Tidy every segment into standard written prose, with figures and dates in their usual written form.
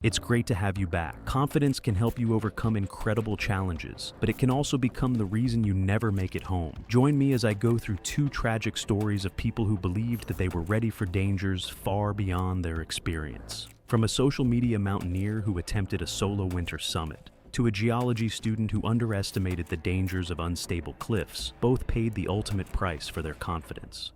It's great to have you back. Confidence can help you overcome incredible challenges, but it can also become the reason you never make it home. Join me as I go through two tragic stories of people who believed that they were ready for dangers far beyond their experience. From a social media mountaineer who attempted a solo winter summit, to a geology student who underestimated the dangers of unstable cliffs, both paid the ultimate price for their confidence.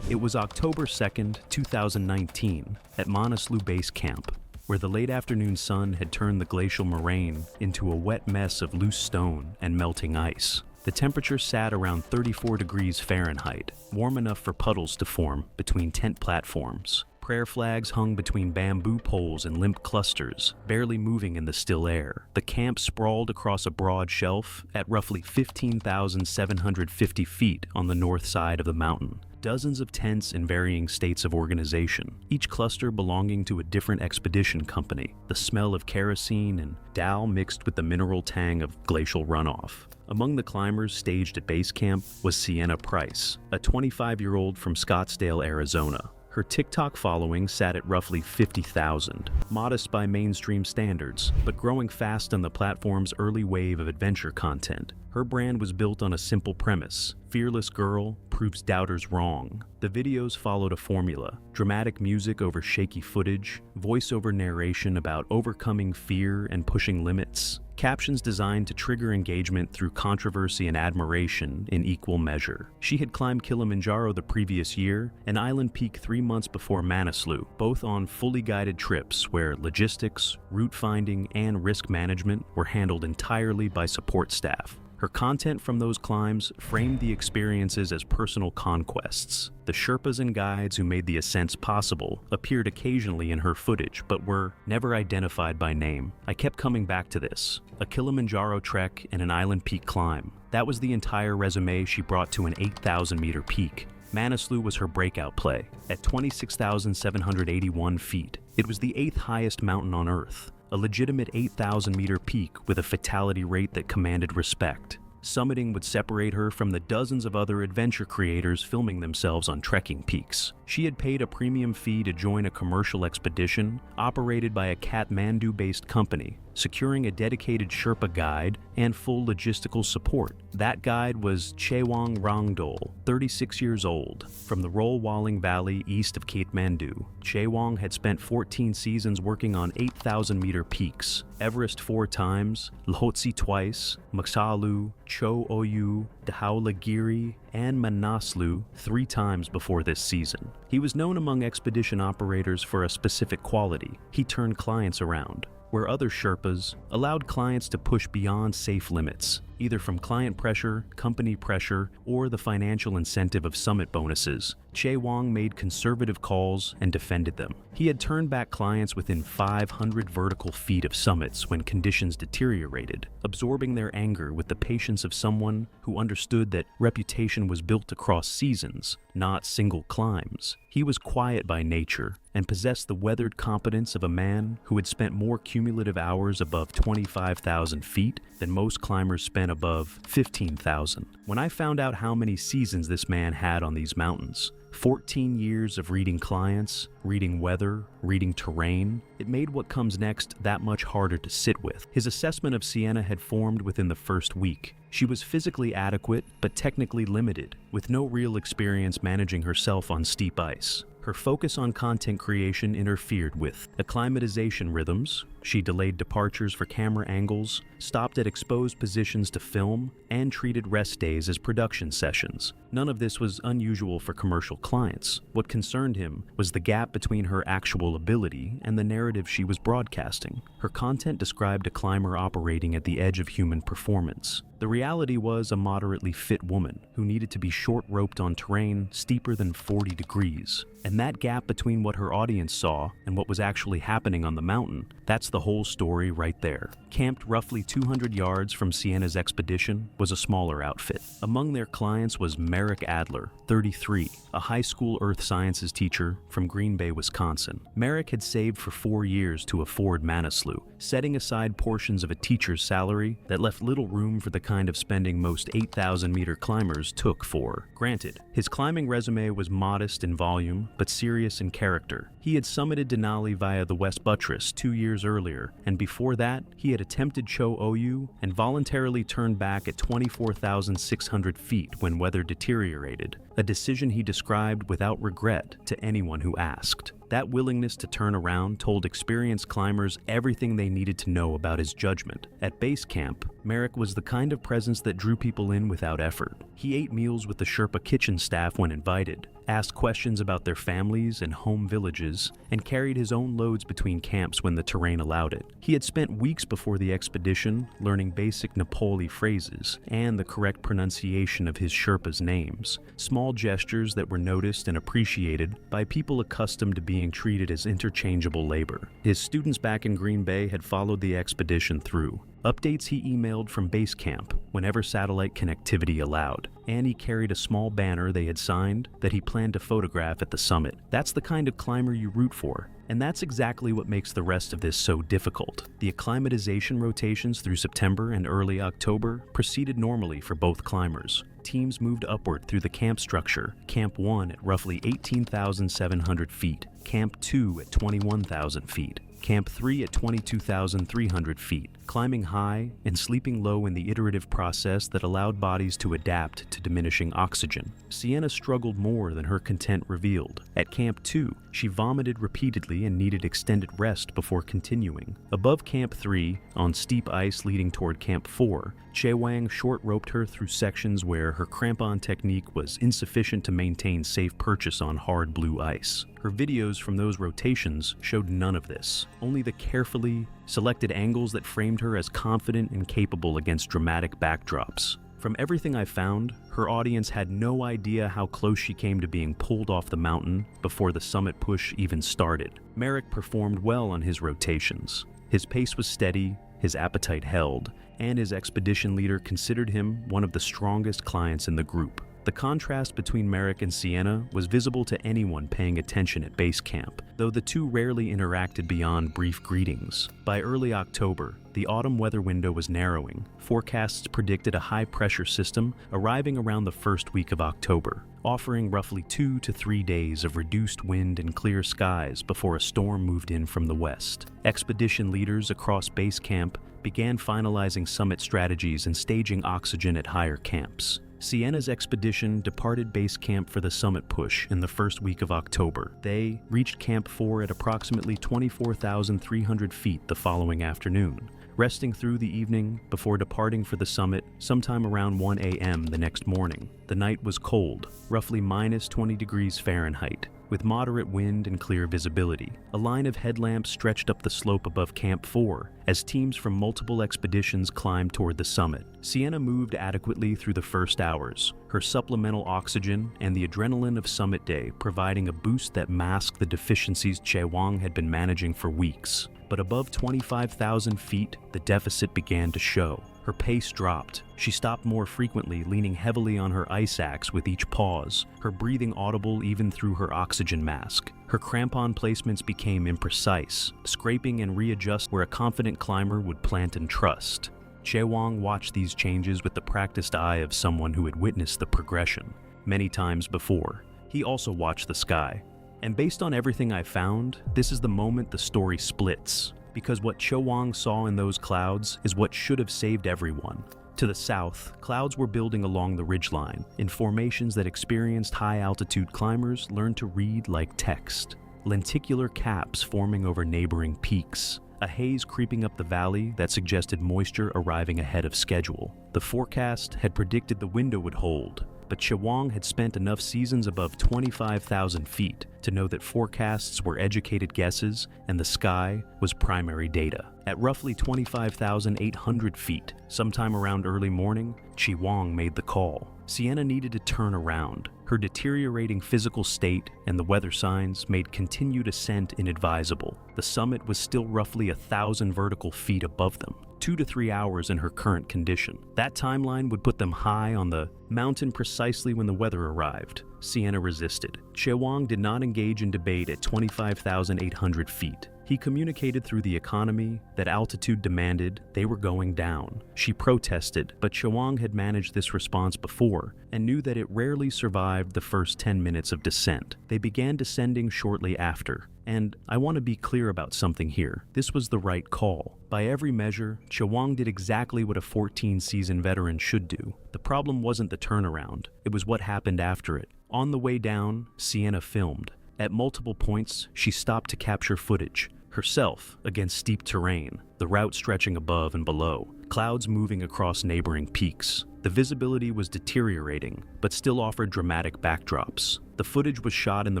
It was October 2nd, 2019, at Manaslu Base Camp, where the late afternoon sun had turned the glacial moraine into a wet mess of loose stone and melting ice. The temperature sat around 34 degrees Fahrenheit, warm enough for puddles to form between tent platforms. Prayer flags hung between bamboo poles in limp clusters, barely moving in the still air. The camp sprawled across a broad shelf at roughly 15,750 feet on the north side of the mountain. Dozens of tents in varying states of organization, each cluster belonging to a different expedition company. The smell of kerosene and dow mixed with the mineral tang of glacial runoff. Among the climbers staged at base camp was Sienna Price, a 25-year-old from Scottsdale, Arizona. Her TikTok following sat at roughly 50,000, modest by mainstream standards, but growing fast on the platform's early wave of adventure content. Her brand was built on a simple premise: fearless girl proves doubters wrong. The videos followed a formula: dramatic music over shaky footage, voiceover narration about overcoming fear and pushing limits, captions designed to trigger engagement through controversy and admiration in equal measure. She had climbed Kilimanjaro the previous year and Island Peak 3 months before Manaslu, both on fully guided trips where logistics, route finding, and risk management were handled entirely by support staff. Her content from those climbs framed the experiences as personal conquests. The Sherpas and guides who made the ascents possible appeared occasionally in her footage, but were never identified by name. I kept coming back to this: a Kilimanjaro trek and an Island Peak climb. That was the entire resume she brought to an 8,000-meter peak. Manaslu was her breakout play. At 26,781 feet, it was the 8th highest mountain on Earth, a legitimate 8,000-meter peak with a fatality rate that commanded respect. Summiting would separate her from the dozens of other adventure creators filming themselves on trekking peaks. She had paid a premium fee to join a commercial expedition operated by a Kathmandu-based company, securing a dedicated Sherpa guide and full logistical support. That guide was Chewang Rangdol, 36 years old, from the Rolwaling Valley east of Kathmandu. Chewang had spent 14 seasons working on 8,000-meter peaks: Everest 4 times, Lhotse twice, Maksalu, Cho Oyu, Dhaulagiri, and Manaslu 3 times before this season. He was known among expedition operators for a specific quality: he turned clients around, where other Sherpas allowed clients to push beyond safe limits, either from client pressure, company pressure, or the financial incentive of summit bonuses. Chewang made conservative calls and defended them. He had turned back clients within 500 vertical feet of summits when conditions deteriorated, absorbing their anger with the patience of someone who understood that reputation was built across seasons, not single climbs. He was quiet by nature and possessed the weathered competence of a man who had spent more cumulative hours above 25,000 feet than most climbers spent above 15,000. When I found out how many seasons this man had on these mountains, 14 years of reading clients, reading weather, reading terrain, it made what comes next that much harder to sit with. His assessment of Sienna had formed within the first week. She was physically adequate, but technically limited, with no real experience managing herself on steep ice. Her focus on content creation interfered with acclimatization rhythms. She delayed departures for camera angles, stopped at exposed positions to film, and treated rest days as production sessions. None of this was unusual for commercial clients. What concerned him was the gap between her actual ability and the narrative she was broadcasting. Her content described a climber operating at the edge of human performance. The reality was a moderately fit woman who needed to be short-roped on terrain steeper than 40 degrees. And that gap between what her audience saw and what was actually happening on the mountain, that's the the whole story right there. Camped roughly 200 yards from Sienna's expedition was a smaller outfit. Among their clients was Merrick Adler, 33, a high school earth sciences teacher from Green Bay, Wisconsin. Merrick had saved for 4 years to afford Manaslu, setting aside portions of a teacher's salary that left little room for the kind of spending most 8,000-meter climbers took for. Granted, his climbing resume was modest in volume, but serious in character. He had summited Denali via the West Buttress 2 years earlier, and before that, he had attempted Cho Oyu and voluntarily turned back at 24,600 feet when weather deteriorated, a decision he described without regret to anyone who asked. That willingness to turn around told experienced climbers everything they needed to know about his judgment. At base camp, Merrick was the kind of presence that drew people in without effort. He ate meals with the Sherpa kitchen staff when invited, asked questions about their families and home villages, and carried his own loads between camps when the terrain allowed it. He had spent weeks before the expedition learning basic Nepali phrases and the correct pronunciation of his Sherpas' names, small gestures that were noticed and appreciated by people accustomed to being treated as interchangeable labor. His students back in Green Bay had followed the expedition through. Updates he emailed from base camp whenever satellite connectivity allowed, and he carried a small banner they had signed that he planned to photograph at the summit. That's the kind of climber you root for, and that's exactly what makes the rest of this so difficult. The acclimatization rotations through September and early October proceeded normally for both climbers. Teams moved upward through the camp structure, Camp 1 at roughly 18,700 feet, Camp 2 at 21,000 feet, Camp 3 at 22,300 feet, climbing high and sleeping low in the iterative process that allowed bodies to adapt to diminishing oxygen. Sienna struggled more than her content revealed. At Camp 2, she vomited repeatedly and needed extended rest before continuing. Above Camp 3, on steep ice leading toward Camp 4, Che Wang short-roped her through sections where her crampon technique was insufficient to maintain safe purchase on hard blue ice. Her videos from those rotations showed none of this, only the carefully selected angles that framed her as confident and capable against dramatic backdrops. From everything I found, her audience had no idea how close she came to being pulled off the mountain before the summit push even started. Merrick performed well on his rotations. His pace was steady, his appetite held, and his expedition leader considered him one of the strongest clients in the group. The contrast between Merrick and Sienna was visible to anyone paying attention at base camp, though the two rarely interacted beyond brief greetings. By early October, the autumn weather window was narrowing. Forecasts predicted a high-pressure system arriving around the first week of October, offering roughly 2 to 3 days of reduced wind and clear skies before a storm moved in from the west. Expedition leaders across base camp began finalizing summit strategies and staging oxygen at higher camps. Sienna's expedition departed base camp for the summit push in the first week of October. They reached Camp 4 at approximately 24,300 feet the following afternoon, resting through the evening before departing for the summit sometime around 1 a.m. the next morning. The night was cold, roughly minus 20 degrees Fahrenheit, with moderate wind and clear visibility. A line of headlamps stretched up the slope above Camp 4 as teams from multiple expeditions climbed toward the summit. Sienna moved adequately through the first hours, her supplemental oxygen and the adrenaline of summit day providing a boost that masked the deficiencies Che Wang had been managing for weeks. But above 25,000 feet, the deficit began to show. Her pace dropped. She stopped more frequently, leaning heavily on her ice axe with each pause, her breathing audible even through her oxygen mask. Her crampon placements became imprecise, scraping and readjust where a confident climber would plant and trust. Che Wang watched these changes with the practiced eye of someone who had witnessed the progression many times before. He also watched the sky. And based on everything I found, this is the moment the story splits. Because what Che Wang saw in those clouds is what should have saved everyone. To the south, clouds were building along the ridgeline, in formations that experienced high-altitude climbers learned to read like text. Lenticular caps forming over neighboring peaks. A haze creeping up the valley that suggested moisture arriving ahead of schedule. The forecast had predicted the window would hold, but Chewang had spent enough seasons above 25,000 feet to know that forecasts were educated guesses and the sky was primary data. At roughly 25,800 feet, sometime around early morning, Chewang made the call. Sienna needed to turn around. Her deteriorating physical state and the weather signs made continued ascent inadvisable. The summit was still roughly 1,000 vertical feet above them, 2 to 3 hours in her current condition. That timeline would put them high on the mountain precisely when the weather arrived. Sienna resisted. Chewang did not engage in debate at 25,800 feet. He communicated through the economy that altitude demanded they were going down. She protested, but Chewang had managed this response before and knew that it rarely survived the first 10 minutes of descent. They began descending shortly after. And I want to be clear about something here. This was the right call. By every measure, Chewang did exactly what a 14-season veteran should do. The problem wasn't the turnaround, it was what happened after it. On the way down, Sienna filmed. At multiple points, she stopped to capture footage. Herself against steep terrain, the route stretching above and below, clouds moving across neighboring peaks. The visibility was deteriorating, but still offered dramatic backdrops. The footage was shot in the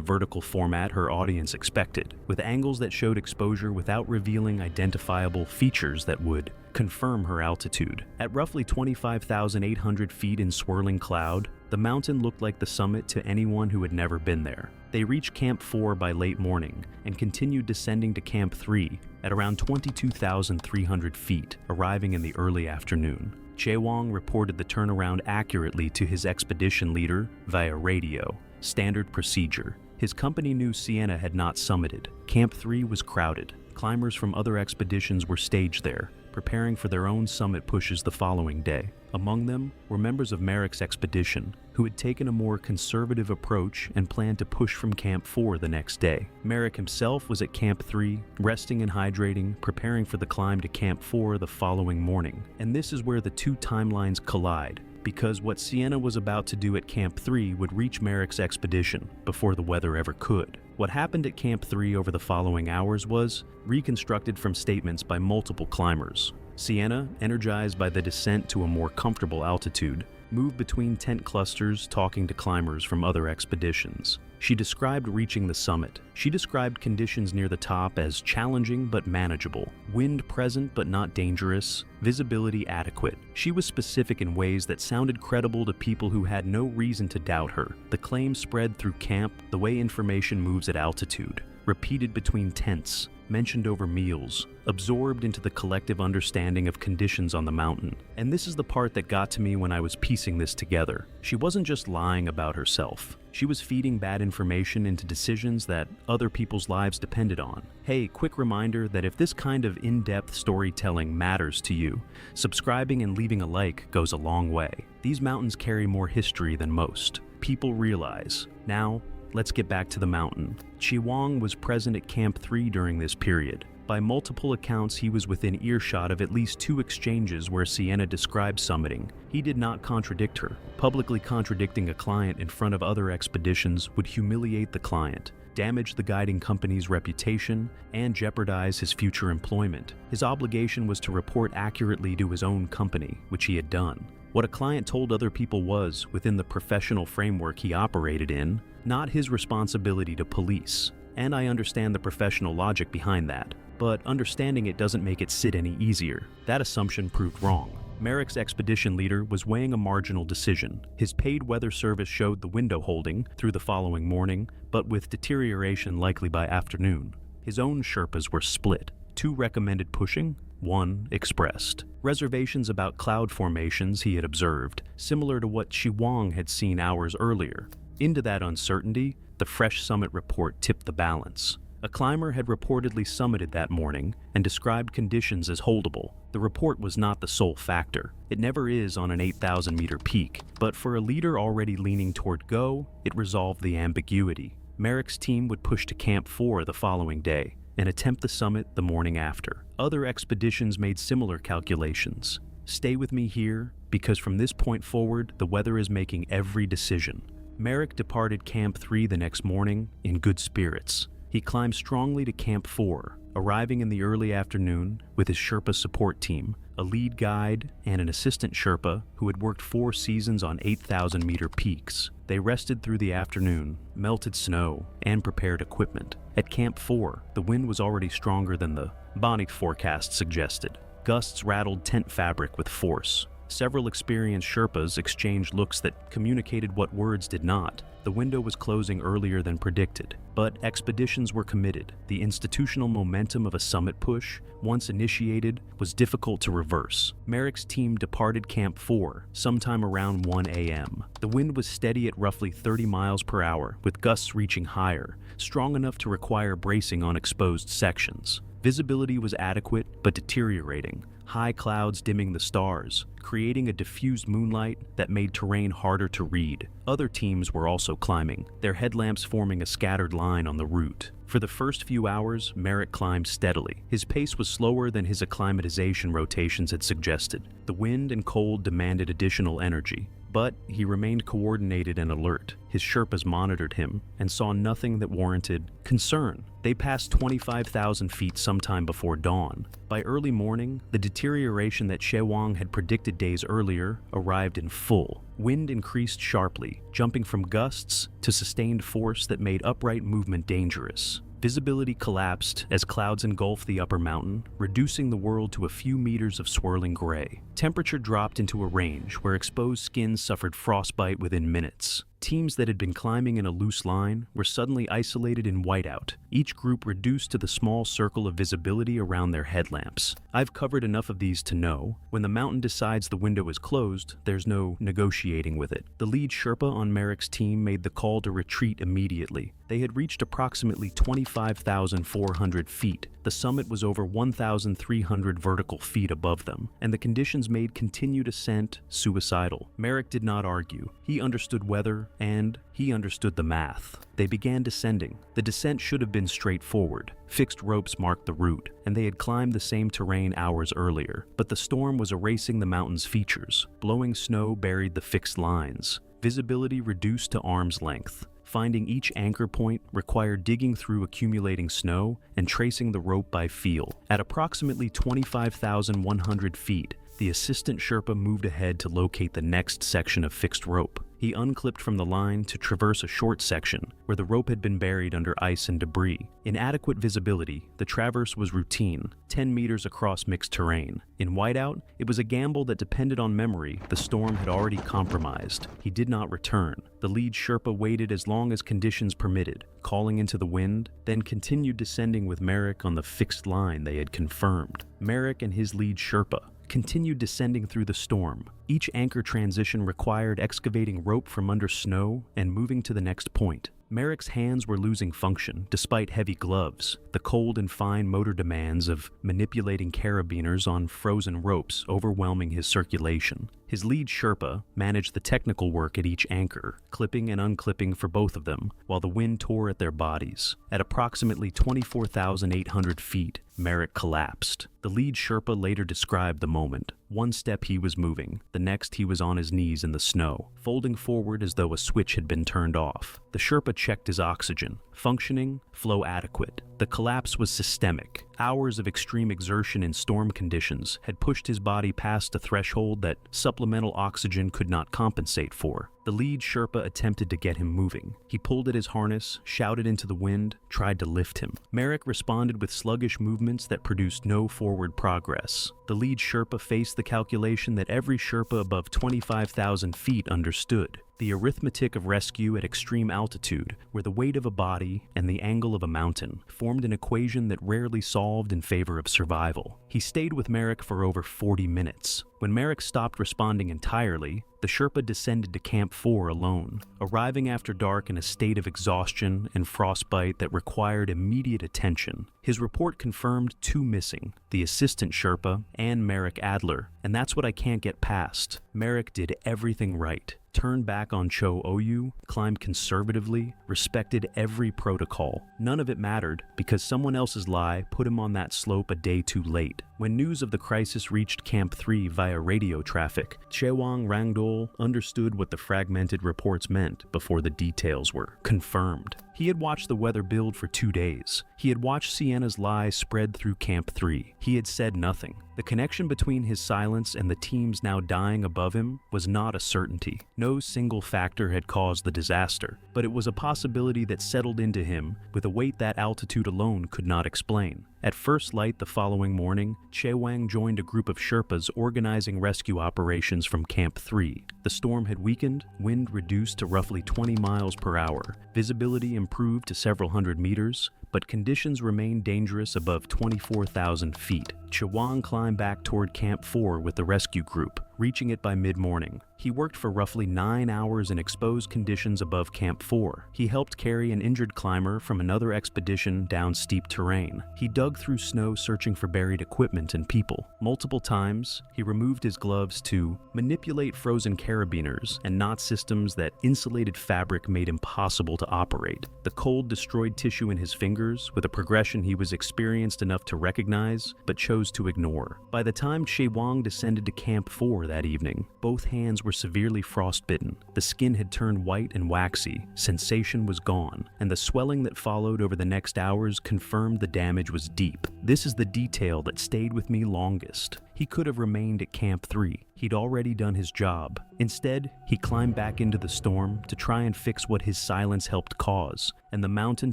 vertical format her audience expected, with angles that showed exposure without revealing identifiable features that would confirm her altitude. At roughly 25,800 feet in swirling cloud, the mountain looked like the summit to anyone who had never been there. They reached Camp 4 by late morning and continued descending to Camp 3 at around 22,300 feet, arriving in the early afternoon. Chewang reported the turnaround accurately to his expedition leader via radio, standard procedure. His company knew Sienna had not summited. Camp 3 was crowded. Climbers from other expeditions were staged there, preparing for their own summit pushes the following day. Among them were members of Merrick's expedition, who had taken a more conservative approach and planned to push from Camp 4 the next day. Merrick himself was at Camp 3, resting and hydrating, preparing for the climb to Camp 4 the following morning. And this is where the two timelines collide, because what Sienna was about to do at Camp 3 would reach Merrick's expedition before the weather ever could. What happened at Camp 3 over the following hours was reconstructed from statements by multiple climbers. Sienna, energized by the descent to a more comfortable altitude, moved between tent clusters talking to climbers from other expeditions. She described reaching the summit. She described conditions near the top as challenging but manageable, wind present but not dangerous, visibility adequate. She was specific in ways that sounded credible to people who had no reason to doubt her. The claim spread through camp the way information moves at altitude, repeated between tents, mentioned over meals, absorbed into the collective understanding of conditions on the mountain. And this is the part that got to me when I was piecing this together. She wasn't just lying about herself. She was feeding bad information into decisions that other people's lives depended on. Hey, quick reminder that if this kind of in-depth storytelling matters to you, subscribing and leaving a like goes a long way. These mountains carry more history than most people realize. Now, let's get back to the mountain. Chewang was present at Camp 3 during this period. By multiple accounts, he was within earshot of at least 2 exchanges where Sienna described summiting. He did not contradict her. Publicly contradicting a client in front of other expeditions would humiliate the client, damage the guiding company's reputation, and jeopardize his future employment. His obligation was to report accurately to his own company, which he had done. What a client told other people was, within the professional framework he operated in, not his responsibility to police. And I understand the professional logic behind that, but understanding it doesn't make it sit any easier. That assumption proved wrong. Merrick's expedition leader was weighing a marginal decision. His paid weather service showed the window holding through the following morning, but with deterioration likely by afternoon. His own Sherpas were split. 2 recommended pushing, 1 expressed. Reservations about cloud formations he had observed, similar to what Chewang had seen hours earlier. Into that uncertainty, the fresh summit report tipped the balance. A climber had reportedly summited that morning and described conditions as holdable. The report was not the sole factor. It never is on an 8,000-meter peak, but for a leader already leaning toward go, it resolved the ambiguity. Merrick's team would push to Camp 4 the following day and attempt the summit the morning after. Other expeditions made similar calculations. Stay with me here, because from this point forward, the weather is making every decision. Merrick departed Camp 3 the next morning in good spirits. He climbed strongly to Camp 4, arriving in the early afternoon with his Sherpa support team, a lead guide, and an assistant Sherpa who had worked 4 seasons on 8,000-meter peaks. They rested through the afternoon, melted snow, and prepared equipment. At Camp 4, the wind was already stronger than the Bonnie forecast suggested. Gusts rattled tent fabric with force. Several experienced Sherpas exchanged looks that communicated what words did not. The window was closing earlier than predicted, but expeditions were committed. The institutional momentum of a summit push, once initiated, was difficult to reverse. Merrick's team departed Camp 4 sometime around 1 a.m. The wind was steady at roughly 30 miles per hour, with gusts reaching higher, strong enough to require bracing on exposed sections. Visibility was adequate, but deteriorating. High clouds dimming the stars, creating a diffused moonlight that made terrain harder to read. Other teams were also climbing, their headlamps forming a scattered line on the route. For the first few hours, Merrick climbed steadily. His pace was slower than his acclimatization rotations had suggested. The wind and cold demanded additional energy, but he remained coordinated and alert. His Sherpas monitored him and saw nothing that warranted concern. They passed 25,000 feet sometime before dawn. By early morning, the deterioration that Shewang had predicted days earlier arrived in full. Wind increased sharply, jumping from gusts to sustained force that made upright movement dangerous. Visibility collapsed as clouds engulfed the upper mountain, reducing the world to a few meters of swirling gray. Temperature dropped into a range where exposed skin suffered frostbite within minutes. Teams that had been climbing in a loose line were suddenly isolated in whiteout, each group reduced to the small circle of visibility around their headlamps. I've covered enough of these to know, when the mountain decides the window is closed, there's no negotiating with it. The lead Sherpa on Merrick's team made the call to retreat immediately. They had reached approximately 25,400 feet. The summit was over 1,300 vertical feet above them, and the conditions made continued ascent suicidal. Merrick did not argue. He understood weather, and he understood the math. They began descending. The descent should have been straightforward. Fixed ropes marked the route, and they had climbed the same terrain hours earlier. But the storm was erasing the mountain's features. Blowing snow buried the fixed lines. Visibility reduced to arm's length. Finding each anchor point required digging through accumulating snow and tracing the rope by feel. At approximately 25,100 feet, the assistant Sherpa moved ahead to locate the next section of fixed rope. He unclipped from the line to traverse a short section where the rope had been buried under ice and debris. In adequate visibility, the traverse was routine, 10 meters across mixed terrain. In whiteout, it was a gamble that depended on memory the storm had already compromised. He did not return. The lead Sherpa waited as long as conditions permitted, calling into the wind, then continued descending with Merrick on the fixed line they had confirmed. Merrick and his lead Sherpa continued descending through the storm. Each anchor transition required excavating rope from under snow and moving to the next point. Merrick's hands were losing function despite heavy gloves, the cold and fine motor demands of manipulating carabiners on frozen ropes overwhelming his circulation. His lead Sherpa managed the technical work at each anchor, clipping and unclipping for both of them, while the wind tore at their bodies. At approximately 24,800 feet, Merrick collapsed. The lead Sherpa later described the moment. One step he was moving, the next he was on his knees in the snow, folding forward as though a switch had been turned off. The Sherpa checked his oxygen, functioning, flow adequate. The collapse was systemic. Hours of extreme exertion in storm conditions had pushed his body past a threshold that supplemental oxygen could not compensate for. The lead Sherpa attempted to get him moving. He pulled at his harness, shouted into the wind, tried to lift him. Merrick responded with sluggish movements that produced no forward progress. The lead Sherpa faced the calculation that every Sherpa above 25,000 feet understood. The arithmetic of rescue at extreme altitude, where the weight of a body and the angle of a mountain formed an equation that rarely solved in favor of survival. He stayed with Merrick for over 40 minutes. When Merrick stopped responding entirely, the Sherpa descended to Camp 4 alone, arriving after dark in a state of exhaustion and frostbite that required immediate attention. His report confirmed 2 missing, the assistant Sherpa and Merrick Adler, and that's what I can't get past. Merrick did everything right. Turned back on Cho Oyu, climbed conservatively, respected every protocol. None of it mattered because someone else's lie put him on that slope a day too late. When news of the crisis reached Camp 3 via radio traffic, Chewang Rangdol understood what the fragmented reports meant before the details were confirmed. He had watched the weather build for 2 days. He had watched Sienna's lies spread through Camp 3. He had said nothing. The connection between his silence and the teams now dying above him was not a certainty. No single factor had caused the disaster, but it was a possibility that settled into him with a weight that altitude alone could not explain. At first light the following morning, Chewang joined a group of Sherpas organizing rescue operations from Camp 3. The storm had weakened, wind reduced to roughly 20 miles per hour, visibility improved to several hundred meters, but conditions remained dangerous above 24,000 feet. Chewang climbed back toward Camp 4 with the rescue group, reaching it by mid-morning. He worked for roughly 9 hours in exposed conditions above Camp 4. He helped carry an injured climber from another expedition down steep terrain. He dug through snow searching for buried equipment and people. Multiple times, he removed his gloves to manipulate frozen carabiners and knot systems that insulated fabric made impossible to operate. The cold destroyed tissue in his fingers with a progression he was experienced enough to recognize, but chose to ignore. By the time Chewang descended to Camp 4 that evening, both hands were severely frostbitten. The skin had turned white and waxy, sensation was gone, and the swelling that followed over the next hours confirmed the damage was deep. This is the detail that stayed with me longest. He could have remained at Camp 3. He'd already done his job. Instead, he climbed back into the storm to try and fix what his silence helped cause, and the mountain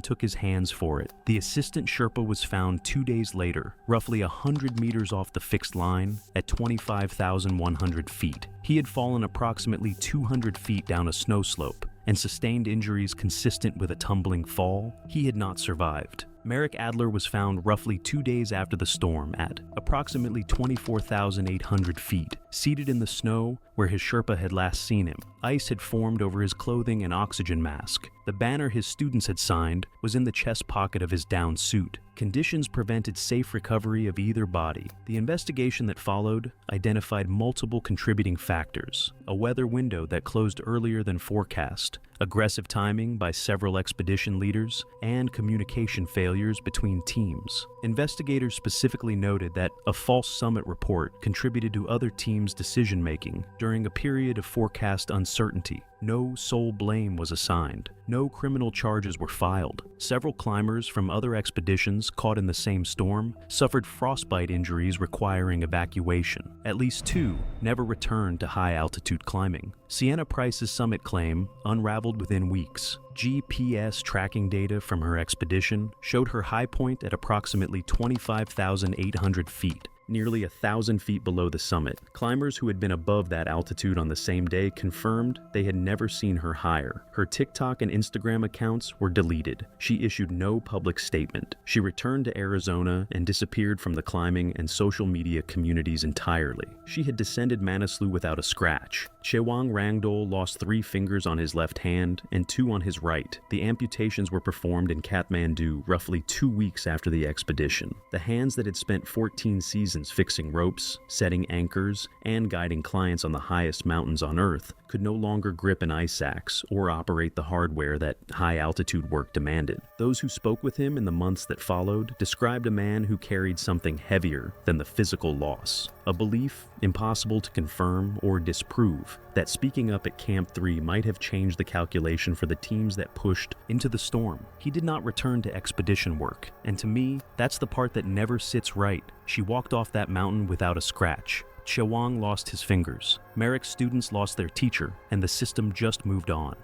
took his hands for it. The assistant Sherpa was found 2 days later, roughly 100 meters off the fixed line at 25,100 feet. He had fallen approximately 200 feet down a snow slope and sustained injuries consistent with a tumbling fall. He had not survived. Merrick Adler was found roughly 2 days after the storm at approximately 24,800 feet, seated in the snow where his Sherpa had last seen him. Ice had formed over his clothing and oxygen mask. The banner his students had signed was in the chest pocket of his down suit. Conditions prevented safe recovery of either body. The investigation that followed identified multiple contributing factors: a weather window that closed earlier than forecast, aggressive timing by several expedition leaders, and communication failures between teams. Investigators specifically noted that a false summit report contributed to other teams' decision-making during a period of forecast uncertainty. No sole blame was assigned. No criminal charges were filed. Several climbers from other expeditions caught in the same storm suffered frostbite injuries requiring evacuation. At least 2 never returned to high-altitude climbing. Sienna Price's summit claim unraveled within weeks. GPS tracking data from her expedition showed her high point at approximately 25,800 feet, nearly 1,000 feet below the summit. Climbers who had been above that altitude on the same day confirmed they had never seen her higher. Her TikTok and Instagram accounts were deleted. She issued no public statement. She returned to Arizona and disappeared from the climbing and social media communities entirely. She had descended Manaslu without a scratch. Chewang Rangdol lost 3 fingers on his left hand and 2 on his right. The amputations were performed in Kathmandu roughly 2 weeks after the expedition. The hands that had spent 14 seasons fixing ropes, setting anchors, and guiding clients on the highest mountains on Earth could no longer grip an ice axe or operate the hardware that high-altitude work demanded. Those who spoke with him in the months that followed described a man who carried something heavier than the physical loss, a belief impossible to confirm or disprove that speaking up at Camp 3 might have changed the calculation for the teams that pushed into the storm. He did not return to expedition work, and to me, that's the part that never sits right. She walked off that mountain without a scratch. Chewang lost his fingers. Merrick's students lost their teacher, and the system just moved on.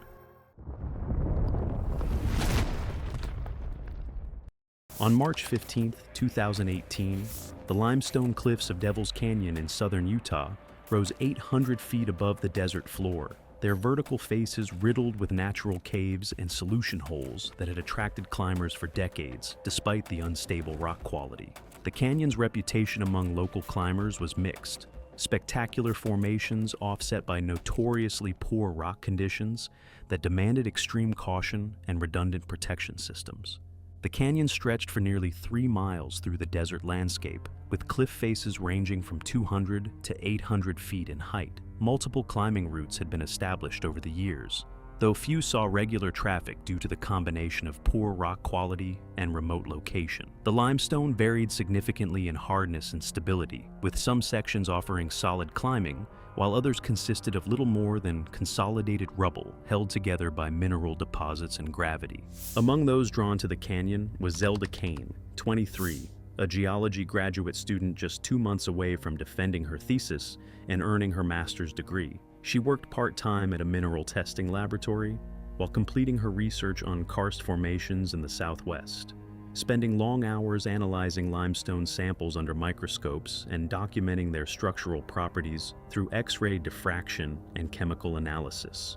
On March 15, 2018, the limestone cliffs of Devil's Canyon in southern Utah rose 800 feet above the desert floor, their vertical faces riddled with natural caves and solution holes that had attracted climbers for decades, despite the unstable rock quality. The canyon's reputation among local climbers was mixed. Spectacular formations offset by notoriously poor rock conditions that demanded extreme caution and redundant protection systems. The canyon stretched for nearly 3 miles through the desert landscape, with cliff faces ranging from 200 to 800 feet in height. Multiple climbing routes had been established over the years. though few saw regular traffic due to the combination of poor rock quality and remote location. The limestone varied significantly in hardness and stability, with some sections offering solid climbing, while others consisted of little more than consolidated rubble held together by mineral deposits and gravity. Among those drawn to the canyon was Zelda Kane, 23, a geology graduate student just 2 months away from defending her thesis and earning her master's degree. She worked part-time at a mineral testing laboratory while completing her research on karst formations in the Southwest, spending long hours analyzing limestone samples under microscopes and documenting their structural properties through X-ray diffraction and chemical analysis.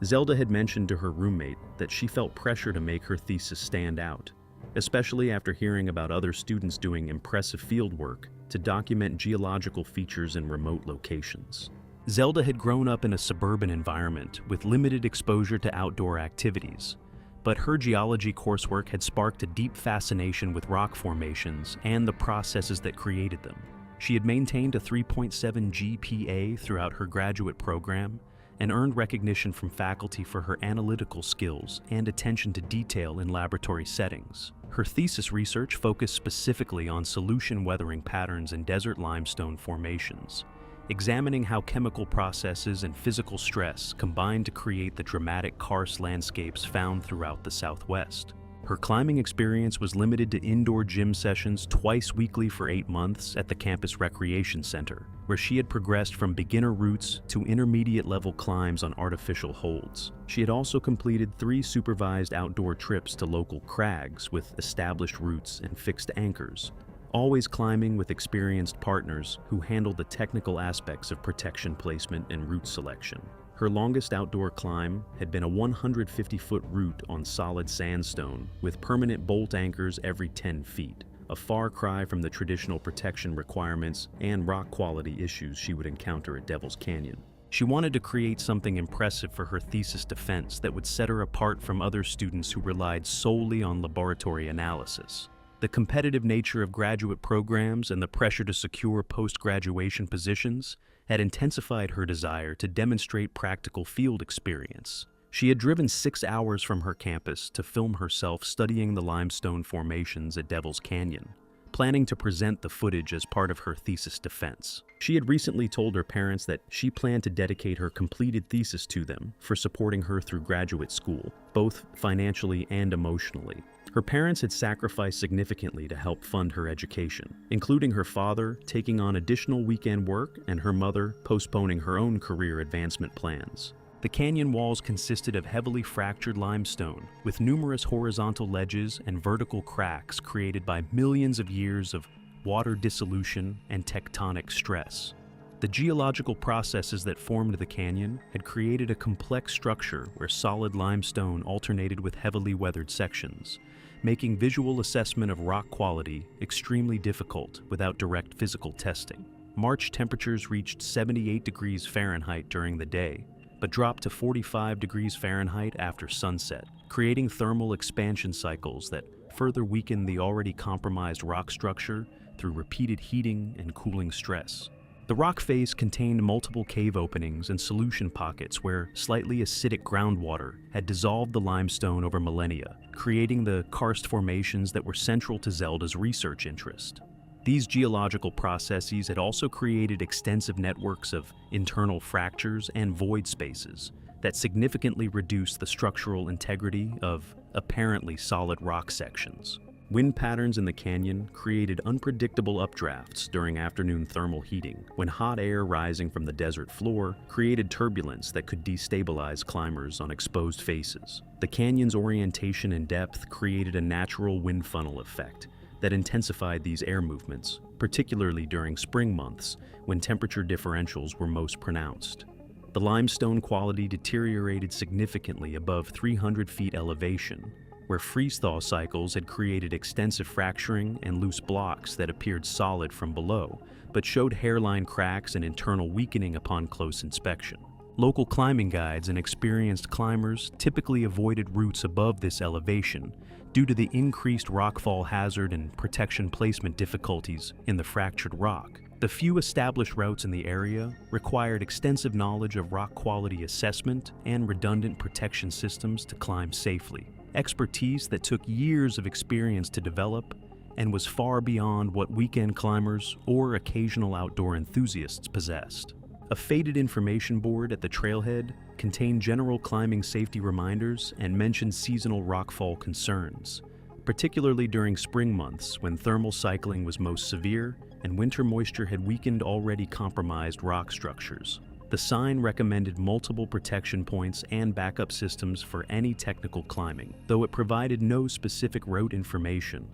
Zelda had mentioned to her roommate that she felt pressure to make her thesis stand out, especially after hearing about other students doing impressive fieldwork to document geological features in remote locations. Zelda had grown up in a suburban environment with limited exposure to outdoor activities, but her geology coursework had sparked a deep fascination with rock formations and the processes that created them. She had maintained a 3.7 GPA throughout her graduate program and earned recognition from faculty for her analytical skills and attention to detail in laboratory settings. Her thesis research focused specifically on solution weathering patterns in desert limestone formations, examining how chemical processes and physical stress combine to create the dramatic karst landscapes found throughout the Southwest. Her climbing experience was limited to indoor gym sessions twice weekly for 8 months at the campus recreation center, where she had progressed from beginner routes to intermediate-level climbs on artificial holds. She had also completed 3 supervised outdoor trips to local crags with established routes and fixed anchors, always climbing with experienced partners who handled the technical aspects of protection placement and route selection. Her longest outdoor climb had been a 150-foot route on solid sandstone with permanent bolt anchors every 10 feet, a far cry from the traditional protection requirements and rock quality issues she would encounter at Devil's Canyon. She wanted to create something impressive for her thesis defense that would set her apart from other students who relied solely on laboratory analysis. The competitive nature of graduate programs and the pressure to secure post-graduation positions had intensified her desire to demonstrate practical field experience. She had driven 6 hours from her campus to film herself studying the limestone formations at Devil's Canyon, planning to present the footage as part of her thesis defense. She had recently told her parents that she planned to dedicate her completed thesis to them for supporting her through graduate school, both financially and emotionally. Her parents had sacrificed significantly to help fund her education, including her father taking on additional weekend work and her mother postponing her own career advancement plans. The canyon walls consisted of heavily fractured limestone, with numerous horizontal ledges and vertical cracks created by millions of years of water dissolution and tectonic stress. The geological processes that formed the canyon had created a complex structure where solid limestone alternated with heavily weathered sections, making visual assessment of rock quality extremely difficult without direct physical testing. March temperatures reached 78 degrees Fahrenheit during the day, but dropped to 45 degrees Fahrenheit after sunset, creating thermal expansion cycles that further weakened the already compromised rock structure through repeated heating and cooling stress. The rock face contained multiple cave openings and solution pockets where slightly acidic groundwater had dissolved the limestone over millennia, creating the karst formations that were central to Zelda's research interest. These geological processes had also created extensive networks of internal fractures and void spaces that significantly reduced the structural integrity of apparently solid rock sections. Wind patterns in the canyon created unpredictable updrafts during afternoon thermal heating, when hot air rising from the desert floor created turbulence that could destabilize climbers on exposed faces. The canyon's orientation and depth created a natural wind funnel effect that intensified these air movements, particularly during spring months when temperature differentials were most pronounced. The limestone quality deteriorated significantly above 300 feet elevation, where freeze-thaw cycles had created extensive fracturing and loose blocks that appeared solid from below, but showed hairline cracks and internal weakening upon close inspection. Local climbing guides and experienced climbers typically avoided routes above this elevation due to the increased rockfall hazard and protection placement difficulties in the fractured rock. The few established routes in the area required extensive knowledge of rock quality assessment and redundant protection systems to climb safely, expertise that took years of experience to develop and was far beyond what weekend climbers or occasional outdoor enthusiasts possessed. A faded information board at the trailhead contained general climbing safety reminders and mentioned seasonal rockfall concerns, particularly during spring months when thermal cycling was most severe and winter moisture had weakened already compromised rock structures. The sign recommended multiple protection points and backup systems for any technical climbing, though it provided no specific route information,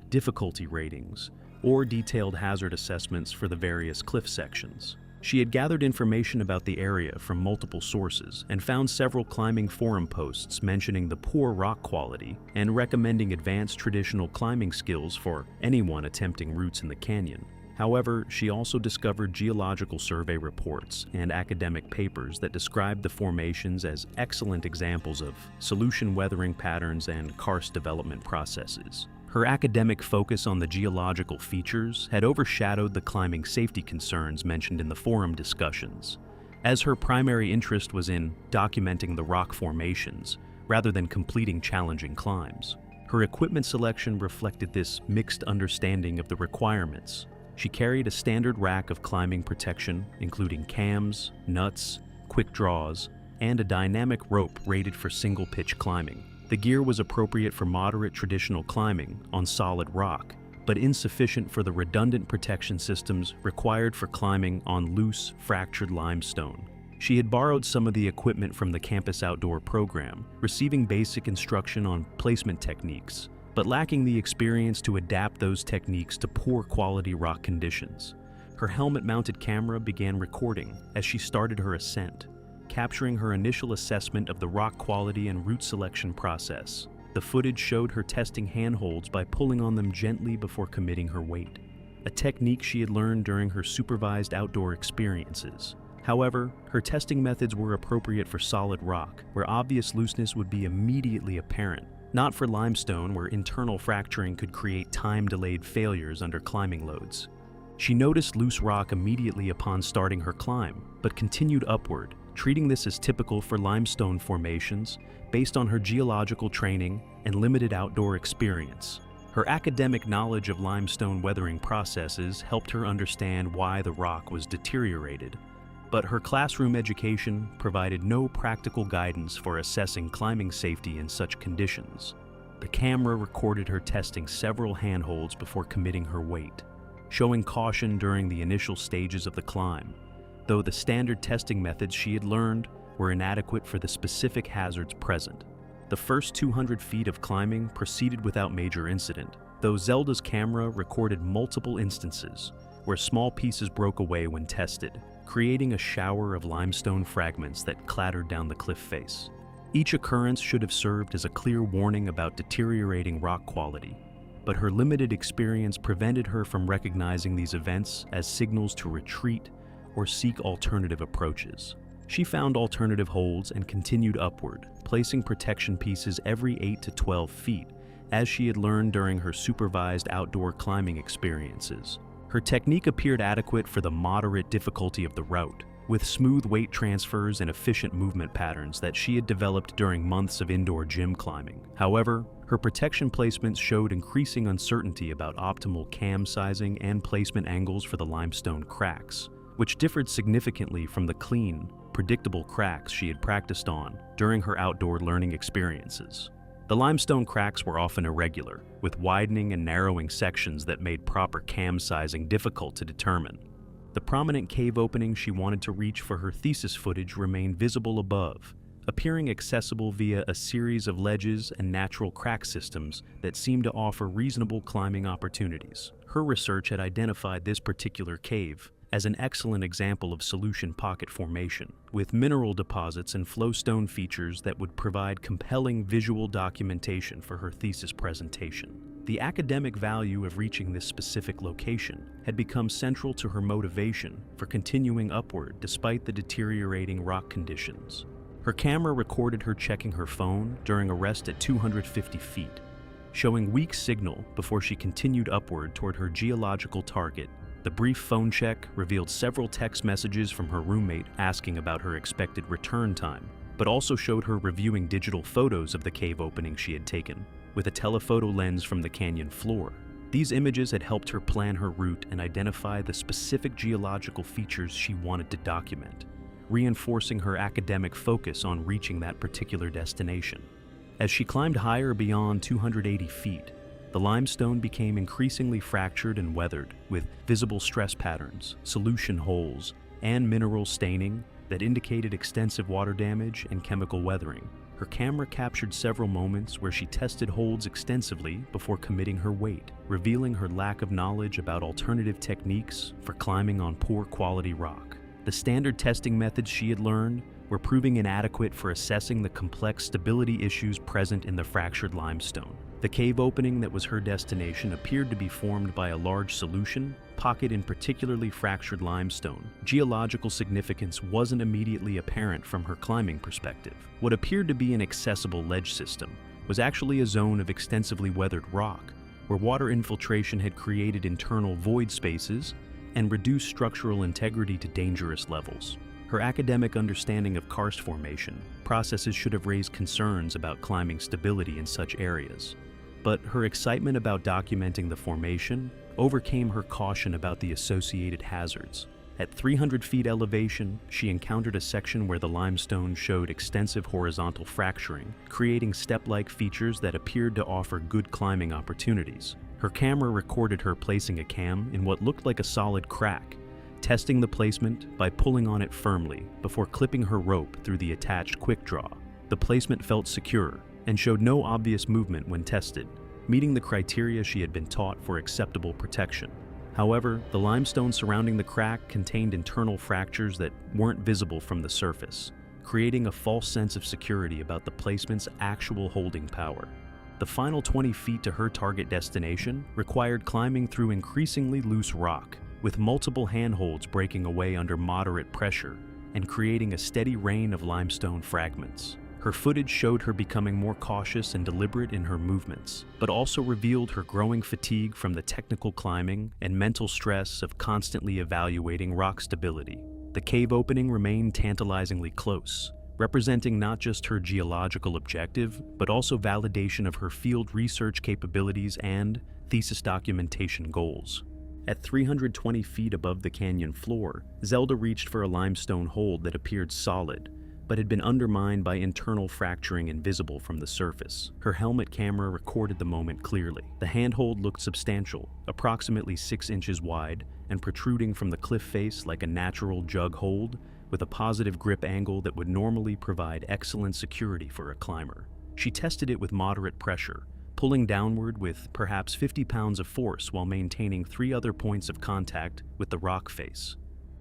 difficulty ratings, or detailed hazard assessments for the various cliff sections. She had gathered information about the area from multiple sources and found several climbing forum posts mentioning the poor rock quality and recommending advanced traditional climbing skills for anyone attempting routes in the canyon. However, she also discovered geological survey reports and academic papers that described the formations as excellent examples of solution weathering patterns and karst development processes. Her academic focus on the geological features had overshadowed the climbing safety concerns mentioned in the forum discussions, as her primary interest was in documenting the rock formations rather than completing challenging climbs. Her equipment selection reflected this mixed understanding of the requirements. She carried a standard rack of climbing protection, including cams, nuts, quick draws, and a dynamic rope rated for single-pitch climbing. The gear was appropriate for moderate traditional climbing on solid rock, but insufficient for the redundant protection systems required for climbing on loose, fractured limestone. She had borrowed some of the equipment from the campus outdoor program, receiving basic instruction on placement techniques, but lacking the experience to adapt those techniques to poor quality rock conditions. Her helmet-mounted camera began recording as she started her ascent, capturing her initial assessment of the rock quality and route selection process. The footage showed her testing handholds by pulling on them gently before committing her weight, a technique she had learned during her supervised outdoor experiences. However, her testing methods were appropriate for solid rock, where obvious looseness would be immediately apparent, not for limestone, where internal fracturing could create time-delayed failures under climbing loads. She noticed loose rock immediately upon starting her climb, but continued upward, treating this as typical for limestone formations based on her geological training and limited outdoor experience. Her academic knowledge of limestone weathering processes helped her understand why the rock was deteriorated, but her classroom education provided no practical guidance for assessing climbing safety in such conditions. The camera recorded her testing several handholds before committing her weight, showing caution during the initial stages of the climb, though the standard testing methods she had learned were inadequate for the specific hazards present. The first 200 feet of climbing proceeded without major incident, though Zelda's camera recorded multiple instances where small pieces broke away when tested, creating a shower of limestone fragments that clattered down the cliff face. Each occurrence should have served as a clear warning about deteriorating rock quality, but her limited experience prevented her from recognizing these events as signals to retreat or seek alternative approaches. She found alternative holds and continued upward, placing protection pieces every 8 to 12 feet, as she had learned during her supervised outdoor climbing experiences. Her technique appeared adequate for the moderate difficulty of the route, with smooth weight transfers and efficient movement patterns that she had developed during months of indoor gym climbing. However, her protection placements showed increasing uncertainty about optimal cam sizing and placement angles for the limestone cracks, which differed significantly from the clean, predictable cracks she had practiced on during her outdoor learning experiences. The limestone cracks were often irregular, with widening and narrowing sections that made proper cam sizing difficult to determine. The prominent cave opening she wanted to reach for her thesis footage remained visible above, appearing accessible via a series of ledges and natural crack systems that seemed to offer reasonable climbing opportunities. Her research had identified this particular cave as an excellent example of solution pocket formation, with mineral deposits and flowstone features that would provide compelling visual documentation for her thesis presentation. The academic value of reaching this specific location had become central to her motivation for continuing upward despite the deteriorating rock conditions. Her camera recorded her checking her phone during a rest at 250 feet, showing weak signal before she continued upward toward her geological target, The brief phone check revealed several text messages from her roommate asking about her expected return time, but also showed her reviewing digital photos of the cave opening she had taken, with a telephoto lens from the canyon floor. These images had helped her plan her route and identify the specific geological features she wanted to document, reinforcing her academic focus on reaching that particular destination. As she climbed higher beyond 280 feet, the limestone became increasingly fractured and weathered, with visible stress patterns, solution holes, and mineral staining that indicated extensive water damage and chemical weathering. Her camera captured several moments where she tested holds extensively before committing her weight, revealing her lack of knowledge about alternative techniques for climbing on poor quality rock. The standard testing methods she had learned were proving inadequate for assessing the complex stability issues present in the fractured limestone. The cave opening that was her destination appeared to be formed by a large solution pocket in particularly fractured limestone. Geological significance wasn't immediately apparent from her climbing perspective. What appeared to be an accessible ledge system was actually a zone of extensively weathered rock, where water infiltration had created internal void spaces and reduced structural integrity to dangerous levels. Her academic understanding of karst formation processes should have raised concerns about climbing stability in such areas, but her excitement about documenting the formation overcame her caution about the associated hazards. At 300 feet elevation, she encountered a section where the limestone showed extensive horizontal fracturing, creating step-like features that appeared to offer good climbing opportunities. Her camera recorded her placing a cam in what looked like a solid crack, testing the placement by pulling on it firmly before clipping her rope through the attached quick draw. The placement felt secure and showed no obvious movement when tested, meeting the criteria she had been taught for acceptable protection. However, the limestone surrounding the crack contained internal fractures that weren't visible from the surface, creating a false sense of security about the placement's actual holding power. The final 20 feet to her target destination required climbing through increasingly loose rock, with multiple handholds breaking away under moderate pressure and creating a steady rain of limestone fragments. Her footage showed her becoming more cautious and deliberate in her movements, but also revealed her growing fatigue from the technical climbing and mental stress of constantly evaluating rock stability. The cave opening remained tantalizingly close, representing not just her geological objective, but also validation of her field research capabilities and thesis documentation goals. At 320 feet above the canyon floor, Zelda reached for a limestone hold that appeared solid, but had been undermined by internal fracturing invisible from the surface. Her helmet camera recorded the moment clearly. The handhold looked substantial, approximately 6 inches wide, and protruding from the cliff face like a natural jug hold, with a positive grip angle that would normally provide excellent security for a climber. She tested it with moderate pressure, pulling downward with perhaps 50 pounds of force while maintaining 3 other points of contact with the rock face.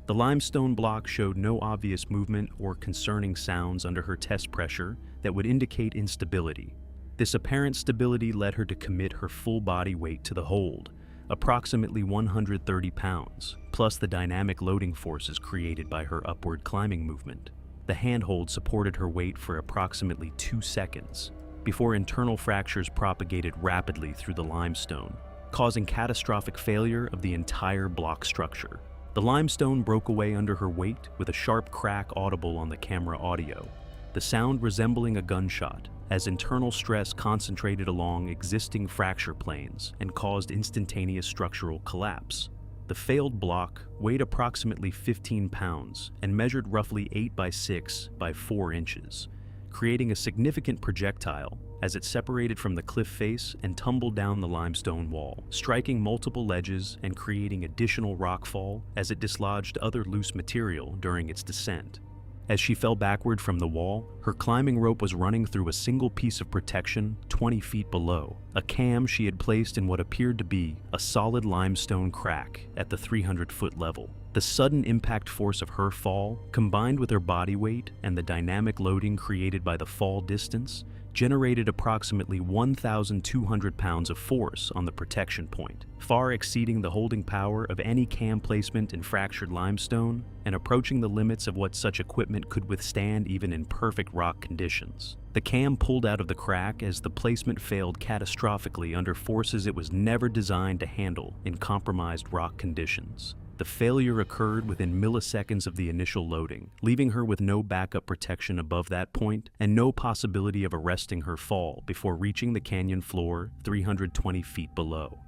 The limestone block showed no obvious movement or concerning sounds under her test pressure that would indicate instability. This apparent stability led her to commit her full body weight to the hold, approximately 130 pounds, plus the dynamic loading forces created by her upward climbing movement. The handhold supported her weight for approximately 2 seconds, before internal fractures propagated rapidly through the limestone, causing catastrophic failure of the entire block structure. The limestone broke away under her weight with a sharp crack audible on the camera audio, the sound resembling a gunshot, as internal stress concentrated along existing fracture planes and caused instantaneous structural collapse. The failed block weighed approximately 15 pounds and measured roughly 8 by 6 by 4 inches, creating a significant projectile as it separated from the cliff face and tumbled down the limestone wall, striking multiple ledges and creating additional rockfall as it dislodged other loose material during its descent. As she fell backward from the wall, her climbing rope was running through a single piece of protection 20 feet below, a cam she had placed in what appeared to be a solid limestone crack at the 300-foot level. The sudden impact force of her fall, combined with her body weight and the dynamic loading created by the fall distance, generated approximately 1,200 pounds of force on the protection point, far exceeding the holding power of any cam placement in fractured limestone and approaching the limits of what such equipment could withstand even in perfect rock conditions. The cam pulled out of the crack as the placement failed catastrophically under forces it was never designed to handle in compromised rock conditions. The failure occurred within milliseconds of the initial loading, leaving her with no backup protection above that point and no possibility of arresting her fall before reaching the canyon floor 320 feet below.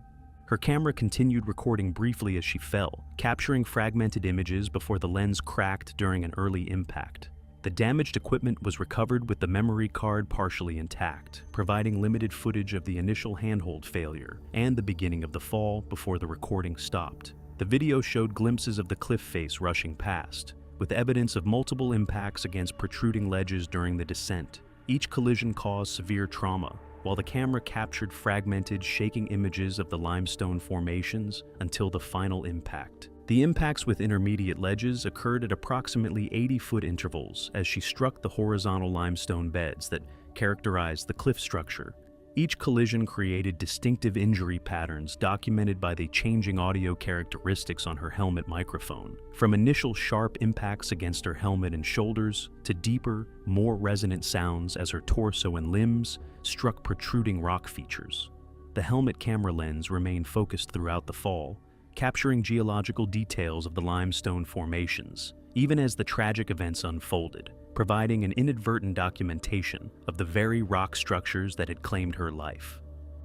Her camera continued recording briefly as she fell, capturing fragmented images before the lens cracked during an early impact. The damaged equipment was recovered with the memory card partially intact, providing limited footage of the initial handhold failure and the beginning of the fall before the recording stopped. The video showed glimpses of the cliff face rushing past, with evidence of multiple impacts against protruding ledges during the descent. Each collision caused severe trauma, while the camera captured fragmented, shaking images of the limestone formations until the final impact. The impacts with intermediate ledges occurred at approximately 80-foot intervals as she struck the horizontal limestone beds that characterized the cliff structure. Each collision created distinctive injury patterns documented by the changing audio characteristics on her helmet microphone, from initial sharp impacts against her helmet and shoulders to deeper, more resonant sounds as her torso and limbs struck protruding rock features. The helmet camera lens remained focused throughout the fall, capturing geological details of the limestone formations, even as the tragic events unfolded, providing an inadvertent documentation of the very rock structures that had claimed her life.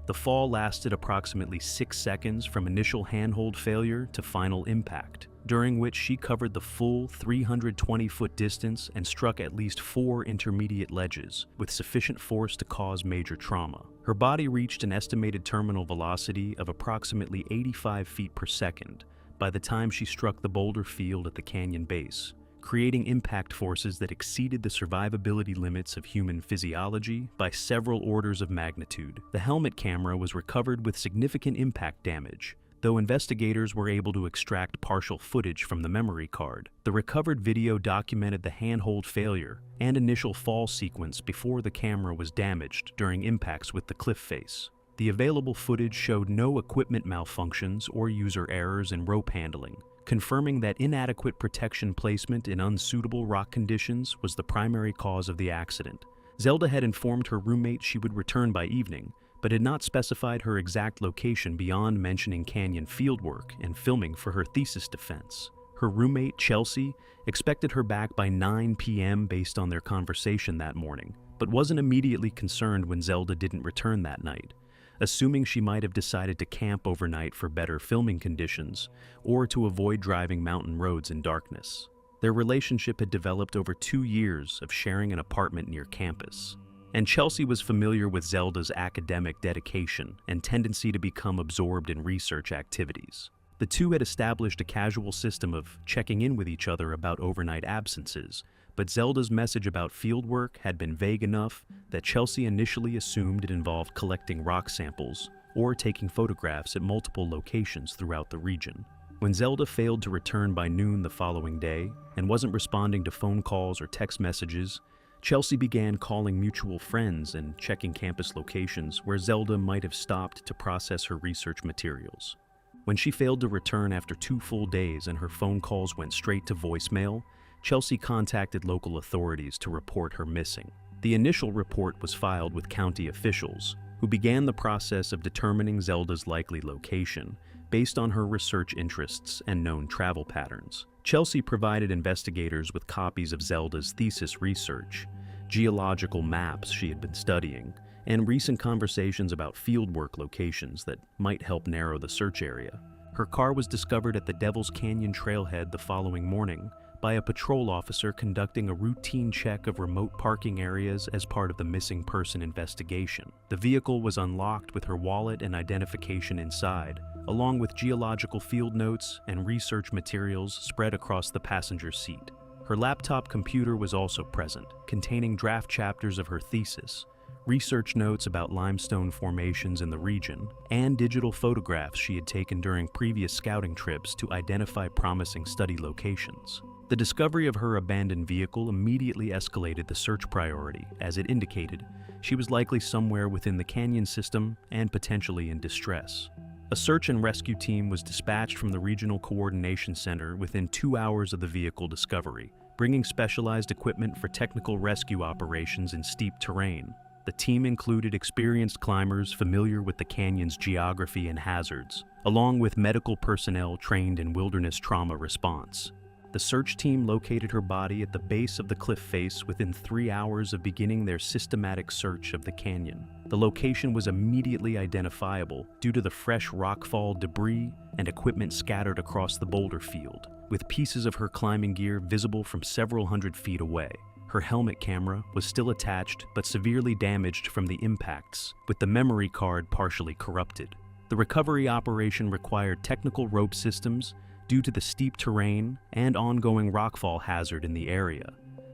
The fall lasted approximately 6 seconds from initial handhold failure to final impact, during which she covered the full 320-foot distance and struck at least 4 intermediate ledges with sufficient force to cause major trauma. Her body reached an estimated terminal velocity of approximately 85 feet per second by the time she struck the boulder field at the canyon base, creating impact forces that exceeded the survivability limits of human physiology by several orders of magnitude. The helmet camera was recovered with significant impact damage, though investigators were able to extract partial footage from the memory card. The recovered video documented the handhold failure and initial fall sequence before the camera was damaged during impacts with the cliff face. The available footage showed no equipment malfunctions or user errors in rope handling, confirming that inadequate protection placement in unsuitable rock conditions was the primary cause of the accident. Zelda had informed her roommate she would return by evening, but had not specified her exact location beyond mentioning canyon fieldwork and filming for her thesis defense. Her roommate, Chelsea, expected her back by 9 p.m. based on their conversation that morning, but wasn't immediately concerned when Zelda didn't return that night, assuming she might have decided to camp overnight for better filming conditions or to avoid driving mountain roads in darkness. Their relationship had developed over 2 years of sharing an apartment near campus, and Chelsea was familiar with Zelda's academic dedication and tendency to become absorbed in research activities. The two had established a casual system of checking in with each other about overnight absences, but Zelda's message about fieldwork had been vague enough that Chelsea initially assumed it involved collecting rock samples or taking photographs at multiple locations throughout the region. When Zelda failed to return by noon the following day and wasn't responding to phone calls or text messages, Chelsea began calling mutual friends and checking campus locations where Zelda might have stopped to process her research materials. When she failed to return after 2 full days and her phone calls went straight to voicemail, Chelsea contacted local authorities to report her missing. The initial report was filed with county officials, who began the process of determining Zelda's likely location based on her research interests and known travel patterns. Chelsea provided investigators with copies of Zelda's thesis research, geological maps she had been studying, and recent conversations about fieldwork locations that might help narrow the search area. Her car was discovered at the Devil's Canyon trailhead the following morning by a patrol officer conducting a routine check of remote parking areas as part of the missing person investigation. The vehicle was unlocked with her wallet and identification inside, along with geological field notes and research materials spread across the passenger seat. Her laptop computer was also present, containing draft chapters of her thesis, research notes about limestone formations in the region, and digital photographs she had taken during previous scouting trips to identify promising study locations. The discovery of her abandoned vehicle immediately escalated the search priority, as it indicated she was likely somewhere within the canyon system and potentially in distress. A search and rescue team was dispatched from the Regional Coordination Center within 2 hours of the vehicle discovery, bringing specialized equipment for technical rescue operations in steep terrain. The team included experienced climbers familiar with the canyon's geography and hazards, along with medical personnel trained in wilderness trauma response. The search team located her body at the base of the cliff face within 3 hours of beginning their systematic search of the canyon. The location was immediately identifiable due to the fresh rockfall debris and equipment scattered across the boulder field, with pieces of her climbing gear visible from several hundred feet away. Her helmet camera was still attached but severely damaged from the impacts, with the memory card partially corrupted. The recovery operation required technical rope systems due to the steep terrain and ongoing rockfall hazard in the area.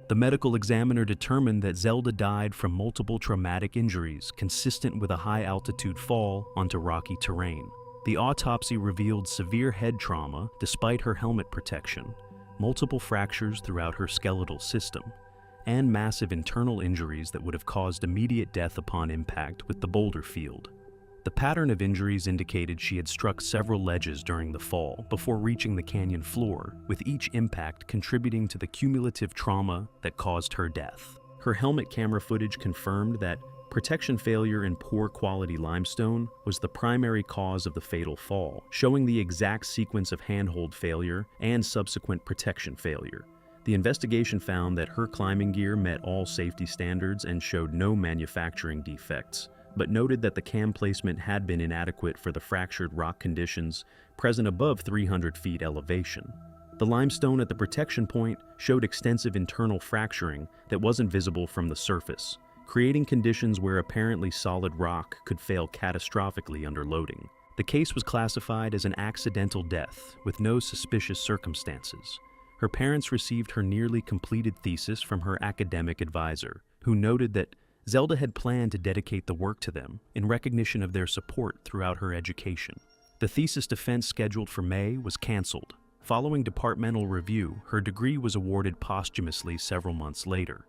The medical examiner determined that Zelda died from multiple traumatic injuries consistent with a high-altitude fall onto rocky terrain. The autopsy revealed severe head trauma despite her helmet protection, multiple fractures throughout her skeletal system, and massive internal injuries that would have caused immediate death upon impact with the boulder field. The pattern of injuries indicated she had struck several ledges during the fall before reaching the canyon floor, with each impact contributing to the cumulative trauma that caused her death. Her helmet camera footage confirmed that protection failure in poor quality limestone was the primary cause of the fatal fall, showing the exact sequence of handhold failure and subsequent protection failure. The investigation found that her climbing gear met all safety standards and showed no manufacturing defects, but noted that the cam placement had been inadequate for the fractured rock conditions present above 300 feet elevation. The limestone at the protection point showed extensive internal fracturing that wasn't visible from the surface, creating conditions where apparently solid rock could fail catastrophically under loading. The case was classified as an accidental death with no suspicious circumstances. Her parents received her nearly completed thesis from her academic advisor, who noted that Zelda had planned to dedicate the work to them in recognition of their support throughout her education. The thesis defense scheduled for May was canceled. Following departmental review, her degree was awarded posthumously several months later.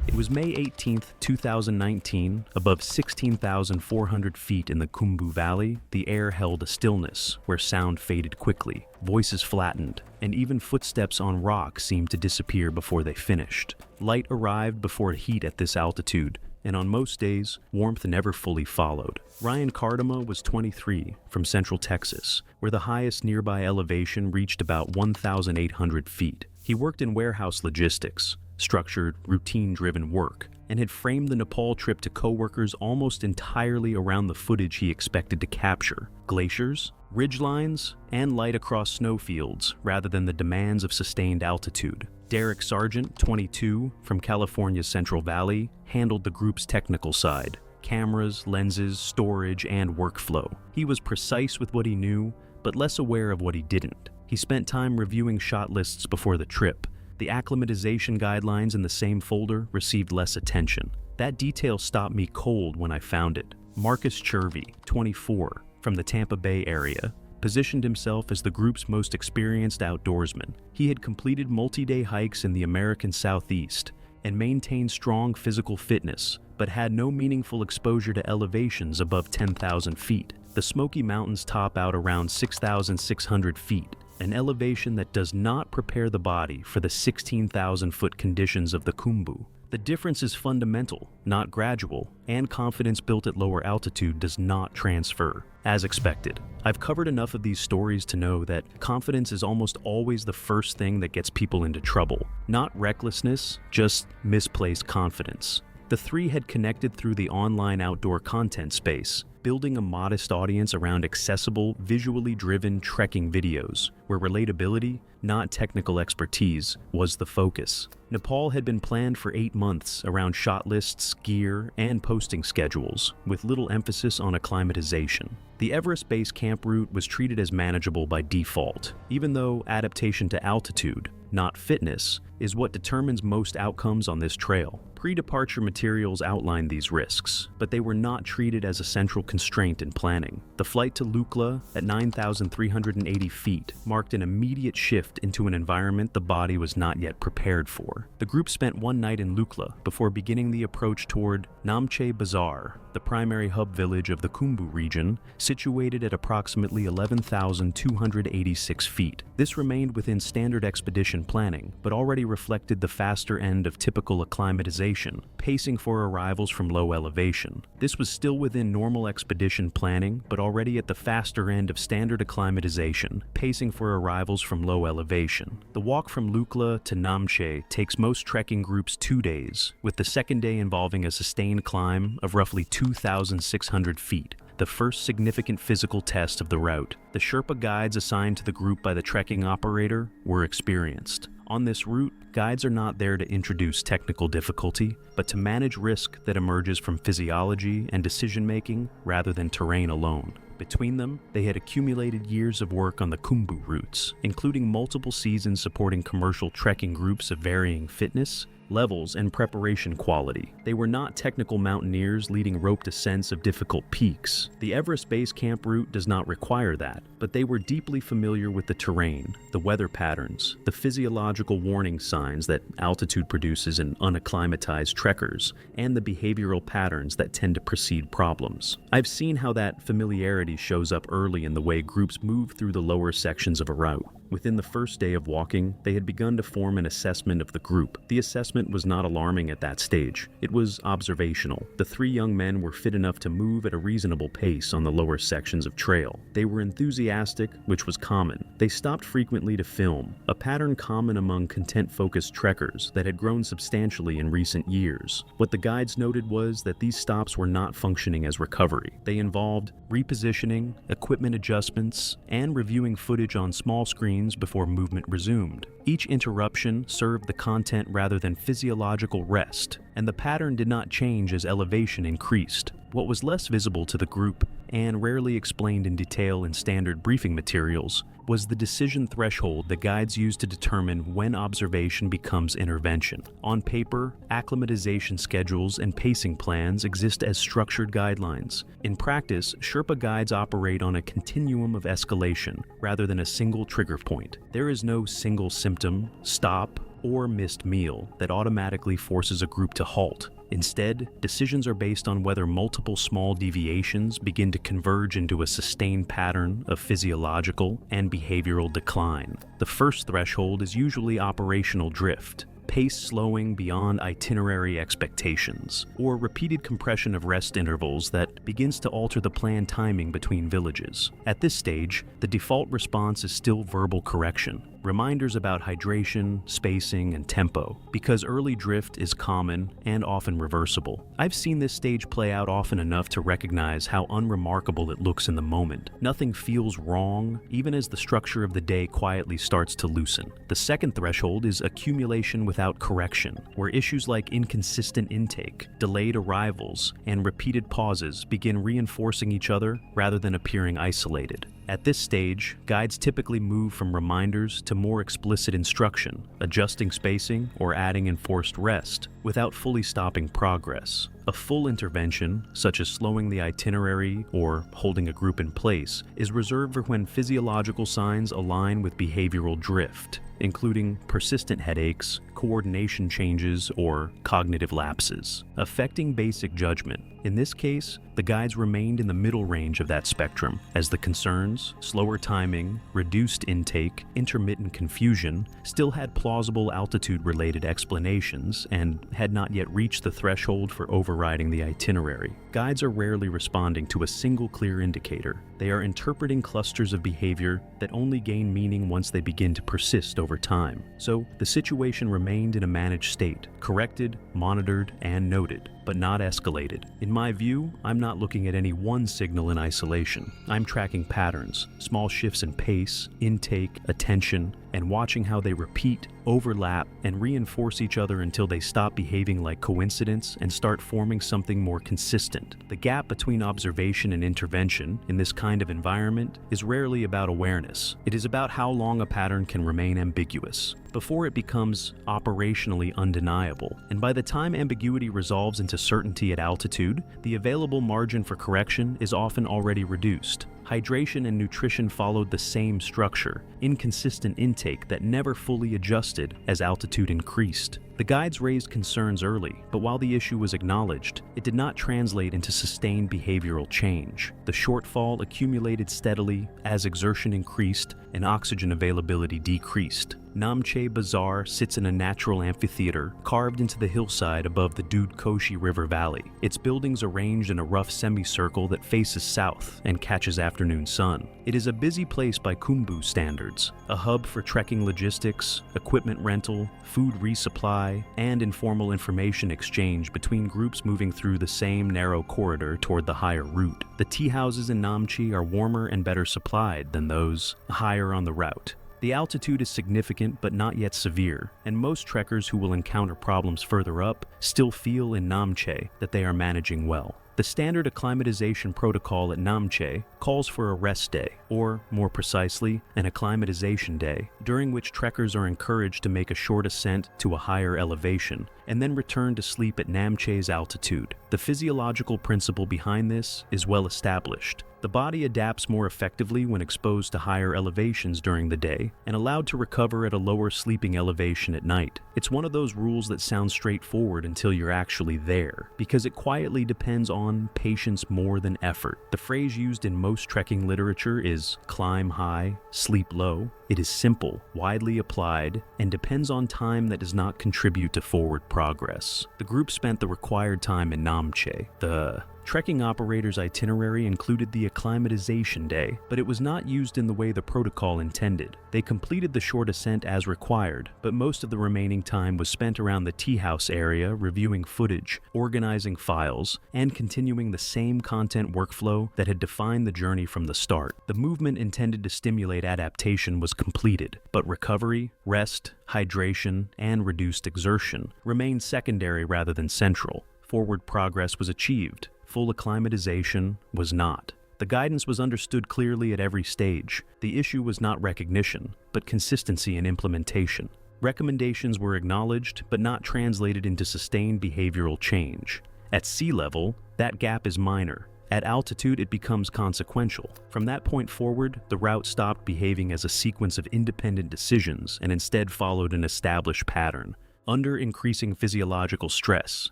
It was May 18, 2019, above 16,400 feet in the Khumbu Valley. The air held a stillness where sound faded quickly, voices flattened, and even footsteps on rock seemed to disappear before they finished. Light arrived before heat at this altitude, and on most days, warmth never fully followed. Ryan Cardama was 23, from Central Texas, where the highest nearby elevation reached about 1,800 feet. He worked in warehouse logistics, structured, routine-driven work, and had framed the Nepal trip to coworkers almost entirely around the footage he expected to capture: glaciers, ridgelines, and light across snowfields rather than the demands of sustained altitude. Derek Sargent, 22, from California's Central Valley, handled the group's technical side: cameras, lenses, storage, and workflow. He was precise with what he knew, but less aware of what he didn't. He spent time reviewing shot lists before the trip. The acclimatization guidelines in the same folder received less attention. That detail stopped me cold when I found it. Marcus Chervy, 24, from the Tampa Bay area, positioned himself as the group's most experienced outdoorsman. He had completed multi-day hikes in the American Southeast and maintained strong physical fitness, but had no meaningful exposure to elevations above 10,000 feet. The Smoky Mountains top out around 6,600 feet, an elevation that does not prepare the body for the 16,000-foot conditions of the Khumbu. The difference is fundamental, not gradual, and confidence built at lower altitude does not transfer. As expected, I've covered enough of these stories to know that confidence is almost always the first thing that gets people into trouble. Not recklessness, just misplaced confidence. The three had connected through the online outdoor content space, building a modest audience around accessible, visually driven trekking videos, where relatability, not technical expertise, was the focus. Nepal had been planned for 8 months around shot lists, gear, and posting schedules, with little emphasis on acclimatization. The Everest base camp route was treated as manageable by default, even though adaptation to altitude, not fitness, is what determines most outcomes on this trail. Pre-departure materials outlined these risks, but they were not treated as a central constraint in planning. The flight to Lukla at 9,380 feet marked an immediate shift into an environment the body was not yet prepared for. The group spent one night in Lukla before beginning the approach toward Namche Bazaar, the primary hub village of the Khumbu region, situated at approximately 11,286 feet. This remained within standard expedition planning, but already reflected the faster end of typical acclimatization, pacing for arrivals from low elevation. This was still within normal expedition planning, but already at the faster end of standard acclimatization, pacing for arrivals from low elevation. The walk from Lukla to Namche takes most trekking groups 2 days, with the second day involving a sustained climb of roughly 2,600 feet, the first significant physical test of the route. The Sherpa guides assigned to the group by the trekking operator were experienced. On this route, guides are not there to introduce technical difficulty, but to manage risk that emerges from physiology and decision-making rather than terrain alone. Between them, they had accumulated years of work on the Khumbu routes, including multiple seasons supporting commercial trekking groups of varying fitness, levels, and preparation quality. They were not technical mountaineers leading rope descents of difficult peaks. The Everest base camp route does not require that, but they were deeply familiar with the terrain, the weather patterns, the physiological warning signs that altitude produces in unacclimatized trekkers, and the behavioral patterns that tend to precede problems. I've seen how that familiarity shows up early in the way groups move through the lower sections of a route. Within the first day of walking, they had begun to form an assessment of the group. The assessment was not alarming at that stage. It was observational. The 3 young men were fit enough to move at a reasonable pace on the lower sections of trail. They were enthusiastic, which was common. They stopped frequently to film, a pattern common among content-focused trekkers that had grown substantially in recent years. What the guides noted was that these stops were not functioning as recovery. They involved repositioning, equipment adjustments, and reviewing footage on small screens before movement resumed. Each interruption served the content rather than physiological rest, and the pattern did not change as elevation increased. What was less visible to the group, and rarely explained in detail in standard briefing materials, was the decision threshold that guides use to determine when observation becomes intervention. On paper, acclimatization schedules and pacing plans exist as structured guidelines. In practice, Sherpa guides operate on a continuum of escalation rather than a single trigger point. There is no single symptom, stop, or missed meal that automatically forces a group to halt. Instead, decisions are based on whether multiple small deviations begin to converge into a sustained pattern of physiological and behavioral decline. The first threshold is usually operational drift, pace slowing beyond itinerary expectations, or repeated compression of rest intervals that begins to alter the planned timing between villages. At this stage, the default response is still verbal correction, reminders about hydration, spacing, and tempo, because early drift is common and often reversible. I've seen this stage play out often enough to recognize how unremarkable it looks in the moment. Nothing feels wrong, even as the structure of the day quietly starts to loosen. The second threshold is accumulation without correction, where issues like inconsistent intake, delayed arrivals, and repeated pauses begin reinforcing each other rather than appearing isolated. At this stage, guides typically move from reminders to more explicit instruction, adjusting spacing or adding enforced rest, without fully stopping progress. A full intervention, such as slowing the itinerary or holding a group in place, is reserved for when physiological signs align with behavioral drift, including persistent headaches, coordination changes, or cognitive lapses, affecting basic judgment. In this case, the guides remained in the middle range of that spectrum, as the concerns, slower timing, reduced intake, intermittent confusion, still had plausible altitude-related explanations and had not yet reached the threshold for overriding the itinerary. Guides are rarely responding to a single clear indicator. They are interpreting clusters of behavior that only gain meaning once they begin to persist over time. So, the situation remained in a managed state, corrected, monitored, and noted, but not escalated. In my view, I'm not looking at any one signal in isolation. I'm tracking patterns, small shifts in pace, intake, attention, and watching how they repeat, overlap, and reinforce each other until they stop behaving like coincidence and start forming something more consistent. The gap between observation and intervention in this kind of environment is rarely about awareness. It is about how long a pattern can remain ambiguous before it becomes operationally undeniable. And by the time ambiguity resolves into certainty at altitude, the available margin for correction is often already reduced. Hydration and nutrition followed the same structure, inconsistent intake that never fully adjusted as altitude increased. The guides raised concerns early, but while the issue was acknowledged, it did not translate into sustained behavioral change. The shortfall accumulated steadily as exertion increased and oxygen availability decreased. Namche Bazaar sits in a natural amphitheater carved into the hillside above the Dud Koshi River Valley. Its buildings arranged in a rough semicircle that faces south and catches afternoon sun. It is a busy place by Khumbu standards, a hub for trekking logistics, equipment rental, food resupply, and informal information exchange between groups moving through the same narrow corridor toward the higher route. The tea houses in Namche are warmer and better supplied than those higher on the route. The altitude is significant but not yet severe, and most trekkers who will encounter problems further up still feel in Namche that they are managing well. The standard acclimatization protocol at Namche calls for a rest day, or more precisely, an acclimatization day, during which trekkers are encouraged to make a short ascent to a higher elevation, and then return to sleep at Namche's altitude. The physiological principle behind this is well established. The body adapts more effectively when exposed to higher elevations during the day and allowed to recover at a lower sleeping elevation at night. It's one of those rules that sounds straightforward until you're actually there, because it quietly depends on patience more than effort. The phrase used in most trekking literature is climb high, sleep low. It is simple, widely applied, and depends on time that does not contribute to forward progress. The group spent the required time in Namche. The trekking operator's itinerary included the acclimatization day, but it was not used in the way the protocol intended. They completed the short ascent as required, but most of the remaining time was spent around the tea house area reviewing footage, organizing files, and continuing the same content workflow that had defined the journey from the start. The movement intended to stimulate adaptation was completed, but recovery, rest, hydration, and reduced exertion remained secondary rather than central. Forward progress was achieved. Full acclimatization was not. The guidance was understood clearly at every stage. The issue was not recognition, but consistency in implementation. Recommendations were acknowledged, but not translated into sustained behavioral change. At sea level, that gap is minor. At altitude, it becomes consequential. From that point forward, the route stopped behaving as a sequence of independent decisions and instead followed an established pattern. Under increasing physiological stress,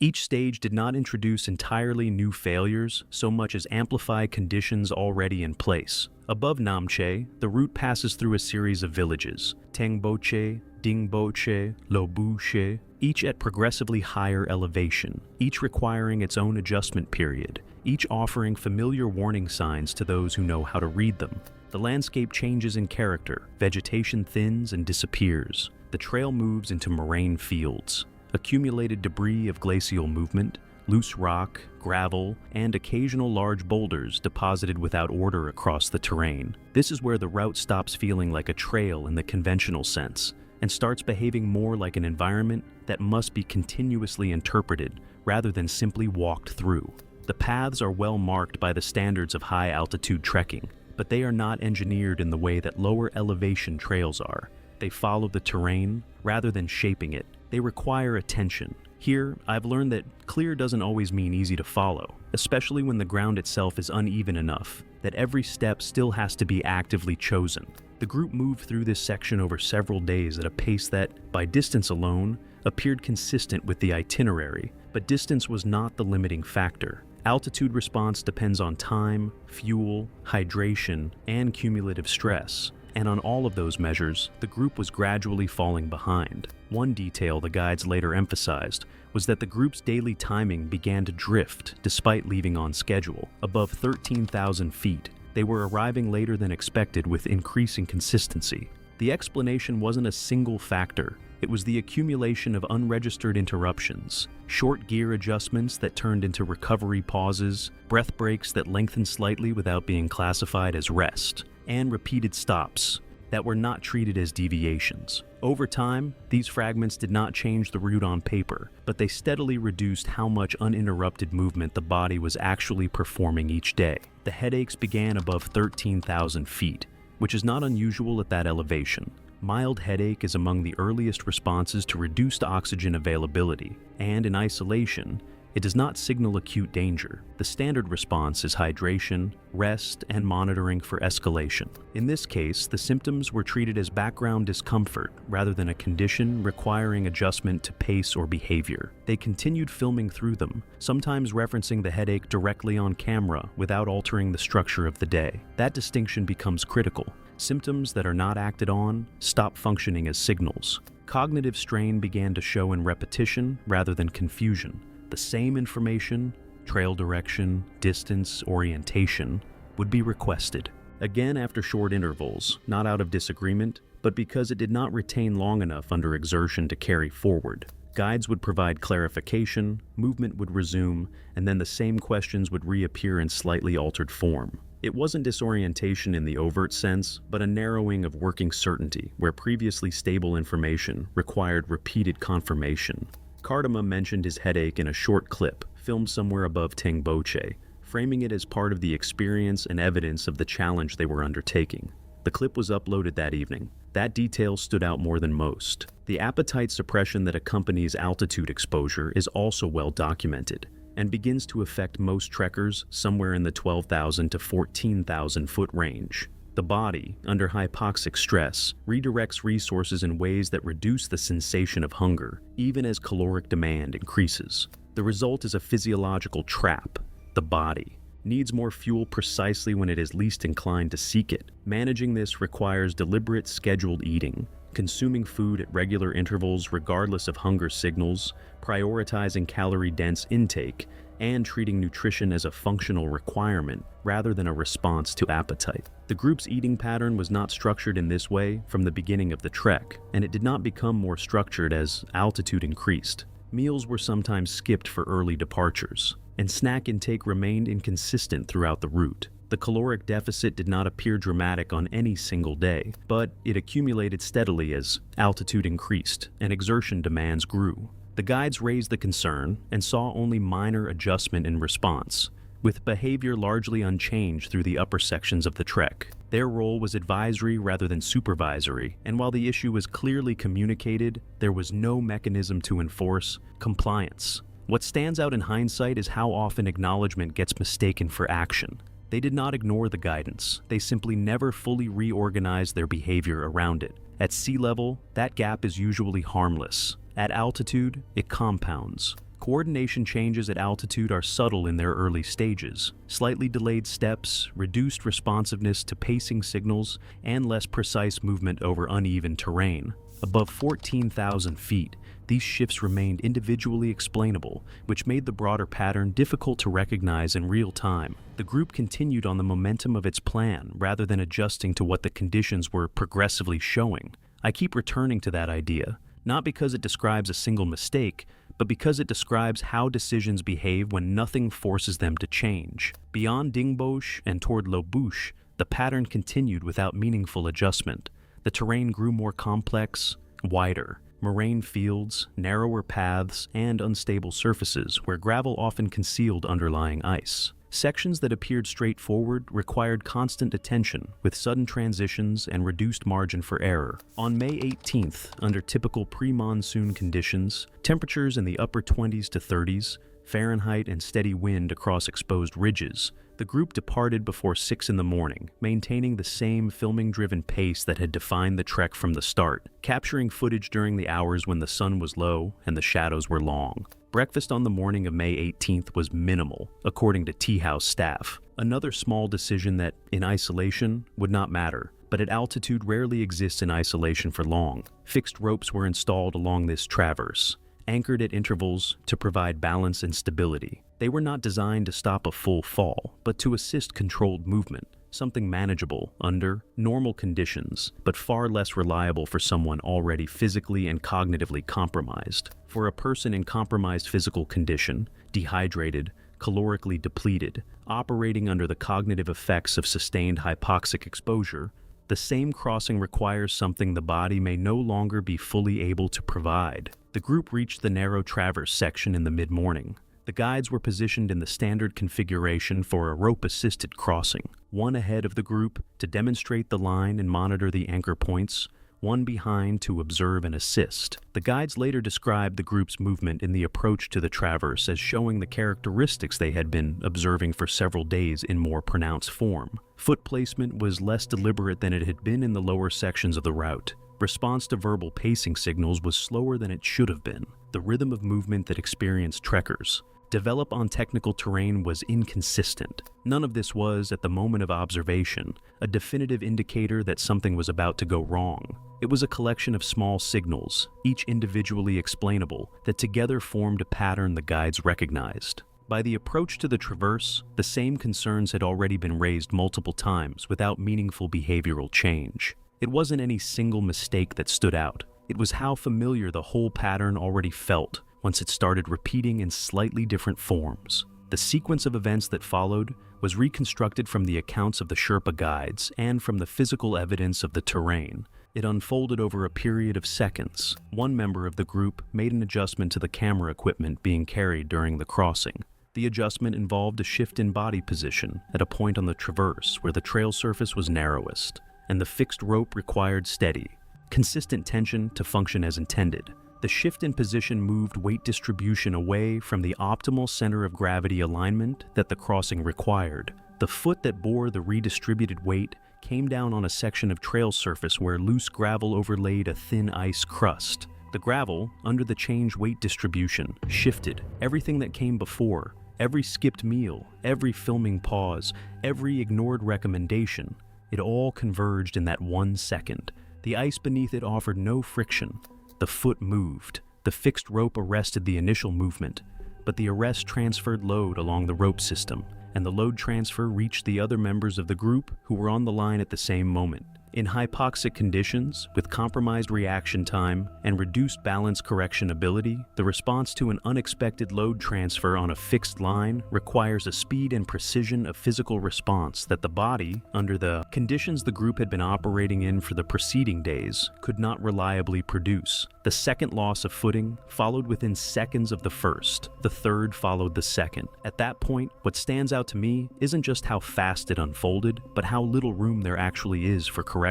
each stage did not introduce entirely new failures so much as amplify conditions already in place. Above Namche, the route passes through a series of villages, Tengboche, Dingboche, Lobuche, each at progressively higher elevation, each requiring its own adjustment period, each offering familiar warning signs to those who know how to read them. The landscape changes in character, vegetation thins and disappears. The trail moves into moraine fields, accumulated debris of glacial movement, loose rock, gravel, and occasional large boulders deposited without order across the terrain. This is where the route stops feeling like a trail in the conventional sense and starts behaving more like an environment that must be continuously interpreted rather than simply walked through. The paths are well marked by the standards of high-altitude trekking, but they are not engineered in the way that lower elevation trails are. They follow the terrain rather than shaping it. They require attention. Here, I've learned that clear doesn't always mean easy to follow, especially when the ground itself is uneven enough that every step still has to be actively chosen. The group moved through this section over several days at a pace that, by distance alone, appeared consistent with the itinerary, but distance was not the limiting factor. Altitude response depends on time, fuel, hydration, and cumulative stress. And on all of those measures, the group was gradually falling behind. One detail the guides later emphasized was that the group's daily timing began to drift despite leaving on schedule. Above 13,000 feet, they were arriving later than expected with increasing consistency. The explanation wasn't a single factor. It was the accumulation of unregistered interruptions, short gear adjustments that turned into recovery pauses, breath breaks that lengthened slightly without being classified as rest, and repeated stops, that were not treated as deviations. Over time, these fragments did not change the route on paper, but they steadily reduced how much uninterrupted movement the body was actually performing each day. The headaches began above 13,000 feet, which is not unusual at that elevation. Mild headache is among the earliest responses to reduced oxygen availability, and in isolation, it does not signal acute danger. The standard response is hydration, rest, and monitoring for escalation. In this case, the symptoms were treated as background discomfort rather than a condition requiring adjustment to pace or behavior. They continued filming through them, sometimes referencing the headache directly on camera without altering the structure of the day. That distinction becomes critical. Symptoms that are not acted on stop functioning as signals. Cognitive strain began to show in repetition rather than confusion. The same information, trail direction, distance, orientation, would be requested. Again after short intervals, not out of disagreement, but because it did not retain long enough under exertion to carry forward. Guides would provide clarification, movement would resume, and then the same questions would reappear in slightly altered form. It wasn't disorientation in the overt sense, but a narrowing of working certainty, where previously stable information required repeated confirmation. Cardama mentioned his headache in a short clip, filmed somewhere above Tengboche, framing it as part of the experience and evidence of the challenge they were undertaking. The clip was uploaded that evening. That detail stood out more than most. The appetite suppression that accompanies altitude exposure is also well documented, and begins to affect most trekkers somewhere in the 12,000 to 14,000 foot range. The body, under hypoxic stress, redirects resources in ways that reduce the sensation of hunger, even as caloric demand increases. The result is a physiological trap. The body needs more fuel precisely when it is least inclined to seek it. Managing this requires deliberate, scheduled eating, consuming food at regular intervals regardless of hunger signals, prioritizing calorie-dense intake, and treating nutrition as a functional requirement rather than a response to appetite. The group's eating pattern was not structured in this way from the beginning of the trek, and it did not become more structured as altitude increased. Meals were sometimes skipped for early departures, and snack intake remained inconsistent throughout the route. The caloric deficit did not appear dramatic on any single day, but it accumulated steadily as altitude increased and exertion demands grew. The guides raised the concern and saw only minor adjustment in response, with behavior largely unchanged through the upper sections of the trek. Their role was advisory rather than supervisory, and while the issue was clearly communicated, there was no mechanism to enforce compliance. What stands out in hindsight is how often acknowledgement gets mistaken for action. They did not ignore the guidance, they simply never fully reorganized their behavior around it. At sea level, that gap is usually harmless. At altitude, it compounds. Coordination changes at altitude are subtle in their early stages. Slightly delayed steps, reduced responsiveness to pacing signals, and less precise movement over uneven terrain. Above 14,000 feet, these shifts remained individually explainable, which made the broader pattern difficult to recognize in real time. The group continued on the momentum of its plan rather than adjusting to what the conditions were progressively showing. I keep returning to that idea, not because it describes a single mistake, but because it describes how decisions behave when nothing forces them to change. Beyond Dingboche and toward Lobouche, the pattern continued without meaningful adjustment. The terrain grew more complex, wider. Moraine fields, narrower paths, and unstable surfaces where gravel often concealed underlying ice. Sections that appeared straightforward required constant attention, with sudden transitions and reduced margin for error. On May 18th, under typical pre-monsoon conditions, temperatures in the upper 20s to 30s, Fahrenheit and steady wind across exposed ridges, the group departed before 6 in the morning, maintaining the same filming-driven pace that had defined the trek from the start, capturing footage during the hours when the sun was low and the shadows were long. Breakfast on the morning of May 18th was minimal, according to tea house staff. Another small decision that, in isolation, would not matter, but at altitude rarely exists in isolation for long. Fixed ropes were installed along this traverse, anchored at intervals to provide balance and stability. They were not designed to stop a full fall, but to assist controlled movement, something manageable under normal conditions, but far less reliable for someone already physically and cognitively compromised. For a person in compromised physical condition, dehydrated, calorically depleted, operating under the cognitive effects of sustained hypoxic exposure, The same crossing requires something the body may no longer be fully able to provide. The group reached the narrow traverse section in the mid-morning. The guides were positioned in the standard configuration for a rope-assisted crossing, one ahead of the group to demonstrate the line and monitor the anchor points, one behind to observe and assist. The guides later described the group's movement in the approach to the traverse as showing the characteristics they had been observing for several days in more pronounced form. Foot placement was less deliberate than it had been in the lower sections of the route. Response to verbal pacing signals was slower than it should have been. The rhythm of movement that experienced trekkers develop on technical terrain was inconsistent. None of this was, at the moment of observation, a definitive indicator that something was about to go wrong. It was a collection of small signals, each individually explainable, that together formed a pattern the guides recognized. By the approach to the traverse, the same concerns had already been raised multiple times without meaningful behavioral change. It wasn't any single mistake that stood out. It was how familiar the whole pattern already felt once it started repeating in slightly different forms. The sequence of events that followed was reconstructed from the accounts of the Sherpa guides and from the physical evidence of the terrain. It unfolded over a period of seconds. One member of the group made an adjustment to the camera equipment being carried during the crossing. The adjustment involved a shift in body position at a point on the traverse where the trail surface was narrowest, and the fixed rope required steady, consistent tension to function as intended. The shift in position moved weight distribution away from the optimal center of gravity alignment that the crossing required. The foot that bore the redistributed weight came down on a section of trail surface where loose gravel overlaid a thin ice crust. The gravel, under the change weight distribution, shifted. Everything that came before, every skipped meal, every filming pause, every ignored recommendation, it all converged in that 1 second. The ice beneath it offered no friction. The foot moved. The fixed rope arrested the initial movement, but the arrest transferred load along the rope system, and the load transfer reached the other members of the group who were on the line at the same moment. In hypoxic conditions, with compromised reaction time and reduced balance correction ability, the response to an unexpected load transfer on a fixed line requires a speed and precision of physical response that the body, under the conditions the group had been operating in for the preceding days, could not reliably produce. The second loss of footing followed within seconds of the first. The third followed the second. At that point, what stands out to me isn't just how fast it unfolded, but how little room there actually is for correction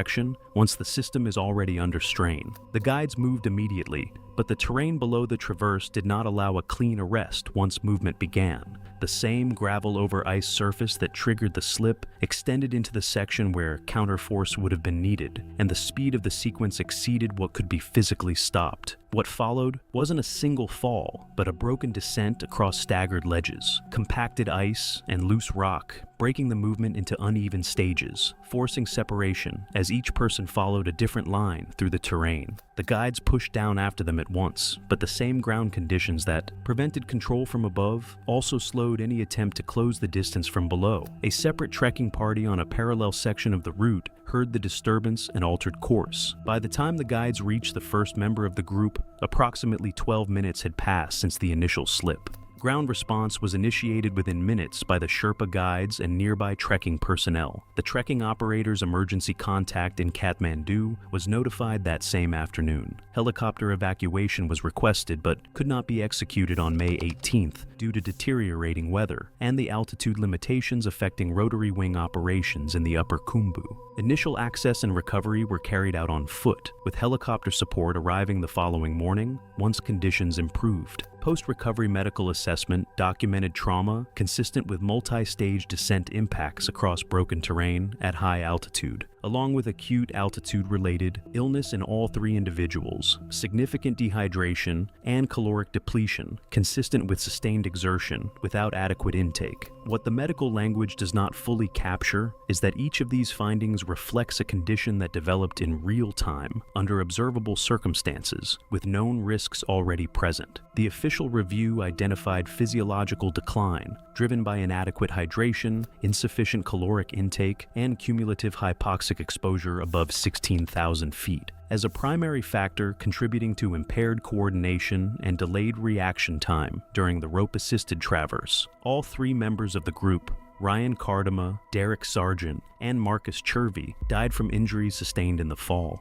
once the system is already under strain. The guides moved immediately, but the terrain below the traverse did not allow a clean arrest once movement began. The same gravel over ice surface that triggered the slip extended into the section where counterforce would have been needed, and the speed of the sequence exceeded what could be physically stopped. What followed wasn't a single fall, but a broken descent across staggered ledges, compacted ice, and loose rock, breaking the movement into uneven stages, forcing separation as each person followed a different line through the terrain. The guides pushed down after them at once, but the same ground conditions that prevented control from above also slowed any attempt to close the distance from below. A separate trekking party on a parallel section of the route heard the disturbance and altered course. By the time the guides reached the first member of the group, approximately 12 minutes had passed since the initial slip. Ground response was initiated within minutes by the Sherpa guides and nearby trekking personnel. The trekking operator's emergency contact in Kathmandu was notified that same afternoon. Helicopter evacuation was requested but could not be executed on May 18th due to deteriorating weather and the altitude limitations affecting rotary wing operations in the upper Khumbu. Initial access and recovery were carried out on foot, with helicopter support arriving the following morning once conditions improved. Post-recovery medical assessment documented trauma consistent with multi-stage descent impacts across broken terrain at high altitude, along with acute altitude-related illness in all three individuals, significant dehydration, and caloric depletion consistent with sustained exertion without adequate intake. What the medical language does not fully capture is that each of these findings reflects a condition that developed in real time under observable circumstances with known risks already present. The official review identified physiological decline driven by inadequate hydration, insufficient caloric intake, and cumulative hypoxic exposure above 16,000 feet as a primary factor contributing to impaired coordination and delayed reaction time during the rope-assisted traverse. All three members of the group Ryan Cardama, Derek Sargent, and Marcus Chervy died from injuries sustained in the fall.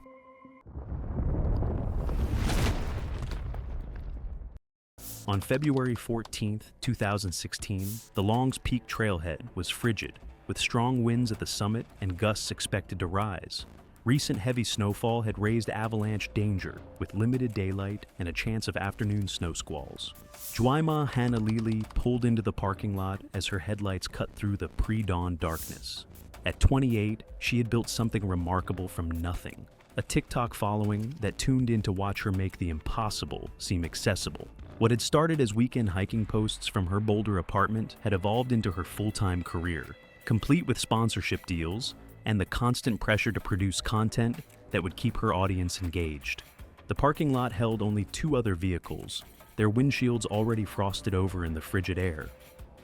On February 14, 2016, the Longs Peak trailhead was frigid, with strong winds at the summit and gusts expected to rise. Recent heavy snowfall had raised avalanche danger, with limited daylight and a chance of afternoon snow squalls. Juaima Hanalili pulled into the parking lot as her headlights cut through the pre-dawn darkness. At 28, she had built something remarkable from nothing, a TikTok following that tuned in to watch her make the impossible seem accessible. What had started as weekend hiking posts from her Boulder apartment had evolved into her full-time career, complete with sponsorship deals and the constant pressure to produce content that would keep her audience engaged. The parking lot held only 2 other vehicles, their windshields already frosted over in the frigid air.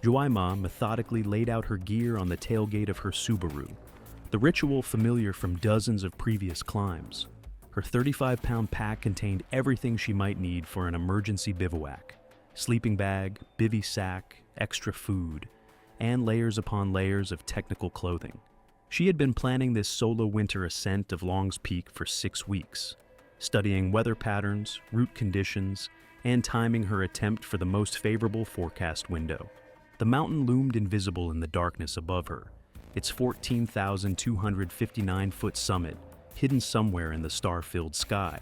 Juaima methodically laid out her gear on the tailgate of her Subaru, the ritual familiar from dozens of previous climbs. Her 35-pound pack contained everything she might need for an emergency bivouac: sleeping bag, bivy sack, extra food, and layers upon layers of technical clothing. She had been planning this solo winter ascent of Longs Peak for 6 weeks, studying weather patterns, route conditions, and timing her attempt for the most favorable forecast window. The mountain loomed invisible in the darkness above her, its 14,259-foot summit hidden somewhere in the star-filled sky.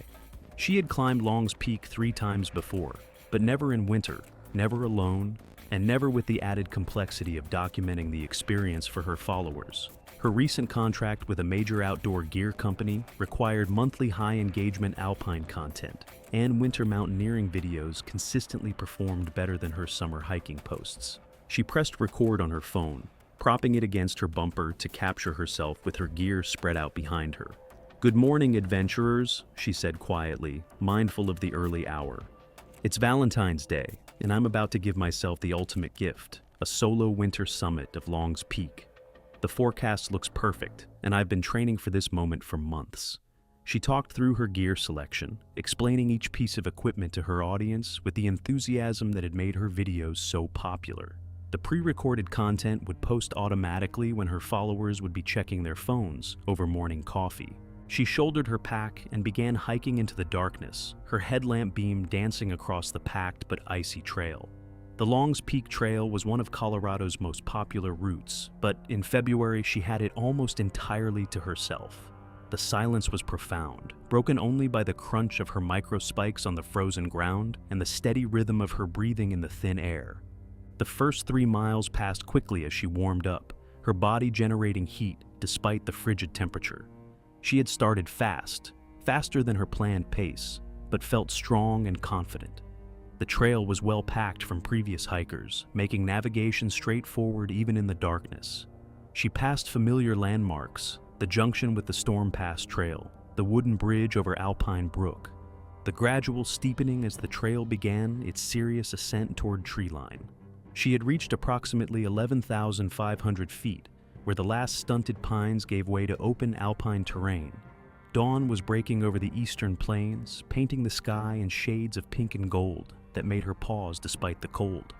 She had climbed Longs Peak 3 times before, but never in winter, never alone, and never with the added complexity of documenting the experience for her followers. Her recent contract with a major outdoor gear company required monthly high-engagement alpine content, and winter mountaineering videos consistently performed better than her summer hiking posts. She pressed record on her phone, propping it against her bumper to capture herself with her gear spread out behind her. "Good morning, adventurers," she said quietly, mindful of the early hour. "It's Valentine's Day, and I'm about to give myself the ultimate gift, a solo winter summit of Longs Peak. The forecast looks perfect, and I've been training for this moment for months." She talked through her gear selection, explaining each piece of equipment to her audience with the enthusiasm that had made her videos so popular. The pre-recorded content would post automatically when her followers would be checking their phones over morning coffee. She shouldered her pack and began hiking into the darkness, her headlamp beam dancing across the packed but icy trail. The Longs Peak Trail was one of Colorado's most popular routes, but in February she had it almost entirely to herself. The silence was profound, broken only by the crunch of her micro-spikes on the frozen ground and the steady rhythm of her breathing in the thin air. The first 3 miles passed quickly as she warmed up, her body generating heat despite the frigid temperature. She had started fast, faster than her planned pace, but felt strong and confident. The trail was well packed from previous hikers, making navigation straightforward even in the darkness. She passed familiar landmarks, the junction with the Storm Pass Trail, the wooden bridge over Alpine Brook, the gradual steepening as the trail began its serious ascent toward treeline. She had reached approximately 11,500 feet, where the last stunted pines gave way to open alpine terrain. Dawn was breaking over the eastern plains, painting the sky in shades of pink and gold that made her pause despite the cold.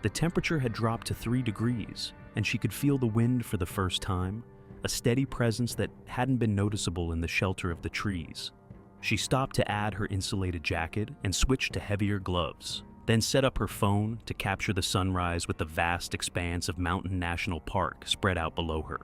The temperature had dropped to 3 degrees, and she could feel the wind for the first time, a steady presence that hadn't been noticeable in the shelter of the trees. She stopped to add her insulated jacket and switched to heavier gloves, then set up her phone to capture the sunrise with the vast expanse of Mountain National Park spread out below her.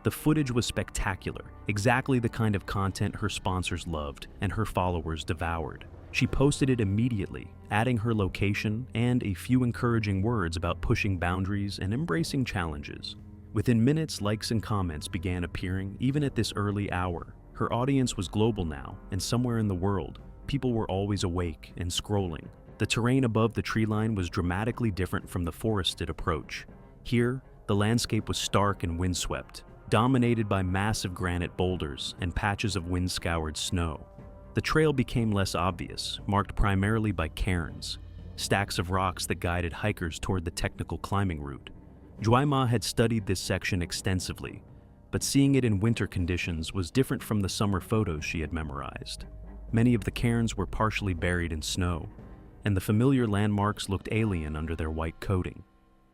The footage was spectacular, exactly the kind of content her sponsors loved and her followers devoured. She posted it immediately, adding her location and a few encouraging words about pushing boundaries and embracing challenges. Within minutes, likes and comments began appearing, even at this early hour. Her audience was global now, and somewhere in the world, people were always awake and scrolling. The terrain above the treeline was dramatically different from the forested approach. Here, the landscape was stark and windswept, dominated by massive granite boulders and patches of wind-scoured snow. The trail became less obvious, marked primarily by cairns, stacks of rocks that guided hikers toward the technical climbing route. Juaima had studied this section extensively, but seeing it in winter conditions was different from the summer photos she had memorized. Many of the cairns were partially buried in snow, and the familiar landmarks looked alien under their white coating.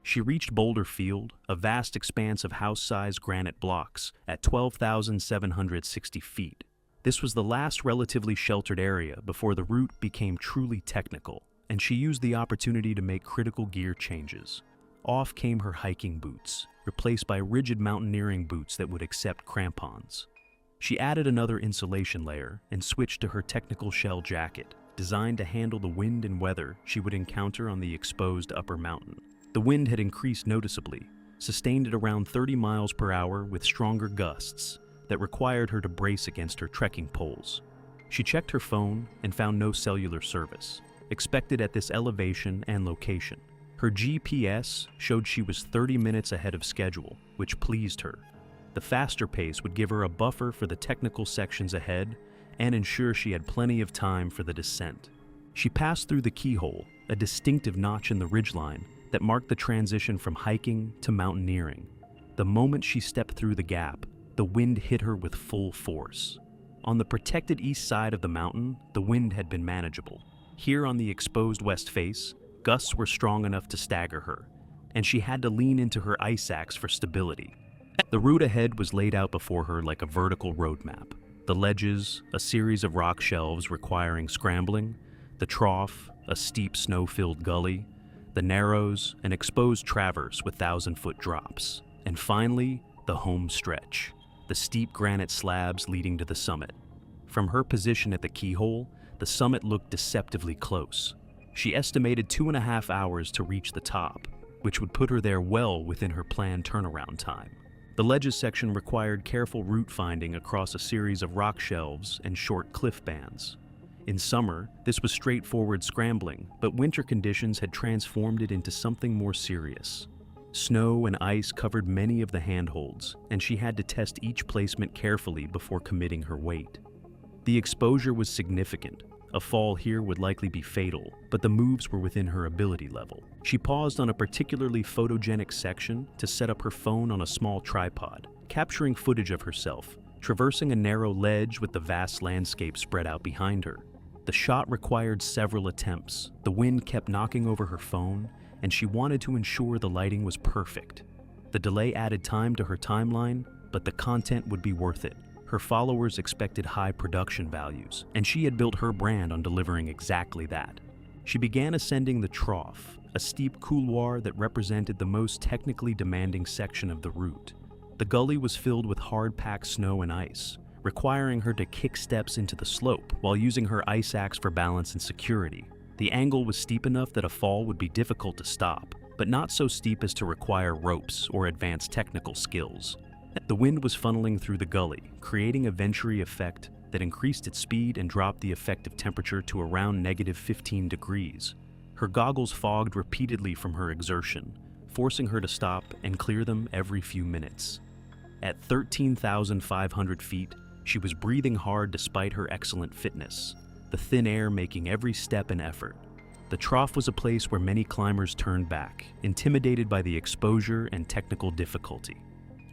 She reached Boulder Field, a vast expanse of house-sized granite blocks, at 12,760 feet. This was the last relatively sheltered area before the route became truly technical, and she used the opportunity to make critical gear changes. Off came her hiking boots, replaced by rigid mountaineering boots that would accept crampons. She added another insulation layer and switched to her technical shell jacket, designed to handle the wind and weather she would encounter on the exposed upper mountain. The wind had increased noticeably, sustained at around 30 miles per hour with stronger gusts that required her to brace against her trekking poles. She checked her phone and found no cellular service, expected at this elevation and location. Her GPS showed she was 30 minutes ahead of schedule, which pleased her. The faster pace would give her a buffer for the technical sections ahead and ensure she had plenty of time for the descent. She passed through the keyhole, a distinctive notch in the ridgeline that marked the transition from hiking to mountaineering. The moment she stepped through the gap, the wind hit her with full force. On the protected east side of the mountain, the wind had been manageable. Here on the exposed west face, gusts were strong enough to stagger her, and she had to lean into her ice axe for stability. The route ahead was laid out before her like a vertical roadmap. The ledges, a series of rock shelves requiring scrambling, the trough, a steep snow-filled gully, the narrows, an exposed traverse with 1,000-foot drops, and finally, the home stretch, the steep granite slabs leading to the summit. From her position at the keyhole, the summit looked deceptively close. She estimated 2.5 hours to reach the top, which would put her there well within her planned turnaround time. The ledges section required careful route finding across a series of rock shelves and short cliff bands. In summer, this was straightforward scrambling, but winter conditions had transformed it into something more serious. Snow and ice covered many of the handholds, and she had to test each placement carefully before committing her weight. The exposure was significant. A fall here would likely be fatal, but the moves were within her ability level. She paused on a particularly photogenic section to set up her phone on a small tripod, capturing footage of herself, traversing a narrow ledge with the vast landscape spread out behind her. The shot required several attempts. The wind kept knocking over her phone, and she wanted to ensure the lighting was perfect. The delay added time to her timeline, but the content would be worth it. Her followers expected high production values, and she had built her brand on delivering exactly that. She began ascending the trough, a steep couloir that represented the most technically demanding section of the route. The gully was filled with hard-packed snow and ice, requiring her to kick steps into the slope while using her ice axe for balance and security. The angle was steep enough that a fall would be difficult to stop, but not so steep as to require ropes or advanced technical skills. The wind was funneling through the gully, creating a venturi effect that increased its speed and dropped the effective temperature to around -15 degrees. Her goggles fogged repeatedly from her exertion, forcing her to stop and clear them every few minutes. At 13,500 feet, she was breathing hard despite her excellent fitness, the thin air making every step an effort. The trough was a place where many climbers turned back, intimidated by the exposure and technical difficulty.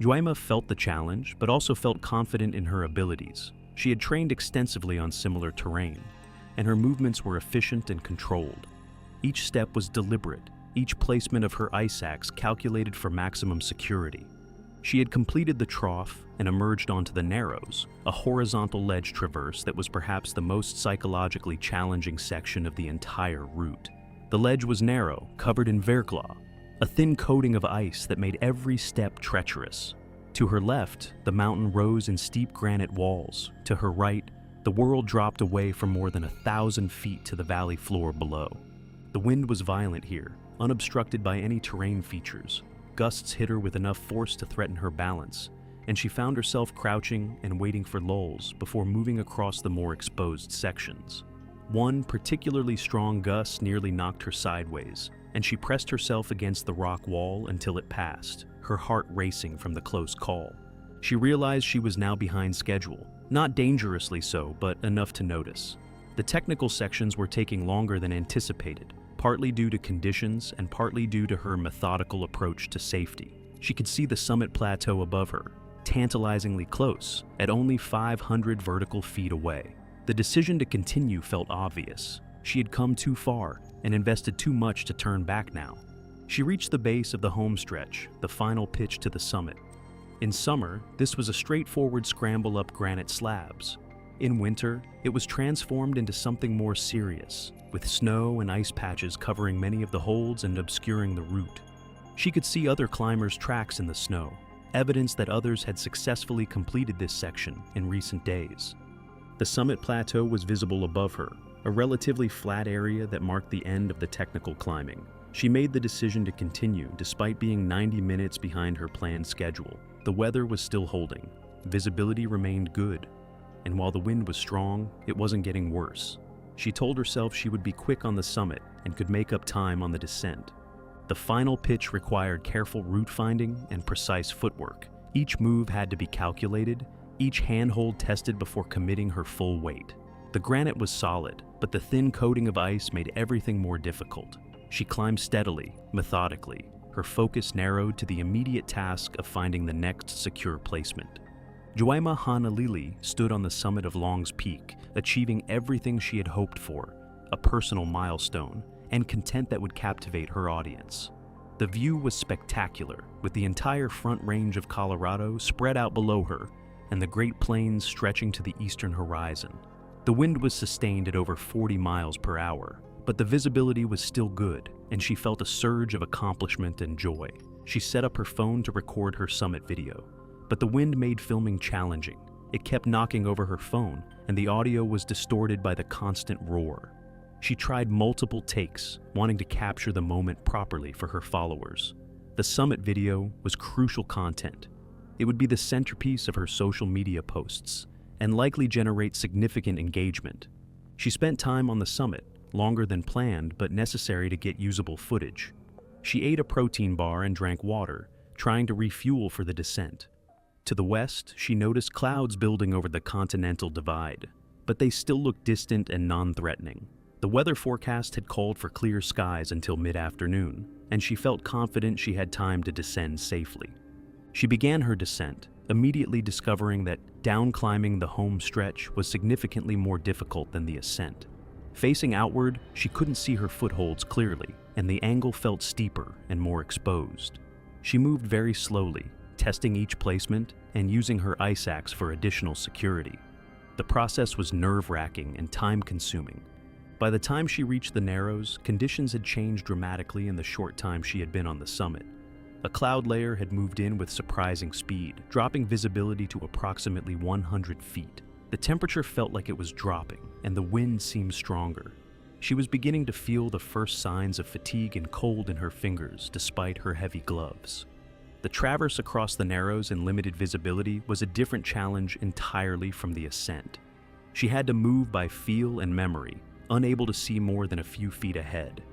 Joaima felt the challenge, but also felt confident in her abilities. She had trained extensively on similar terrain, and her movements were efficient and controlled. Each step was deliberate, each placement of her ice axe calculated for maximum security. She had completed the trough and emerged onto the narrows, a horizontal ledge traverse that was perhaps the most psychologically challenging section of the entire route. The ledge was narrow, covered in verglas, a thin coating of ice that made every step treacherous. To her left, the mountain rose in steep granite walls. To her right, the world dropped away for more than 1,000 feet to the valley floor below. The wind was violent here, unobstructed by any terrain features. Gusts hit her with enough force to threaten her balance, and she found herself crouching and waiting for lulls before moving across the more exposed sections. One particularly strong gust nearly knocked her sideways, and she pressed herself against the rock wall until it passed, her heart racing from the close call. She realized she was now behind schedule, not dangerously so, but enough to notice. The technical sections were taking longer than anticipated, partly due to conditions and partly due to her methodical approach to safety. She could see the summit plateau above her, tantalizingly close, at only 500 vertical feet away. The decision to continue felt obvious. She had come too far and invested too much to turn back now. She reached the base of the home stretch, the final pitch to the summit. In summer, this was a straightforward scramble up granite slabs. In winter, it was transformed into something more serious, with snow and ice patches covering many of the holds and obscuring the route. She could see other climbers' tracks in the snow, evidence that others had successfully completed this section in recent days. The summit plateau was visible above her, a relatively flat area that marked the end of the technical climbing. She made the decision to continue despite being 90 minutes behind her planned schedule. The weather was still holding, visibility remained good, and while the wind was strong, it wasn't getting worse. She told herself she would be quick on the summit and could make up time on the descent. The final pitch required careful route finding and precise footwork. Each move had to be calculated, each handhold tested before committing her full weight. The granite was solid, but the thin coating of ice made everything more difficult. She climbed steadily, methodically, her focus narrowed to the immediate task of finding the next secure placement. Juwaima Hanalili stood on the summit of Long's Peak, achieving everything she had hoped for, a personal milestone, and content that would captivate her audience. The view was spectacular, with the entire front range of Colorado spread out below her and the Great Plains stretching to the eastern horizon. The wind was sustained at over 40 miles per hour, but the visibility was still good, and she felt a surge of accomplishment and joy. She set up her phone to record her summit video, but the wind made filming challenging. It kept knocking over her phone, and the audio was distorted by the constant roar. She tried multiple takes, wanting to capture the moment properly for her followers. The summit video was crucial content. It would be the centerpiece of her social media posts, and likely generate significant engagement. She spent time on the summit, longer than planned but necessary to get usable footage. She ate a protein bar and drank water, trying to refuel for the descent. To the west, she noticed clouds building over the Continental Divide, but they still looked distant and non-threatening. The weather forecast had called for clear skies until mid-afternoon, and she felt confident she had time to descend safely. She began her descent, immediately discovering that down-climbing the home stretch was significantly more difficult than the ascent. Facing outward, she couldn't see her footholds clearly, and the angle felt steeper and more exposed. She moved very slowly, testing each placement and using her ice axe for additional security. The process was nerve-wracking and time-consuming. By the time she reached the Narrows, conditions had changed dramatically in the short time she had been on the summit. A cloud layer had moved in with surprising speed, dropping visibility to approximately 100 feet. The temperature felt like it was dropping, and the wind seemed stronger. She was beginning to feel the first signs of fatigue and cold in her fingers, despite her heavy gloves. The traverse across the Narrows in limited visibility was a different challenge entirely from the ascent. She had to move by feel and memory, unable to see more than a few feet ahead.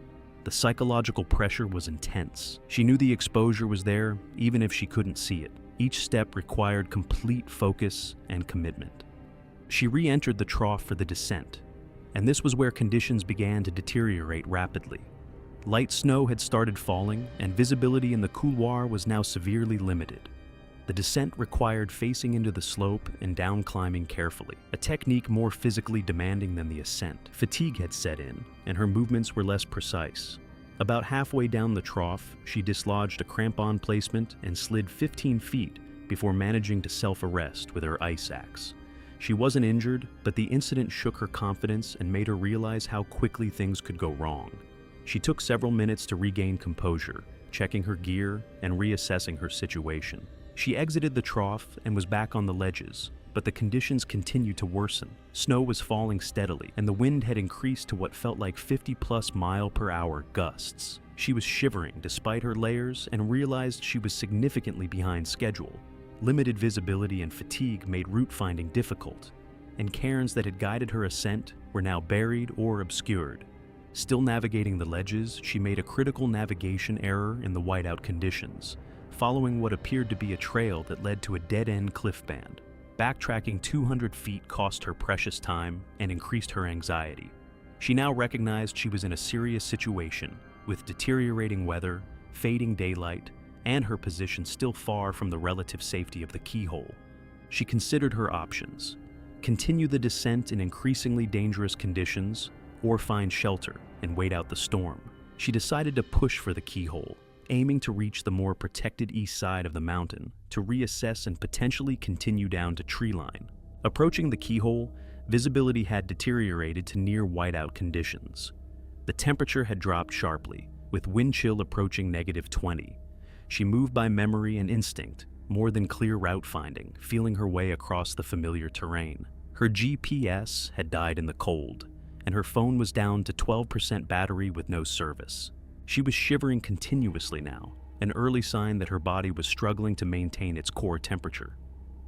The psychological pressure was intense. She knew the exposure was there, even if she couldn't see it. Each step required complete focus and commitment. She re-entered the trough for the descent, and this was where conditions began to deteriorate rapidly. Light snow had started falling, and visibility in the couloir was now severely limited. The descent required facing into the slope and down climbing carefully, a technique more physically demanding than the ascent. Fatigue had set in, and her movements were less precise. About halfway down the trough, she dislodged a crampon placement and slid 15 feet before managing to self-arrest with her ice axe. She wasn't injured, but the incident shook her confidence and made her realize how quickly things could go wrong. She took several minutes to regain composure, checking her gear and reassessing her situation. She exited the trough and was back on the ledges, but the conditions continued to worsen. Snow was falling steadily, and the wind had increased to what felt like 50+ mile-per-hour gusts. She was shivering despite her layers and realized she was significantly behind schedule. Limited visibility and fatigue made route finding difficult, and cairns that had guided her ascent were now buried or obscured. Still navigating the ledges, she made a critical navigation error in the whiteout conditions, following what appeared to be a trail that led to a dead-end cliff band. Backtracking 200 feet cost her precious time and increased her anxiety. She now recognized she was in a serious situation, with deteriorating weather, fading daylight, and her position still far from the relative safety of the keyhole. She considered her options: continue the descent in increasingly dangerous conditions, or find shelter and wait out the storm. She decided to push for the keyhole, aiming to reach the more protected east side of the mountain to reassess and potentially continue down to treeline. Approaching the keyhole, visibility had deteriorated to near whiteout conditions. The temperature had dropped sharply, with wind chill approaching -20. She moved by memory and instinct, more than clear route finding, feeling her way across the familiar terrain. Her GPS had died in the cold, and her phone was down to 12% battery with no service. She was shivering continuously now, an early sign that her body was struggling to maintain its core temperature.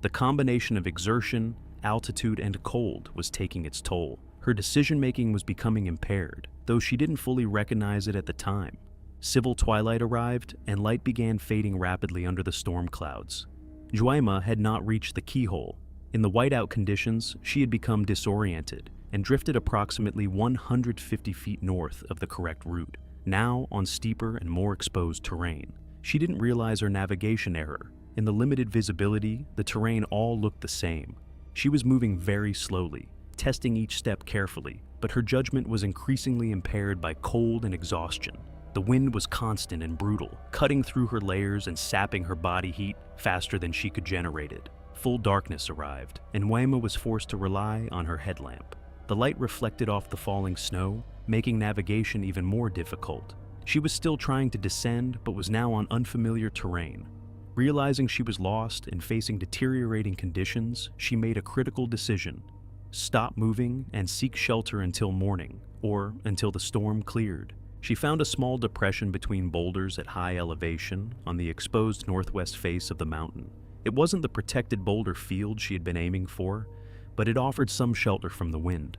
The combination of exertion, altitude, and cold was taking its toll. Her decision-making was becoming impaired, though she didn't fully recognize it at the time. Civil twilight arrived, and light began fading rapidly under the storm clouds. Juaima had not reached the keyhole. In the whiteout conditions, she had become disoriented and drifted approximately 150 feet north of the correct route, now on steeper and more exposed terrain. She didn't realize her navigation error. In the limited visibility, the terrain all looked the same. She was moving very slowly, testing each step carefully, but her judgment was increasingly impaired by cold and exhaustion. The wind was constant and brutal, cutting through her layers and sapping her body heat faster than she could generate it. Full darkness arrived, and Waima was forced to rely on her headlamp. The light reflected off the falling snow, making navigation even more difficult. She was still trying to descend, but was now on unfamiliar terrain. Realizing she was lost and facing deteriorating conditions, she made a critical decision: stop moving and seek shelter until morning, or until the storm cleared. She found a small depression between boulders at high elevation on the exposed northwest face of the mountain. It wasn't the protected boulder field she had been aiming for, but it offered some shelter from the wind.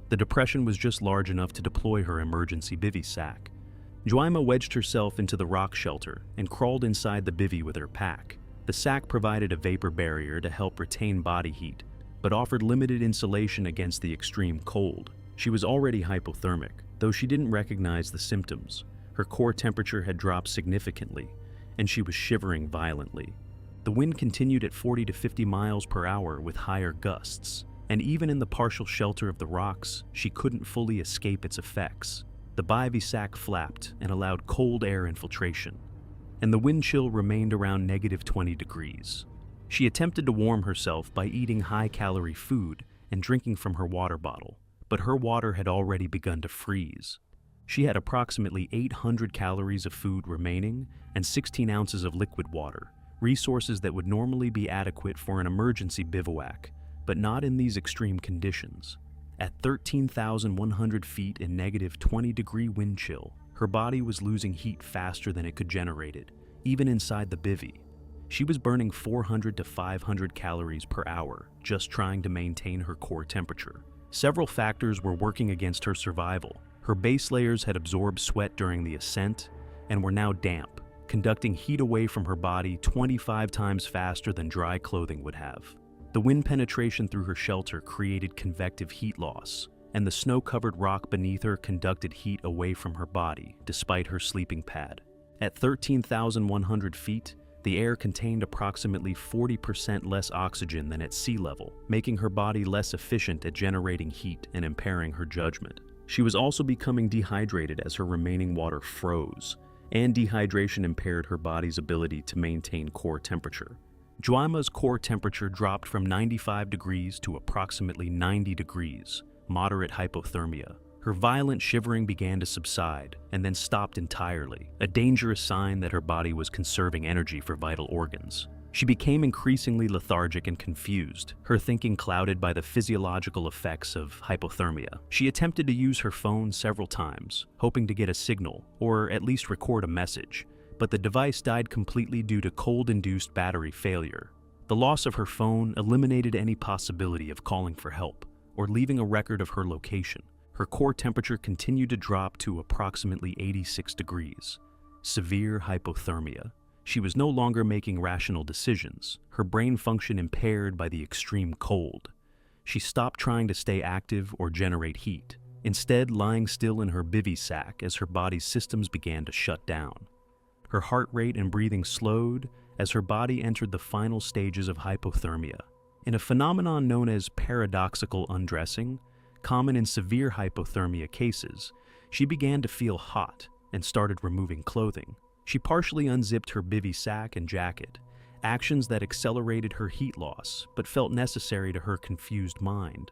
The depression was just large enough to deploy her emergency bivy sack. Juaima wedged herself into the rock shelter and crawled inside the bivy with her pack. The sack provided a vapor barrier to help retain body heat, but offered limited insulation against the extreme cold. She was already hypothermic, though she didn't recognize the symptoms. Her core temperature had dropped significantly, and she was shivering violently. The wind continued at 40 to 50 miles per hour with higher gusts, and even in the partial shelter of the rocks, she couldn't fully escape its effects. The bivy sack flapped and allowed cold air infiltration, and the wind chill remained around -20 degrees. She attempted to warm herself by eating high-calorie food and drinking from her water bottle, but her water had already begun to freeze. She had approximately 800 calories of food remaining and 16 ounces of liquid water, resources that would normally be adequate for an emergency bivouac, but not in these extreme conditions. At 13,100 feet in -20-degree wind chill, her body was losing heat faster than it could generate it, even inside the bivy. She was burning 400 to 500 calories per hour just trying to maintain her core temperature. Several factors were working against her survival. Her base layers had absorbed sweat during the ascent and were now damp, conducting heat away from her body 25 times faster than dry clothing would have. The wind penetration through her shelter created convective heat loss, and the snow-covered rock beneath her conducted heat away from her body, despite her sleeping pad. At 13,100 feet, the air contained approximately 40% less oxygen than at sea level, making her body less efficient at generating heat and impairing her judgment. She was also becoming dehydrated as her remaining water froze, and dehydration impaired her body's ability to maintain core temperature. Juaima's core temperature dropped from 95 degrees to approximately 90 degrees, moderate hypothermia. Her violent shivering began to subside and then stopped entirely, a dangerous sign that her body was conserving energy for vital organs. She became increasingly lethargic and confused, her thinking clouded by the physiological effects of hypothermia. She attempted to use her phone several times, hoping to get a signal or at least record a message, but the device died completely due to cold-induced battery failure. The loss of her phone eliminated any possibility of calling for help or leaving a record of her location. Her core temperature continued to drop to approximately 86 degrees. Severe hypothermia. She was no longer making rational decisions, her brain function impaired by the extreme cold. She stopped trying to stay active or generate heat, instead lying still in her bivy sack as her body's systems began to shut down. Her heart rate and breathing slowed as her body entered the final stages of hypothermia. In a phenomenon known as paradoxical undressing, common in severe hypothermia cases, she began to feel hot and started removing clothing. She partially unzipped her bivy sack and jacket, actions that accelerated her heat loss but felt necessary to her confused mind.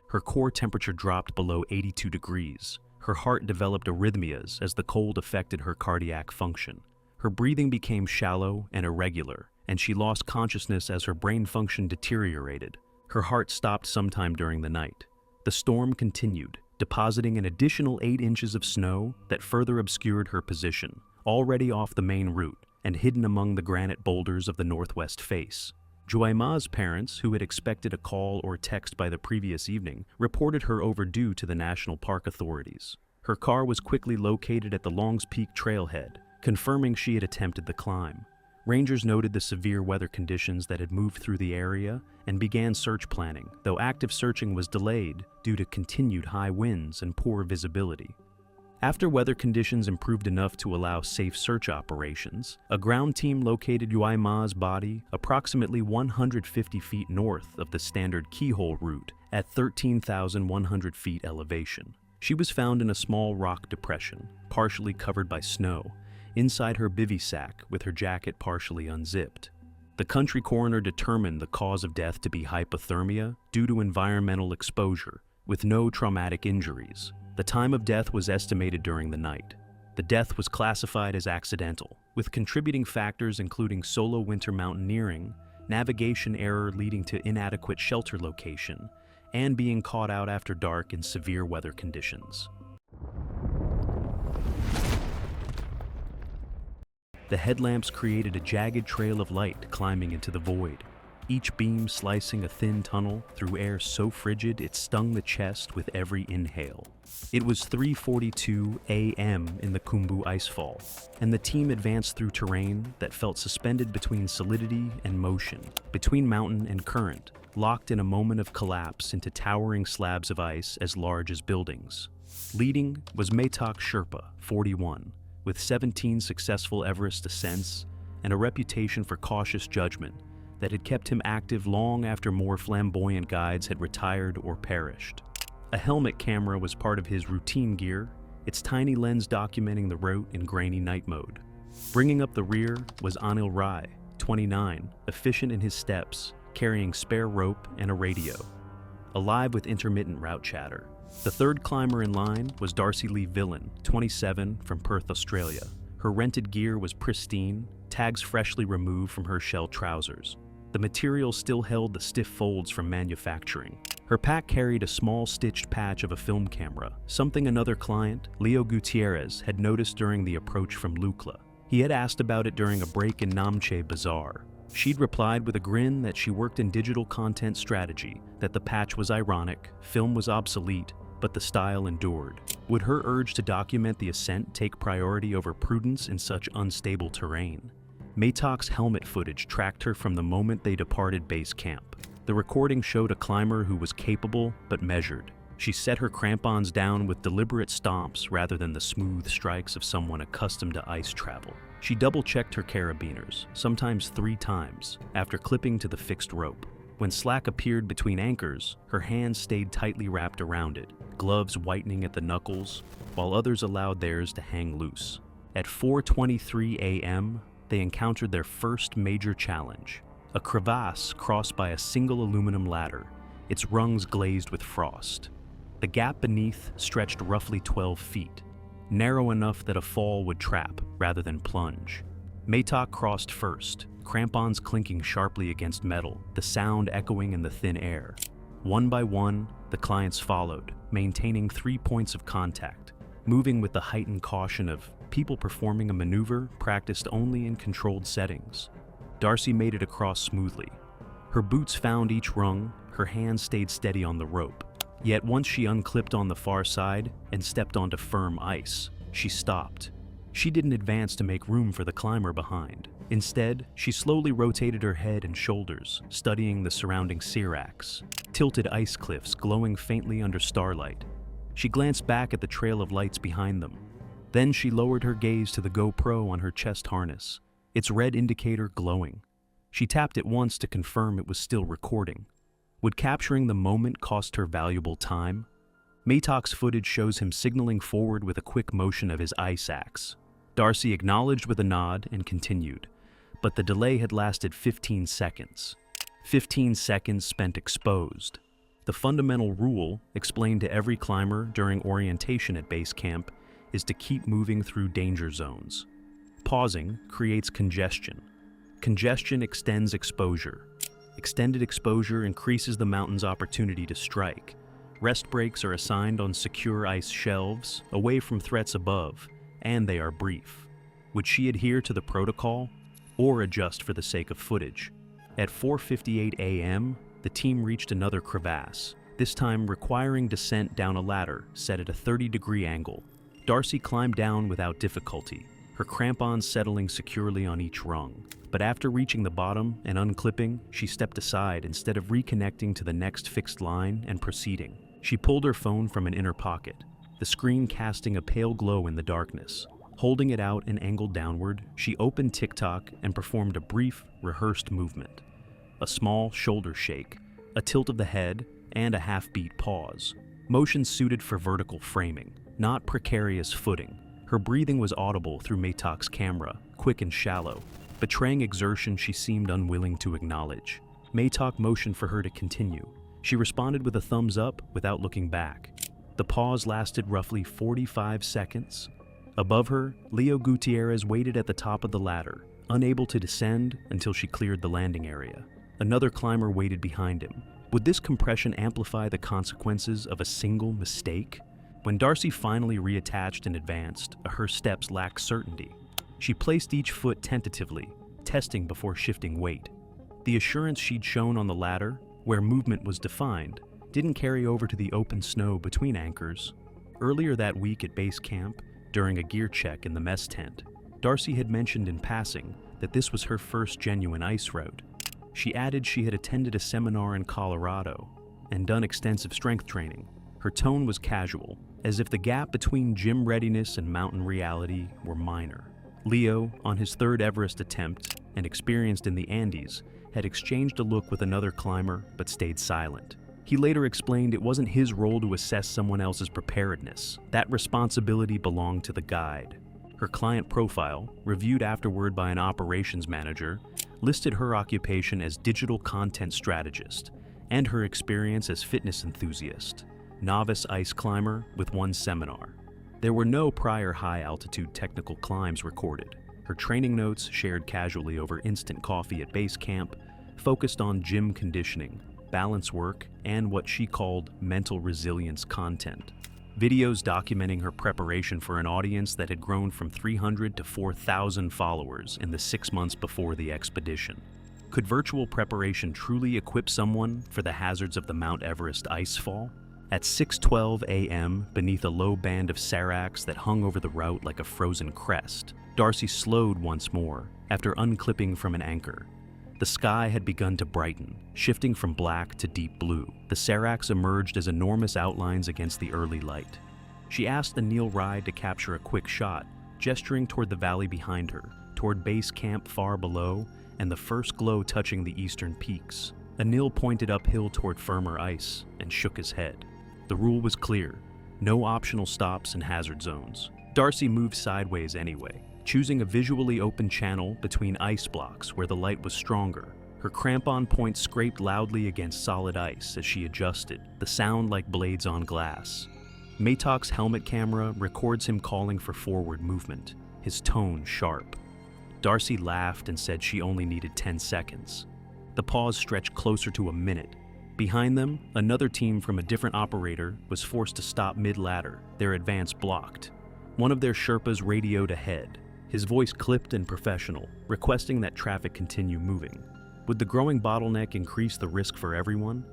Her core temperature dropped below 82 degrees. Her heart developed arrhythmias as the cold affected her cardiac function. Her breathing became shallow and irregular, and she lost consciousness as her brain function deteriorated. Her heart stopped sometime during the night. The storm continued, depositing an additional 8 inches of snow that further obscured her position, already off the main route and hidden among the granite boulders of the northwest face. Juaima's parents, who had expected a call or text by the previous evening, reported her overdue to the National Park authorities. Her car was quickly located at the Longs Peak trailhead, confirming she had attempted the climb. Rangers noted the severe weather conditions that had moved through the area and began search planning, though active searching was delayed due to continued high winds and poor visibility. After weather conditions improved enough to allow safe search operations, a ground team located Juaima's body approximately 150 feet north of the standard keyhole route at 13,100 feet elevation. She was found in a small rock depression, partially covered by snow, inside her bivy sack with her jacket partially unzipped. The country coroner determined the cause of death to be hypothermia due to environmental exposure, with no traumatic injuries. The time of death was estimated during the night. The death was classified as accidental, with contributing factors including solo winter mountaineering, navigation error leading to inadequate shelter location, and being caught out after dark in severe weather conditions. The headlamps created a jagged trail of light climbing into the void, each beam slicing a thin tunnel through air so frigid it stung the chest with every inhale. It was 3:42 a.m. in the Khumbu icefall, and the team advanced through terrain that felt suspended between solidity and motion, between mountain and current, locked in a moment of collapse into towering slabs of ice as large as buildings. Leading was Maytok Sherpa, 41, with 17 successful Everest ascents and a reputation for cautious judgment that had kept him active long after more flamboyant guides had retired or perished. A helmet camera was part of his routine gear, its tiny lens documenting the route in grainy night mode. Bringing up the rear was Anil Rai, 29, efficient in his steps, carrying spare rope and a radio, alive with intermittent route chatter. The third climber in line was Darcy Lee Villan, 27, from Perth, Australia. Her rented gear was pristine, tags freshly removed from her shell trousers. The material still held the stiff folds from manufacturing. Her pack carried a small stitched patch of a film camera, something another client, Leo Gutierrez, had noticed during the approach from Lukla. He had asked about it during a break in Namche Bazaar. She'd replied with a grin that she worked in digital content strategy, that the patch was ironic, film was obsolete, but the style endured. Would her urge to document the ascent take priority over prudence in such unstable terrain? Maytok's helmet footage tracked her from the moment they departed base camp. The recording showed a climber who was capable but measured. She set her crampons down with deliberate stomps rather than the smooth strikes of someone accustomed to ice travel. She double-checked her carabiners, sometimes 3 times, after clipping to the fixed rope. When slack appeared between anchors, her hands stayed tightly wrapped around it, gloves whitening at the knuckles, while others allowed theirs to hang loose. At 4:23 a.m., they encountered their first major challenge, a crevasse crossed by a single aluminum ladder, its rungs glazed with frost. The gap beneath stretched roughly 12 feet, narrow enough that a fall would trap rather than plunge. Maytok crossed first, crampons clinking sharply against metal, the sound echoing in the thin air. One by one, the clients followed, maintaining 3 points of contact, moving with the heightened caution of people performing a maneuver practiced only in controlled settings. Darcy made it across smoothly. Her boots found each rung, her hands stayed steady on the rope. Yet once she unclipped on the far side and stepped onto firm ice, she stopped. She didn't advance to make room for the climber behind. Instead, she slowly rotated her head and shoulders, studying the surrounding seracs, tilted ice cliffs glowing faintly under starlight. She glanced back at the trail of lights behind them. Then she lowered her gaze to the GoPro on her chest harness, its red indicator glowing. She tapped it once to confirm it was still recording. Would capturing the moment cost her valuable time? Maytok's footage shows him signaling forward with a quick motion of his ice axe. Darcy acknowledged with a nod and continued, but the delay had lasted 15 seconds. 15 seconds spent exposed. The fundamental rule, explained to every climber during orientation at base camp, is to keep moving through danger zones. Pausing creates congestion. Congestion extends exposure. Extended exposure increases the mountain's opportunity to strike. Rest breaks are assigned on secure ice shelves, away from threats above, and they are brief. Would she adhere to the protocol, or adjust for the sake of footage? At 4:58 a.m., the team reached another crevasse, this time requiring descent down a ladder set at a 30-degree angle. Darcy climbed down without difficulty, her crampons settling securely on each rung. But after reaching the bottom and unclipping, she stepped aside instead of reconnecting to the next fixed line and proceeding. She pulled her phone from an inner pocket, the screen casting a pale glow in the darkness. Holding it out and angled downward, she opened TikTok and performed a brief, rehearsed movement. A small shoulder shake, a tilt of the head, and a half-beat pause. Motion suited for vertical framing, not precarious footing. Her breathing was audible through Maytok's camera, quick and shallow, betraying exertion she seemed unwilling to acknowledge. Maytok motioned for her to continue. She responded with a thumbs up without looking back. The pause lasted roughly 45 seconds. Above her, Leo Gutierrez waited at the top of the ladder, unable to descend until she cleared the landing area. Another climber waited behind him. Would this compression amplify the consequences of a single mistake? When Darcy finally reattached and advanced, her steps lacked certainty. She placed each foot tentatively, testing before shifting weight. The assurance she'd shown on the ladder, where movement was defined, didn't carry over to the open snow between anchors. Earlier that week at base camp, during a gear check in the mess tent, Darcy had mentioned in passing that this was her first genuine ice route. She added she had attended a seminar in Colorado and done extensive strength training. Her tone was casual, as if the gap between gym readiness and mountain reality were minor. Leo, on his third Everest attempt and experienced in the Andes, had exchanged a look with another climber but stayed silent. He later explained it wasn't his role to assess someone else's preparedness. That responsibility belonged to the guide. Her client profile, reviewed afterward by an operations manager, listed her occupation as digital content strategist and her experience as fitness enthusiast, novice ice climber with one seminar. There were no prior high-altitude technical climbs recorded. Her training notes, shared casually over instant coffee at base camp, focused on gym conditioning, balance work, and what she called mental resilience content. Videos documenting her preparation for an audience that had grown from 300 to 4,000 followers in the 6 months before the expedition. Could virtual preparation truly equip someone for the hazards of the Mount Everest icefall? At 6:12 a.m., beneath a low band of seracs that hung over the route like a frozen crest, Darcy slowed once more after unclipping from an anchor. The sky had begun to brighten, shifting from black to deep blue. The seracs emerged as enormous outlines against the early light. She asked Anil Rai to capture a quick shot, gesturing toward the valley behind her, toward base camp far below, and the first glow touching the eastern peaks. Anil pointed uphill toward firmer ice and shook his head. The rule was clear: no optional stops in hazard zones. Darcy moved sideways anyway, choosing a visually open channel between ice blocks where the light was stronger. Her crampon points scraped loudly against solid ice as she adjusted, the sound like blades on glass. Maytok's helmet camera records him calling for forward movement, his tone sharp. Darcy laughed and said she only needed 10 seconds. The pause stretched closer to a minute. Behind them, another team from a different operator was forced to stop mid-ladder, their advance blocked. One of their Sherpas radioed ahead, his voice clipped and professional, requesting that traffic continue moving. Would the growing bottleneck increase the risk for everyone?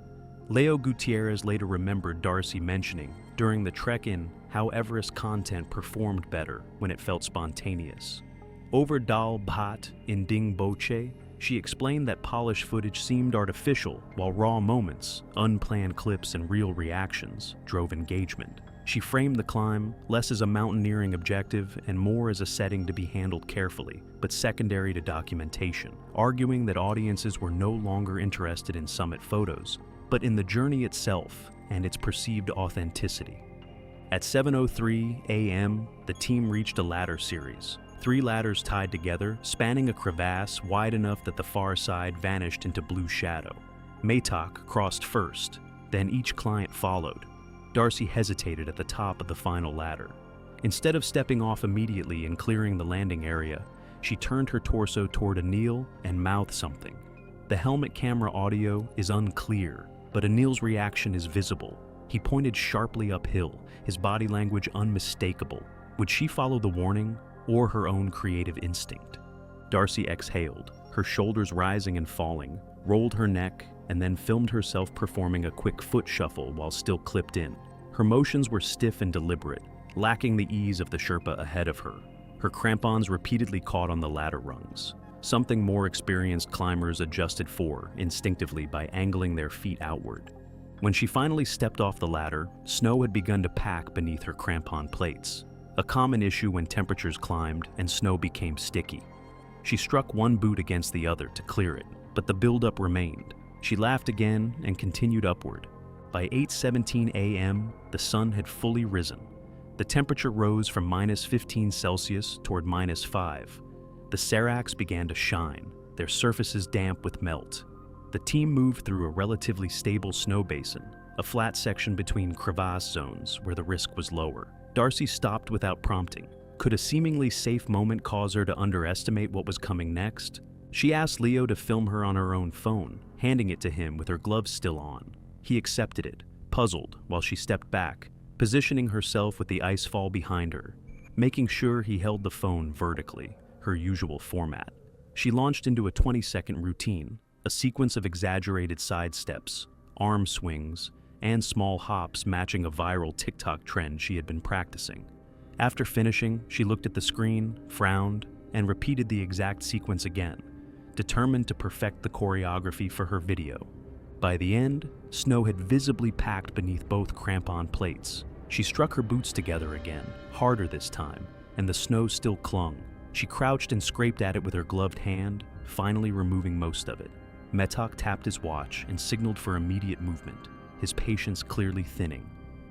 Leo Gutierrez later remembered Darcy mentioning during the trek-in how Everest content performed better when it felt spontaneous. Over Dal Bhat in Ding Boche, she explained that polished footage seemed artificial, while raw moments, unplanned clips, and real reactions drove engagement. She framed the climb less as a mountaineering objective and more as a setting to be handled carefully, but secondary to documentation, arguing that audiences were no longer interested in summit photos, but in the journey itself and its perceived authenticity. At 7:03 a.m., the team reached a ladder series, 3 ladders tied together, spanning a crevasse wide enough that the far side vanished into blue shadow. Maytok crossed first, then each client followed. Darcy hesitated at the top of the final ladder. Instead of stepping off immediately and clearing the landing area, she turned her torso toward Anil and mouthed something. The helmet camera audio is unclear, but Anil's reaction is visible. He pointed sharply uphill, his body language unmistakable. Would she follow the warning or her own creative instinct? Darcy exhaled, her shoulders rising and falling, rolled her neck, and then filmed herself performing a quick foot shuffle while still clipped in. Her motions were stiff and deliberate, lacking the ease of the Sherpa ahead of her. Her crampons repeatedly caught on the ladder rungs, something more experienced climbers adjusted for instinctively by angling their feet outward. When she finally stepped off the ladder, snow had begun to pack beneath her crampon plates, a common issue when temperatures climbed and snow became sticky. She struck one boot against the other to clear it, but the buildup remained. She laughed again and continued upward. By 8:17 a.m., the sun had fully risen. The temperature rose from -15 Celsius toward -5. The seracs began to shine, their surfaces damp with melt. The team moved through a relatively stable snow basin, a flat section between crevasse zones where the risk was lower. Darcy stopped without prompting. Could a seemingly safe moment cause her to underestimate what was coming next? She asked Leo to film her on her own phone, handing it to him with her gloves still on. He accepted it, puzzled, while she stepped back, positioning herself with the icefall behind her, making sure he held the phone vertically, her usual format. She launched into a 20-second routine, a sequence of exaggerated side steps, arm swings, and small hops matching a viral TikTok trend she had been practicing. After finishing, she looked at the screen, frowned, and repeated the exact sequence again, determined to perfect the choreography for her video. By the end, snow had visibly packed beneath both crampon plates. She struck her boots together again, harder this time, and the snow still clung. She crouched and scraped at it with her gloved hand, finally removing most of it. Maytok tapped his watch and signaled for immediate movement, his patience clearly thinning.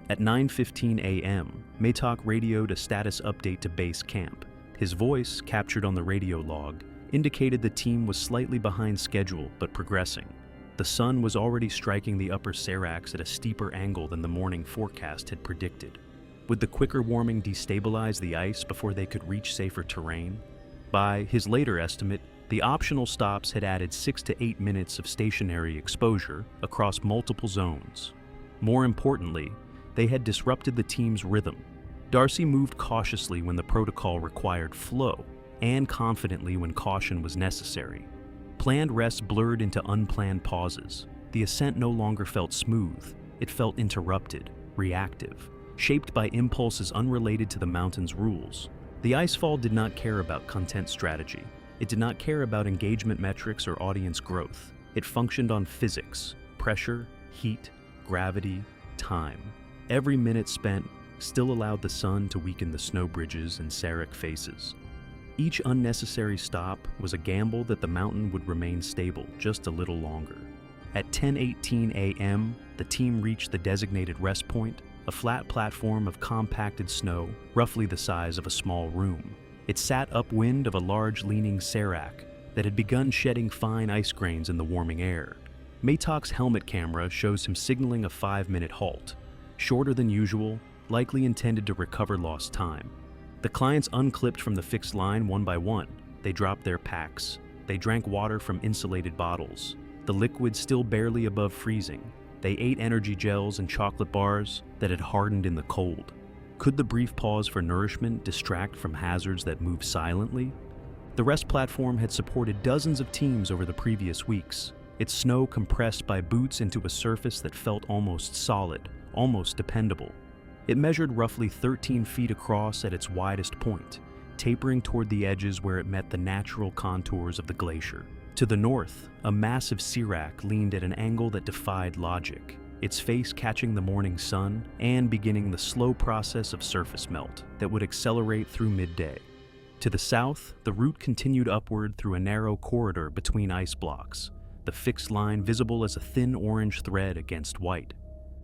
At 9:15 a.m., Maytok radioed a status update to base camp. His voice, captured on the radio log, indicated the team was slightly behind schedule but progressing. The sun was already striking the upper seracs at a steeper angle than the morning forecast had predicted. Would the quicker warming destabilize the ice before they could reach safer terrain? By his later estimate, the optional stops had added 6 to 8 minutes of stationary exposure across multiple zones. More importantly, they had disrupted the team's rhythm. Darcy moved cautiously when the protocol required flow, and confidently when caution was necessary. Planned rests blurred into unplanned pauses. The ascent no longer felt smooth. It felt interrupted, reactive, shaped by impulses unrelated to the mountain's rules. The icefall did not care about content strategy. It did not care about engagement metrics or audience growth. It functioned on physics, pressure, heat, gravity, time. Every minute spent still allowed the sun to weaken the snow bridges and serac faces. Each unnecessary stop was a gamble that the mountain would remain stable just a little longer. At 10:18 a.m., the team reached the designated rest point, a flat platform of compacted snow, roughly the size of a small room. It sat upwind of a large leaning serac that had begun shedding fine ice grains in the warming air. Maytok's helmet camera shows him signaling a 5-minute halt, shorter than usual, likely intended to recover lost time. The clients unclipped from the fixed line one by one. They dropped their packs. They drank water from insulated bottles, the liquid still barely above freezing. They ate energy gels and chocolate bars that had hardened in the cold. Could the brief pause for nourishment distract from hazards that move silently? The rest platform had supported dozens of teams over the previous weeks, its snow compressed by boots into a surface that felt almost solid, almost dependable. It measured roughly 13 feet across at its widest point, tapering toward the edges where it met the natural contours of the glacier. To the north, a massive serac leaned at an angle that defied logic, its face catching the morning sun and beginning the slow process of surface melt that would accelerate through midday. To the south, the route continued upward through a narrow corridor between ice blocks, the fixed line visible as a thin orange thread against white.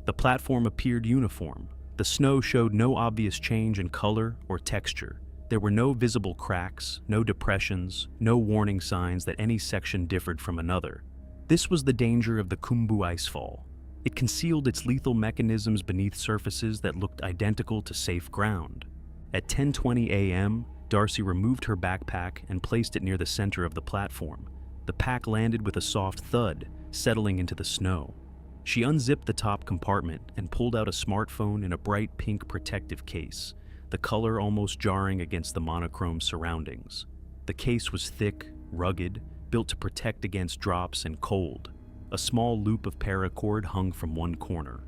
The platform appeared uniform. The snow showed no obvious change in color or texture, There were no visible cracks, no depressions, no warning signs that any section differed from another. This was the danger of the Khumbu icefall. It concealed its lethal mechanisms beneath surfaces that looked identical to safe ground. At 10:20 a.m., Darcy removed her backpack and placed it near the center of the platform. The pack landed with a soft thud, settling into the snow. She unzipped the top compartment and pulled out a smartphone in a bright pink protective case, the color almost jarring against the monochrome surroundings. The case was thick, rugged, built to protect against drops and cold. A small loop of paracord hung from one corner.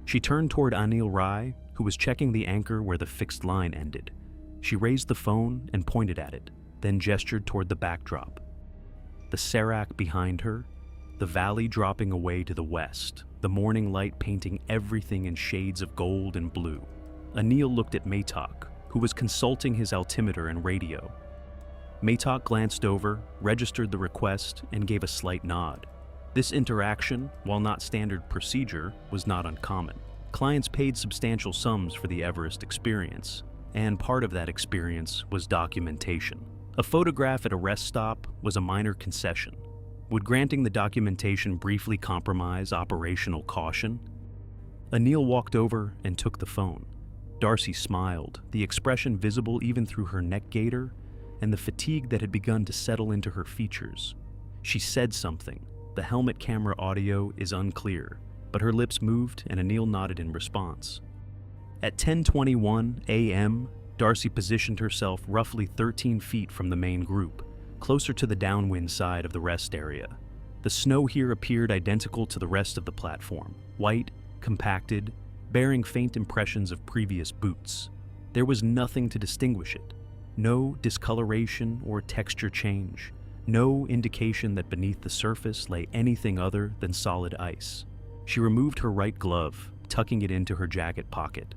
She turned toward Anil Rai, who was checking the anchor where the fixed line ended. She raised the phone and pointed at it, then gestured toward the backdrop. The Serac behind her, the valley dropping away to the west, the morning light painting everything in shades of gold and blue. Anil looked at Maytok, who was consulting his altimeter and radio. Maytok glanced over, registered the request, and gave a slight nod. This interaction, while not standard procedure, was not uncommon. Clients paid substantial sums for the Everest experience, and part of that experience was documentation. A photograph at a rest stop was a minor concession. Would granting the documentation briefly compromise operational caution? Anil walked over and took the phone. Darcy smiled, the expression visible even through her neck gaiter and the fatigue that had begun to settle into her features. She said something. The helmet camera audio is unclear, but her lips moved and Anil nodded in response. At 10:21 a.m., Darcy positioned herself roughly 13 feet from the main group, closer to the downwind side of the rest area. The snow here appeared identical to the rest of the platform, white, compacted, bearing faint impressions of previous boots. There was nothing to distinguish it. No discoloration or texture change. No indication that beneath the surface lay anything other than solid ice. She removed her right glove, tucking it into her jacket pocket.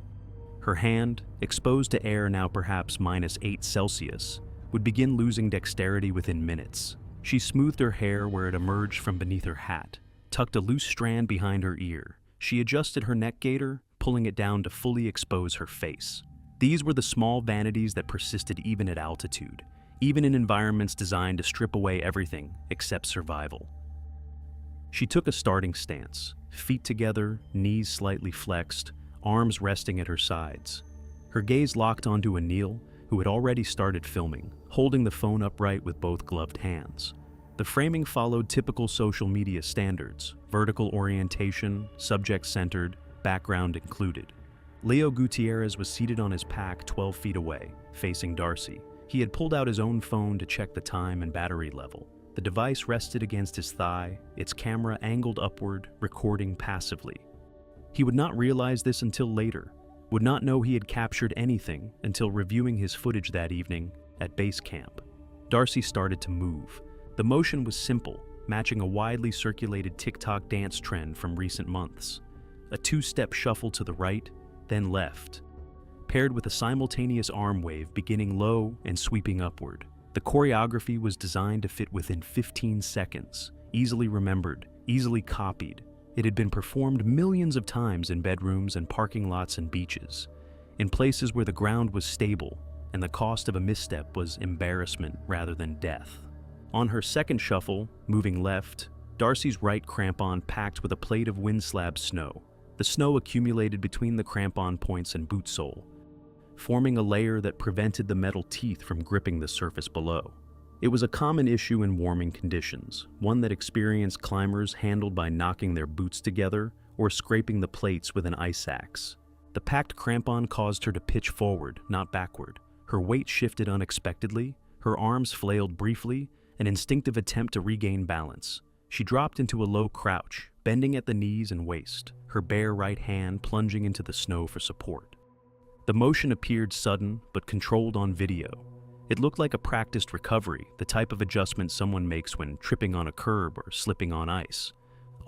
Her hand, exposed to air now perhaps -8 Celsius, would begin losing dexterity within minutes. She smoothed her hair where it emerged from beneath her hat, tucked a loose strand behind her ear. She adjusted her neck gaiter, pulling it down to fully expose her face. These were the small vanities that persisted even at altitude, even in environments designed to strip away everything except survival. She took a starting stance, feet together, knees slightly flexed, arms resting at her sides. Her gaze locked onto Anil, who had already started filming, holding the phone upright with both gloved hands. The framing followed typical social media standards: vertical orientation, subject-centered, background included. Leo Gutierrez was seated on his pack 12 feet away, facing Darcy. He had pulled out his own phone to check the time and battery level. The device rested against his thigh, its camera angled upward, recording passively. He would not realize this until later, would not know he had captured anything until reviewing his footage that evening at base camp. Darcy started to move. The motion was simple, matching a widely circulated TikTok dance trend from recent months. A two-step shuffle to the right, then left, paired with a simultaneous arm wave beginning low and sweeping upward. The choreography was designed to fit within 15 seconds, easily remembered, easily copied. It had been performed millions of times in bedrooms and parking lots and beaches, in places where the ground was stable and the cost of a misstep was embarrassment rather than death. On her second shuffle, moving left, Darcy's right crampon packed with a plate of wind slab snow. The snow accumulated between the crampon points and boot sole, forming a layer that prevented the metal teeth from gripping the surface below. It was a common issue in warming conditions, one that experienced climbers handled by knocking their boots together or scraping the plates with an ice axe. The packed crampon caused her to pitch forward, not backward. Her weight shifted unexpectedly, her arms flailed briefly, an instinctive attempt to regain balance. She dropped into a low crouch, bending at the knees and waist, her bare right hand plunging into the snow for support. The motion appeared sudden but controlled on video. It looked like a practiced recovery, the type of adjustment someone makes when tripping on a curb or slipping on ice.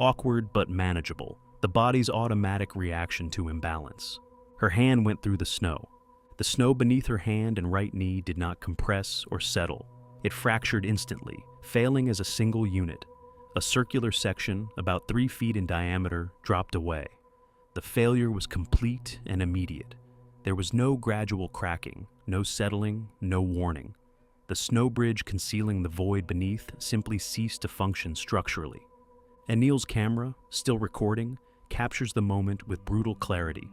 Awkward but manageable, the body's automatic reaction to imbalance. Her hand went through the snow. The snow beneath her hand and right knee did not compress or settle. It fractured instantly, failing as a single unit. A circular section, about 3 feet in diameter, dropped away. The failure was complete and immediate. There was no gradual cracking, no settling, no warning. The snow bridge concealing the void beneath simply ceased to function structurally. And Neil's camera, still recording, captures the moment with brutal clarity.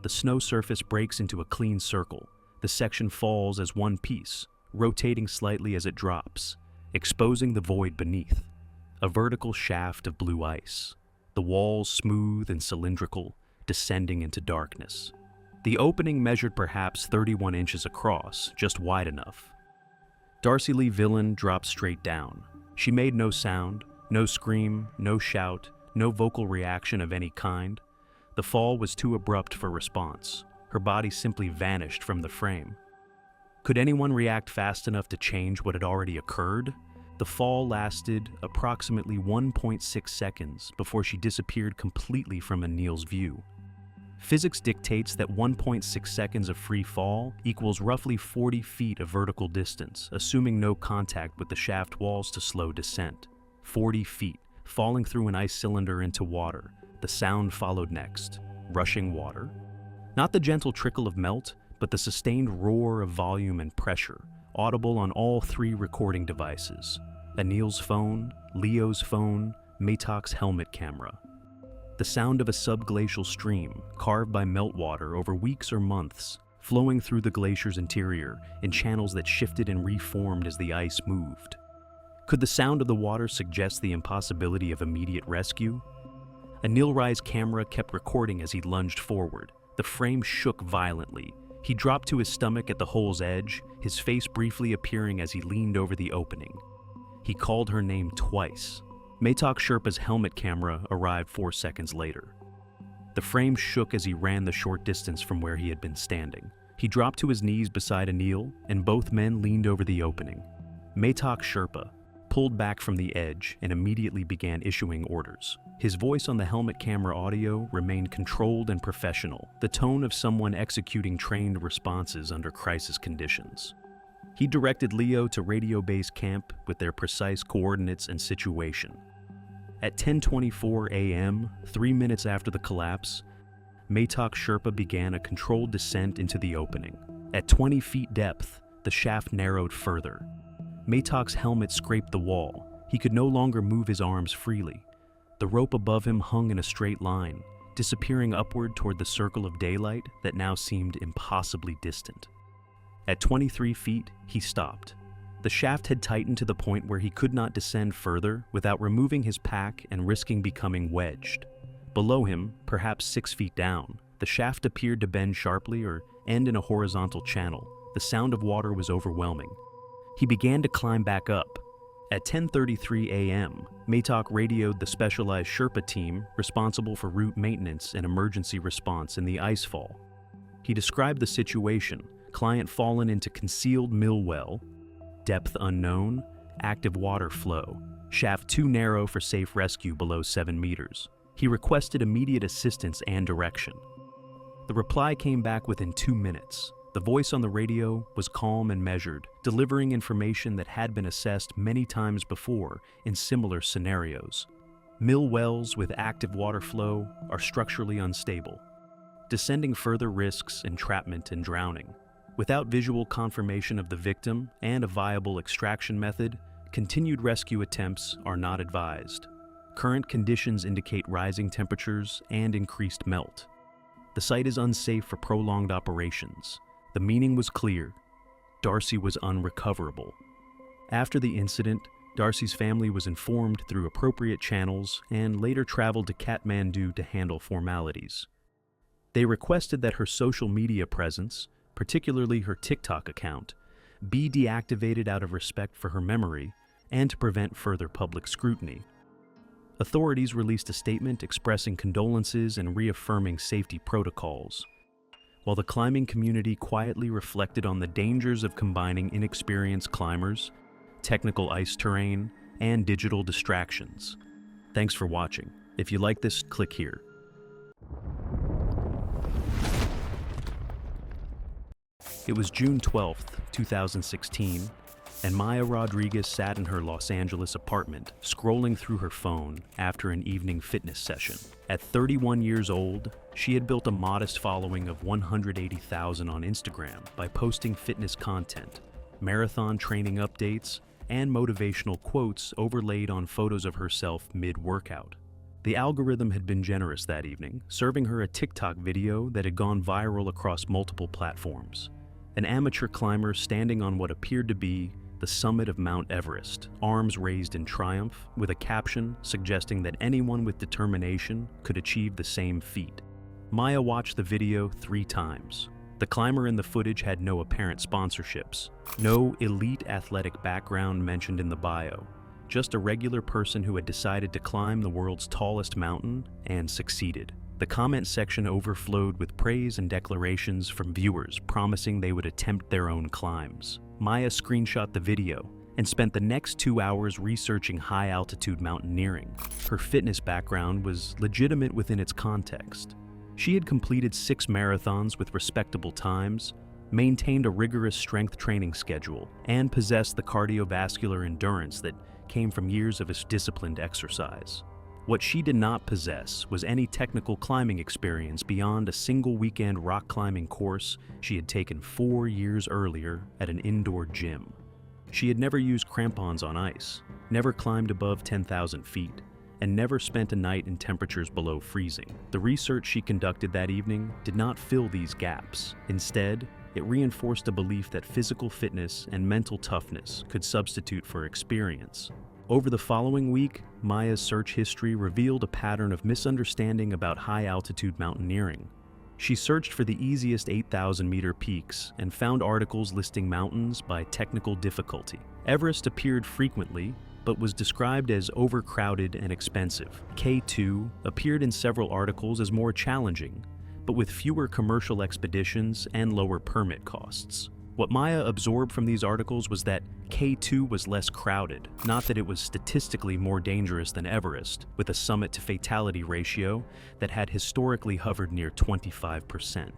The snow surface breaks into a clean circle. The section falls as one piece, rotating slightly as it drops, exposing the void beneath. A vertical shaft of blue ice. The walls smooth and cylindrical, descending into darkness. The opening measured perhaps 31 inches across, just wide enough. Darcy Lee Villain dropped straight down. She made no sound, no scream, no shout, no vocal reaction of any kind. The fall was too abrupt for response. Her body simply vanished from the frame. Could anyone react fast enough to change what had already occurred? The fall lasted approximately 1.6 seconds before she disappeared completely from Neil's view. Physics dictates that 1.6 seconds of free fall equals roughly 40 feet of vertical distance, assuming no contact with the shaft walls to slow descent. 40 feet, falling through an ice cylinder into water. The sound followed next. Rushing water? Not the gentle trickle of melt, but the sustained roar of volume and pressure, audible on all three recording devices. Neil's phone, Leo's phone, Matok's helmet camera. The sound of a subglacial stream, carved by meltwater over weeks or months, flowing through the glacier's interior in channels that shifted and reformed as the ice moved. Could the sound of the water suggest the impossibility of immediate rescue? Neil Rye's camera kept recording as he lunged forward. The frame shook violently. He dropped to his stomach at the hole's edge, his face briefly appearing as he leaned over the opening. He called her name twice. Matok Sherpa's helmet camera arrived 4 seconds later. The frame shook as he ran the short distance from where he had been standing. He dropped to his knees beside Neil, and both men leaned over the opening. Matok Sherpa pulled back from the edge and immediately began issuing orders. His voice on the helmet camera audio remained controlled and professional, the tone of someone executing trained responses under crisis conditions. He directed Leo to radio base camp with their precise coordinates and situation. At 10:24 a.m., 3 minutes after the collapse, Matok Sherpa began a controlled descent into the opening. At 20 feet depth, the shaft narrowed further. Matok's helmet scraped the wall. He could no longer move his arms freely. The rope above him hung in a straight line, disappearing upward toward the circle of daylight that now seemed impossibly distant. At 23 feet, he stopped. The shaft had tightened to the point where he could not descend further without removing his pack and risking becoming wedged. Below him, perhaps 6 feet down, the shaft appeared to bend sharply or end in a horizontal channel. The sound of water was overwhelming. He began to climb back up. At 10:33 a.m., Matok radioed the specialized Sherpa team responsible for route maintenance and emergency response in the icefall. He described the situation: client fallen into concealed mill well, depth unknown, active water flow, shaft too narrow for safe rescue below 7 meters. He requested immediate assistance and direction. The reply came back within 2 minutes. The voice on the radio was calm and measured, delivering information that had been assessed many times before in similar scenarios. Mill wells with active water flow are structurally unstable. Descending further risks entrapment and drowning. Without visual confirmation of the victim and a viable extraction method, continued rescue attempts are not advised. Current conditions indicate rising temperatures and increased melt. The site is unsafe for prolonged operations. The meaning was clear. Darcy was unrecoverable. After the incident, Darcy's family was informed through appropriate channels and later traveled to Kathmandu to handle formalities. They requested that her social media presence, particularly her TikTok account, be deactivated out of respect for her memory and to prevent further public scrutiny. Authorities released a statement expressing condolences and reaffirming safety protocols, while the climbing community quietly reflected on the dangers of combining inexperienced climbers, technical ice terrain, and digital distractions. Thanks for watching. If you like this, click here. It was June 12th, 2016, and Maya Rodriguez sat in her Los Angeles apartment, scrolling through her phone after an evening fitness session. At 31 years old, she had built a modest following of 180,000 on Instagram by posting fitness content, marathon training updates, and motivational quotes overlaid on photos of herself mid-workout. The algorithm had been generous that evening, serving her a TikTok video that had gone viral across multiple platforms. An amateur climber standing on what appeared to be the summit of Mount Everest, arms raised in triumph, with a caption suggesting that anyone with determination could achieve the same feat. Maya watched the video 3 times. The climber in the footage had no apparent sponsorships, no elite athletic background mentioned in the bio, just a regular person who had decided to climb the world's tallest mountain and succeeded. The comment section overflowed with praise and declarations from viewers promising they would attempt their own climbs. Maya screenshot the video and spent the next 2 hours researching high-altitude mountaineering. Her fitness background was legitimate within its context. She had completed 6 marathons with respectable times, maintained a rigorous strength training schedule, and possessed the cardiovascular endurance that came from years of disciplined exercise. What she did not possess was any technical climbing experience beyond a single weekend rock climbing course she had taken 4 years earlier at an indoor gym. She had never used crampons on ice, never climbed above 10,000 feet, and never spent a night in temperatures below freezing. The research she conducted that evening did not fill these gaps. Instead, it reinforced a belief that physical fitness and mental toughness could substitute for experience. Over the following week, Maya's search history revealed a pattern of misunderstanding about high-altitude mountaineering. She searched for the easiest 8,000-meter peaks and found articles listing mountains by technical difficulty. Everest appeared frequently, but was described as overcrowded and expensive. K2 appeared in several articles as more challenging, but with fewer commercial expeditions and lower permit costs. What Maya absorbed from these articles was that K2 was less crowded, not that it was statistically more dangerous than Everest, with a summit-to-fatality ratio that had historically hovered near 25%.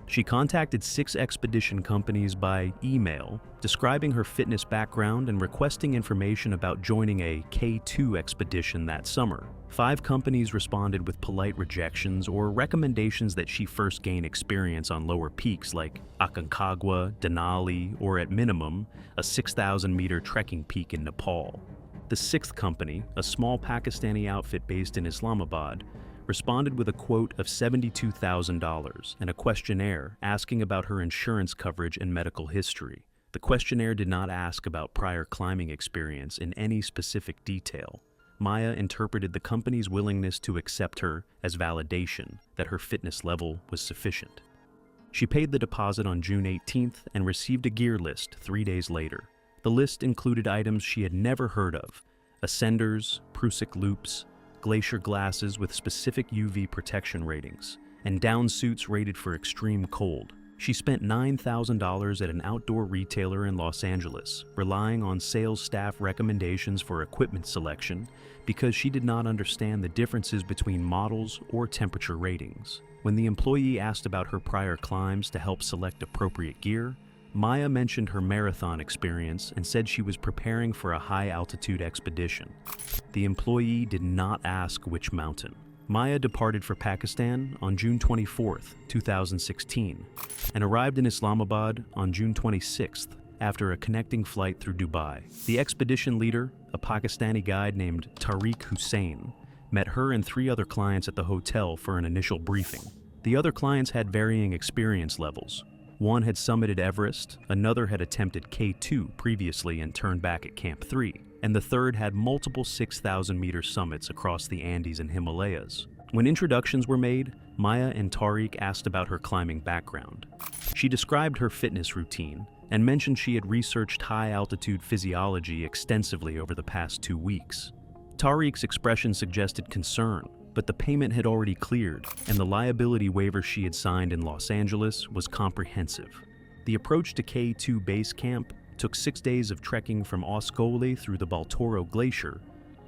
She contacted 6 expedition companies by email, describing her fitness background and requesting information about joining a K2 expedition that summer. 5 companies responded with polite rejections or recommendations that she first gain experience on lower peaks like Aconcagua, Denali, or at minimum, a 6,000-meter trekking peak in Nepal. The 6th company, a small Pakistani outfit based in Islamabad, responded with a quote of $72,000 and a questionnaire asking about her insurance coverage and medical history. The questionnaire did not ask about prior climbing experience in any specific detail. Maya interpreted the company's willingness to accept her as validation that her fitness level was sufficient. She paid the deposit on June 18th and received a gear list 3 days later. The list included items she had never heard of: ascenders, Prusik loops, glacier glasses with specific UV protection ratings, and down suits rated for extreme cold. She spent $9,000 at an outdoor retailer in Los Angeles, relying on sales staff recommendations for equipment selection because she did not understand the differences between models or temperature ratings. When the employee asked about her prior climbs to help select appropriate gear, Maya mentioned her marathon experience and said she was preparing for a high-altitude expedition. The employee did not ask which mountain. Maya departed for Pakistan on June 24, 2016, and arrived in Islamabad on June 26th after a connecting flight through Dubai. The expedition leader, a Pakistani guide named Tariq Hussain, met her and 3 other clients at the hotel for an initial briefing. The other clients had varying experience levels. One had summited Everest, another had attempted K2 previously and turned back at Camp 3, and the third had multiple 6,000-meter summits across the Andes and Himalayas. When introductions were made, Maya and Tariq asked about her climbing background. She described her fitness routine and mentioned she had researched high-altitude physiology extensively over the past 2 weeks. Tariq's expression suggested concern, but the payment had already cleared, and the liability waiver she had signed in Los Angeles was comprehensive. The approach to K2 base camp took 6 days of trekking from Oscoli through the Baltoro Glacier,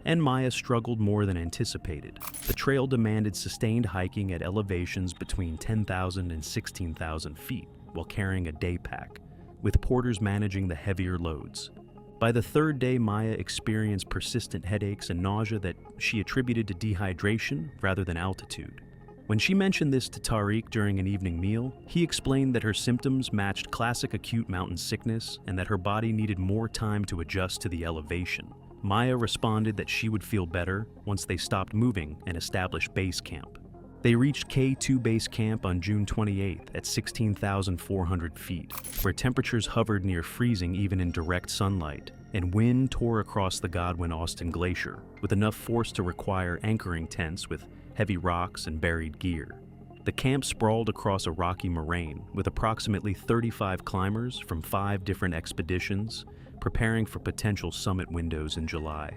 and Maya struggled more than anticipated. The trail demanded sustained hiking at elevations between 10,000 and 16,000 feet while carrying a day pack, with porters managing the heavier loads. By the third day, Maya experienced persistent headaches and nausea that she attributed to dehydration rather than altitude. When she mentioned this to Tariq during an evening meal, he explained that her symptoms matched classic acute mountain sickness and that her body needed more time to adjust to the elevation. Maya responded that she would feel better once they stopped moving and established base camp. They reached K2 base camp on June 28th at 16,400 feet, where temperatures hovered near freezing even in direct sunlight, and wind tore across the Godwin-Austen Glacier, with enough force to require anchoring tents with heavy rocks and buried gear. The camp sprawled across a rocky moraine, with approximately 35 climbers from 5 different expeditions preparing for potential summit windows in July.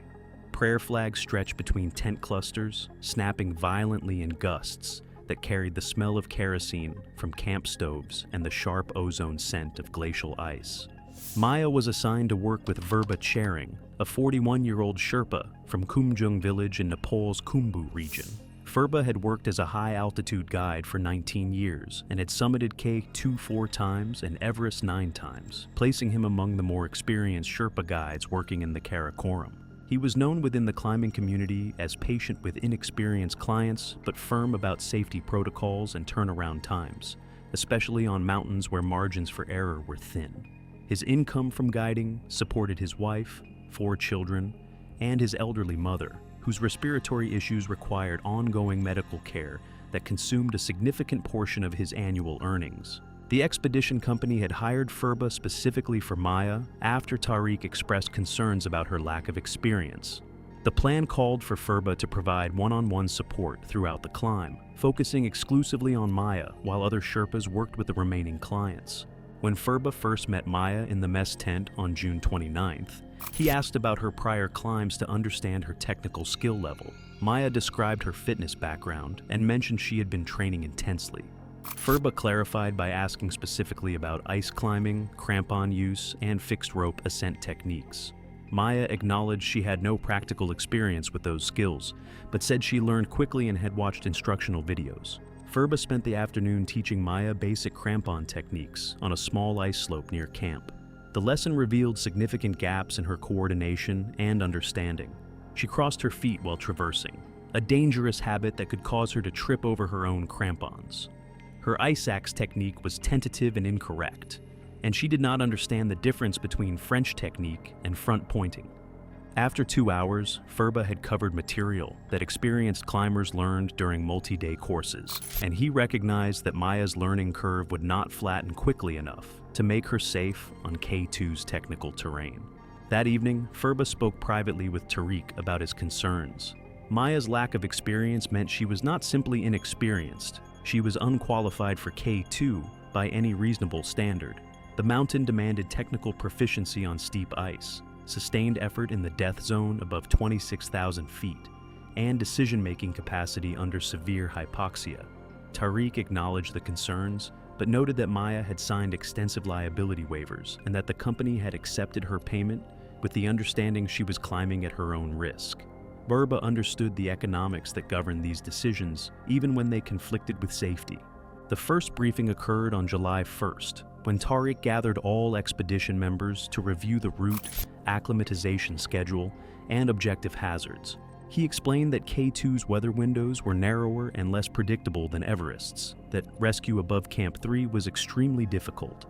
Prayer flags stretched between tent clusters, snapping violently in gusts that carried the smell of kerosene from camp stoves and the sharp ozone scent of glacial ice. Maya was assigned to work with Verba Chering, a 41-year-old Sherpa from Kumjung village in Nepal's Khumbu region. Verba had worked as a high-altitude guide for 19 years and had summited K2 4 times and Everest 9 times, placing him among the more experienced Sherpa guides working in the Karakoram. He was known within the climbing community as patient with inexperienced clients, but firm about safety protocols and turnaround times, especially on mountains where margins for error were thin. His income from guiding supported his wife, 4 children, and his elderly mother, whose respiratory issues required ongoing medical care that consumed a significant portion of his annual earnings. The expedition company had hired Verba specifically for Maya after Tariq expressed concerns about her lack of experience. The plan called for Verba to provide one-on-one support throughout the climb, focusing exclusively on Maya while other Sherpas worked with the remaining clients. When Verba first met Maya in the mess tent on June 29th, he asked about her prior climbs to understand her technical skill level. Maya described her fitness background and mentioned she had been training intensely. Verba clarified by asking specifically about ice climbing, crampon use, and fixed rope ascent techniques. Maya acknowledged she had no practical experience with those skills, but said she learned quickly and had watched instructional videos. Verba spent the afternoon teaching Maya basic crampon techniques on a small ice slope near camp. The lesson revealed significant gaps in her coordination and understanding. She crossed her feet while traversing, a dangerous habit that could cause her to trip over her own crampons. Her ice axe technique was tentative and incorrect, and she did not understand the difference between French technique and front pointing. After 2 hours, Verba had covered material that experienced climbers learned during multi-day courses, and he recognized that Maya's learning curve would not flatten quickly enough to make her safe on K2's technical terrain. That evening, Verba spoke privately with Tariq about his concerns. Maya's lack of experience meant she was not simply inexperienced, she was unqualified for K2 by any reasonable standard. The mountain demanded technical proficiency on steep ice, sustained effort in the death zone above 26,000 feet, and decision-making capacity under severe hypoxia. Tariq acknowledged the concerns, but noted that Maya had signed extensive liability waivers and that the company had accepted her payment with the understanding she was climbing at her own risk. Verba understood the economics that governed these decisions, even when they conflicted with safety. The first briefing occurred on July 1st, when Tariq gathered all expedition members to review the route, acclimatization schedule, and objective hazards. He explained that K2's weather windows were narrower and less predictable than Everest's, that rescue above Camp 3 was extremely difficult,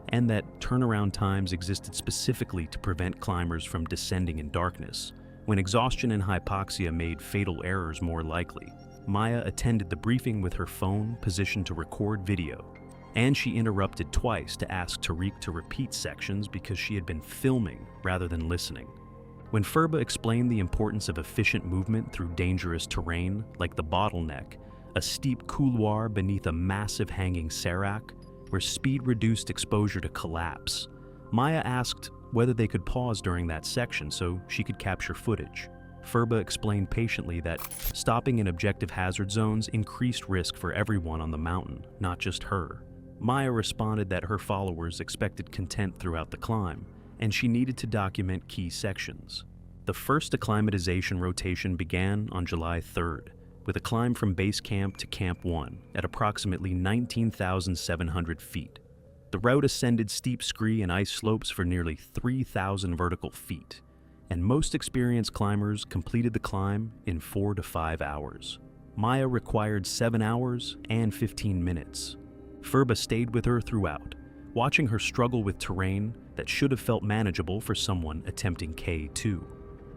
and that turnaround times existed specifically to prevent climbers from descending in darkness, when exhaustion and hypoxia made fatal errors more likely. Maya attended the briefing with her phone positioned to record video, and she interrupted twice to ask Tariq to repeat sections because she had been filming rather than listening. When Verba explained the importance of efficient movement through dangerous terrain, like the bottleneck, a steep couloir beneath a massive hanging serac, where speed reduced exposure to collapse, Maya asked whether they could pause during that section so she could capture footage. Verba explained patiently that stopping in objective hazard zones increased risk for everyone on the mountain, not just her. Maya responded that her followers expected content throughout the climb, and she needed to document key sections. The first acclimatization rotation began on July 3rd, with a climb from base camp to Camp 1 at approximately 19,700 feet. The route ascended steep scree and ice slopes for nearly 3,000 vertical feet, and most experienced climbers completed the climb in 4 to 5 hours. Maya required 7 hours and 15 minutes. Furba stayed with her throughout, watching her struggle with terrain that should have felt manageable for someone attempting K2.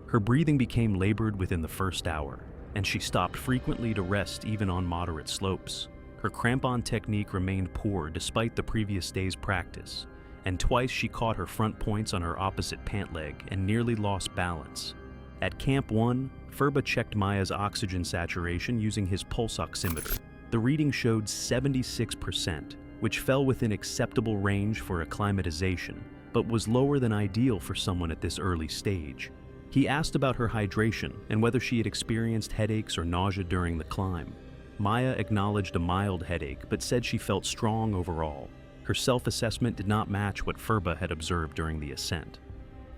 Her breathing became labored within the first hour, and she stopped frequently to rest even on moderate slopes. Her crampon technique remained poor despite the previous day's practice, and twice she caught her front points on her opposite pant leg and nearly lost balance. At Camp 1, Furba checked Maya's oxygen saturation using his pulse oximeter. The reading showed 76%, which fell within acceptable range for acclimatization, but was lower than ideal for someone at this early stage. He asked about her hydration and whether she had experienced headaches or nausea during the climb. Maya acknowledged a mild headache, but said she felt strong overall. Her self-assessment did not match what Furba had observed during the ascent.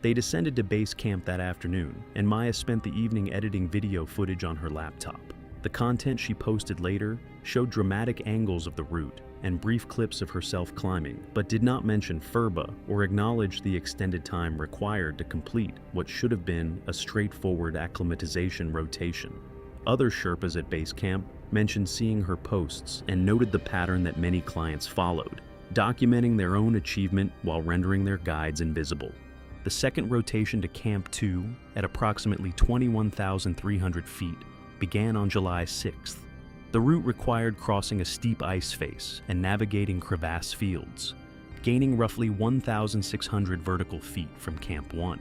They descended to base camp that afternoon, and Maya spent the evening editing video footage on her laptop. The content she posted later showed dramatic angles of the route and brief clips of herself climbing, but did not mention Furba or acknowledge the extended time required to complete what should have been a straightforward acclimatization rotation. Other Sherpas at base camp mentioned seeing her posts and noted the pattern that many clients followed, documenting their own achievement while rendering their guides invisible. The second rotation to Camp 2, at approximately 21,300 feet, began on July 6th. The route required crossing a steep ice face and navigating crevasse fields, gaining roughly 1,600 vertical feet from Camp 1.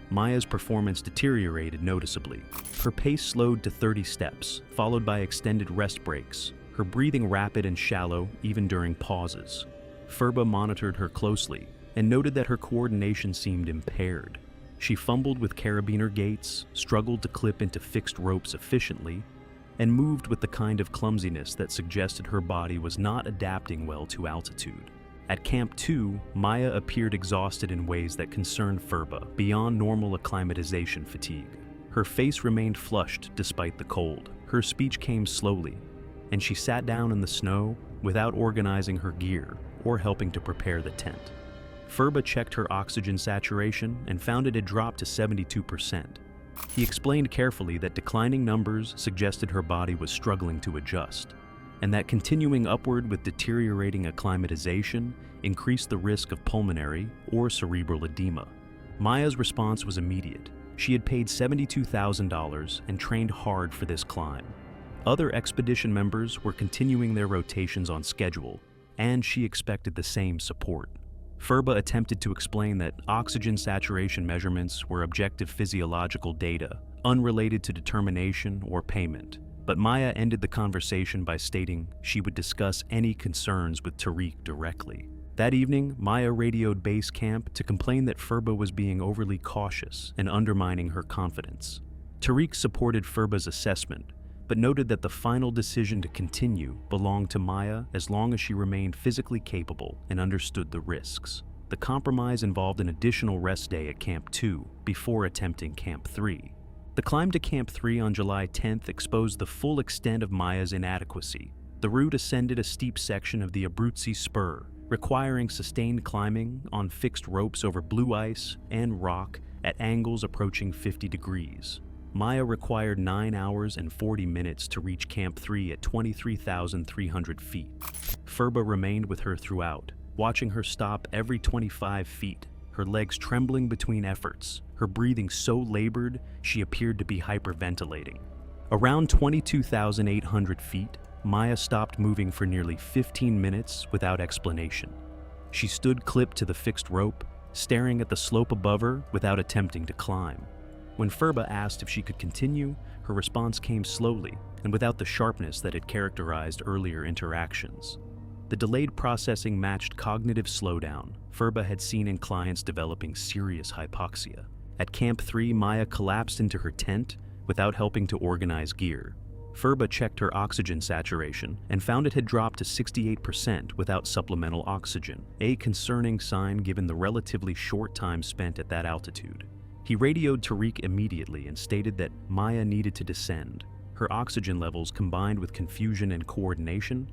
Maya's performance deteriorated noticeably. Her pace slowed to 30 steps, followed by extended rest breaks, her breathing rapid and shallow even during pauses. Furba monitored her closely and noted that her coordination seemed impaired. She fumbled with carabiner gaits, struggled to clip into fixed ropes efficiently, and moved with the kind of clumsiness that suggested her body was not adapting well to altitude. At Camp 2, Maya appeared exhausted in ways that concerned Furba beyond normal acclimatization fatigue. Her face remained flushed despite the cold. Her speech came slowly, and she sat down in the snow without organizing her gear or helping to prepare the tent. Furba checked her oxygen saturation and found it had dropped to 72%. He explained carefully that declining numbers suggested her body was struggling to adjust, and that continuing upward with deteriorating acclimatization increased the risk of pulmonary or cerebral edema. Maya's response was immediate. She had paid $72,000 and trained hard for this climb. Other expedition members were continuing their rotations on schedule, and she expected the same support. Furba attempted to explain that oxygen saturation measurements were objective physiological data, unrelated to determination or payment. But Maya ended the conversation by stating she would discuss any concerns with Tariq directly. That evening, Maya radioed base camp to complain that Furba was being overly cautious and undermining her confidence. Tariq supported Furba's assessment, but noted that the final decision to continue belonged to Maya as long as she remained physically capable and understood the risks. The compromise involved an additional rest day at Camp 2 before attempting Camp 3. The climb to Camp 3 on July 10th exposed the full extent of Maya's inadequacy. The route ascended a steep section of the Abruzzi Spur, requiring sustained climbing on fixed ropes over blue ice and rock at angles approaching 50 degrees. Maya required 9 hours and 40 minutes to reach Camp 3 at 23,300 feet. Furba remained with her throughout, watching her stop every 25 feet, her legs trembling between efforts, her breathing so labored she appeared to be hyperventilating. Around 22,800 feet, Maya stopped moving for nearly 15 minutes without explanation. She stood clipped to the fixed rope, staring at the slope above her without attempting to climb. When Furba asked if she could continue, her response came slowly and without the sharpness that had characterized earlier interactions. The delayed processing matched cognitive slowdown Furba had seen in clients developing serious hypoxia. At Camp 3, Maya collapsed into her tent without helping to organize gear. Furba checked her oxygen saturation and found it had dropped to 68% without supplemental oxygen, a concerning sign given the relatively short time spent at that altitude. He radioed Tariq immediately and stated that Maya needed to descend. Her oxygen levels, combined with confusion and coordination,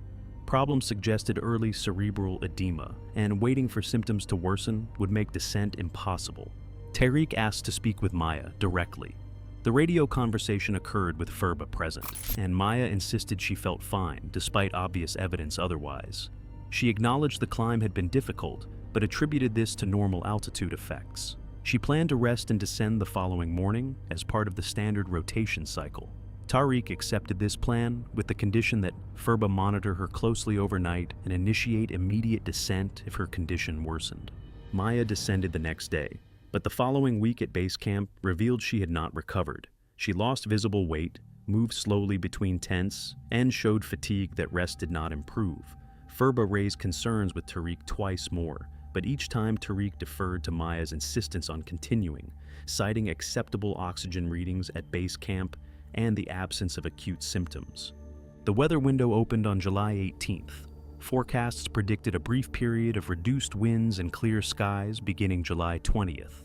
problem suggested early cerebral edema, and waiting for symptoms to worsen would make descent impossible. Tariq asked to speak with Maya directly. The radio conversation occurred with Furba present, and Maya insisted she felt fine, despite obvious evidence otherwise. She acknowledged the climb had been difficult, but attributed this to normal altitude effects. She planned to rest and descend the following morning as part of the standard rotation cycle. Tariq accepted this plan with the condition that Furba monitor her closely overnight and initiate immediate descent if her condition worsened. Maya descended the next day, but the following week at base camp revealed she had not recovered. She lost visible weight, moved slowly between tents, and showed fatigue that rest did not improve. Furba raised concerns with Tariq twice more, but each time Tariq deferred to Maya's insistence on continuing, citing acceptable oxygen readings at base camp and the absence of acute symptoms. The weather window opened on July 18th. Forecasts predicted a brief period of reduced winds and clear skies beginning July 20th.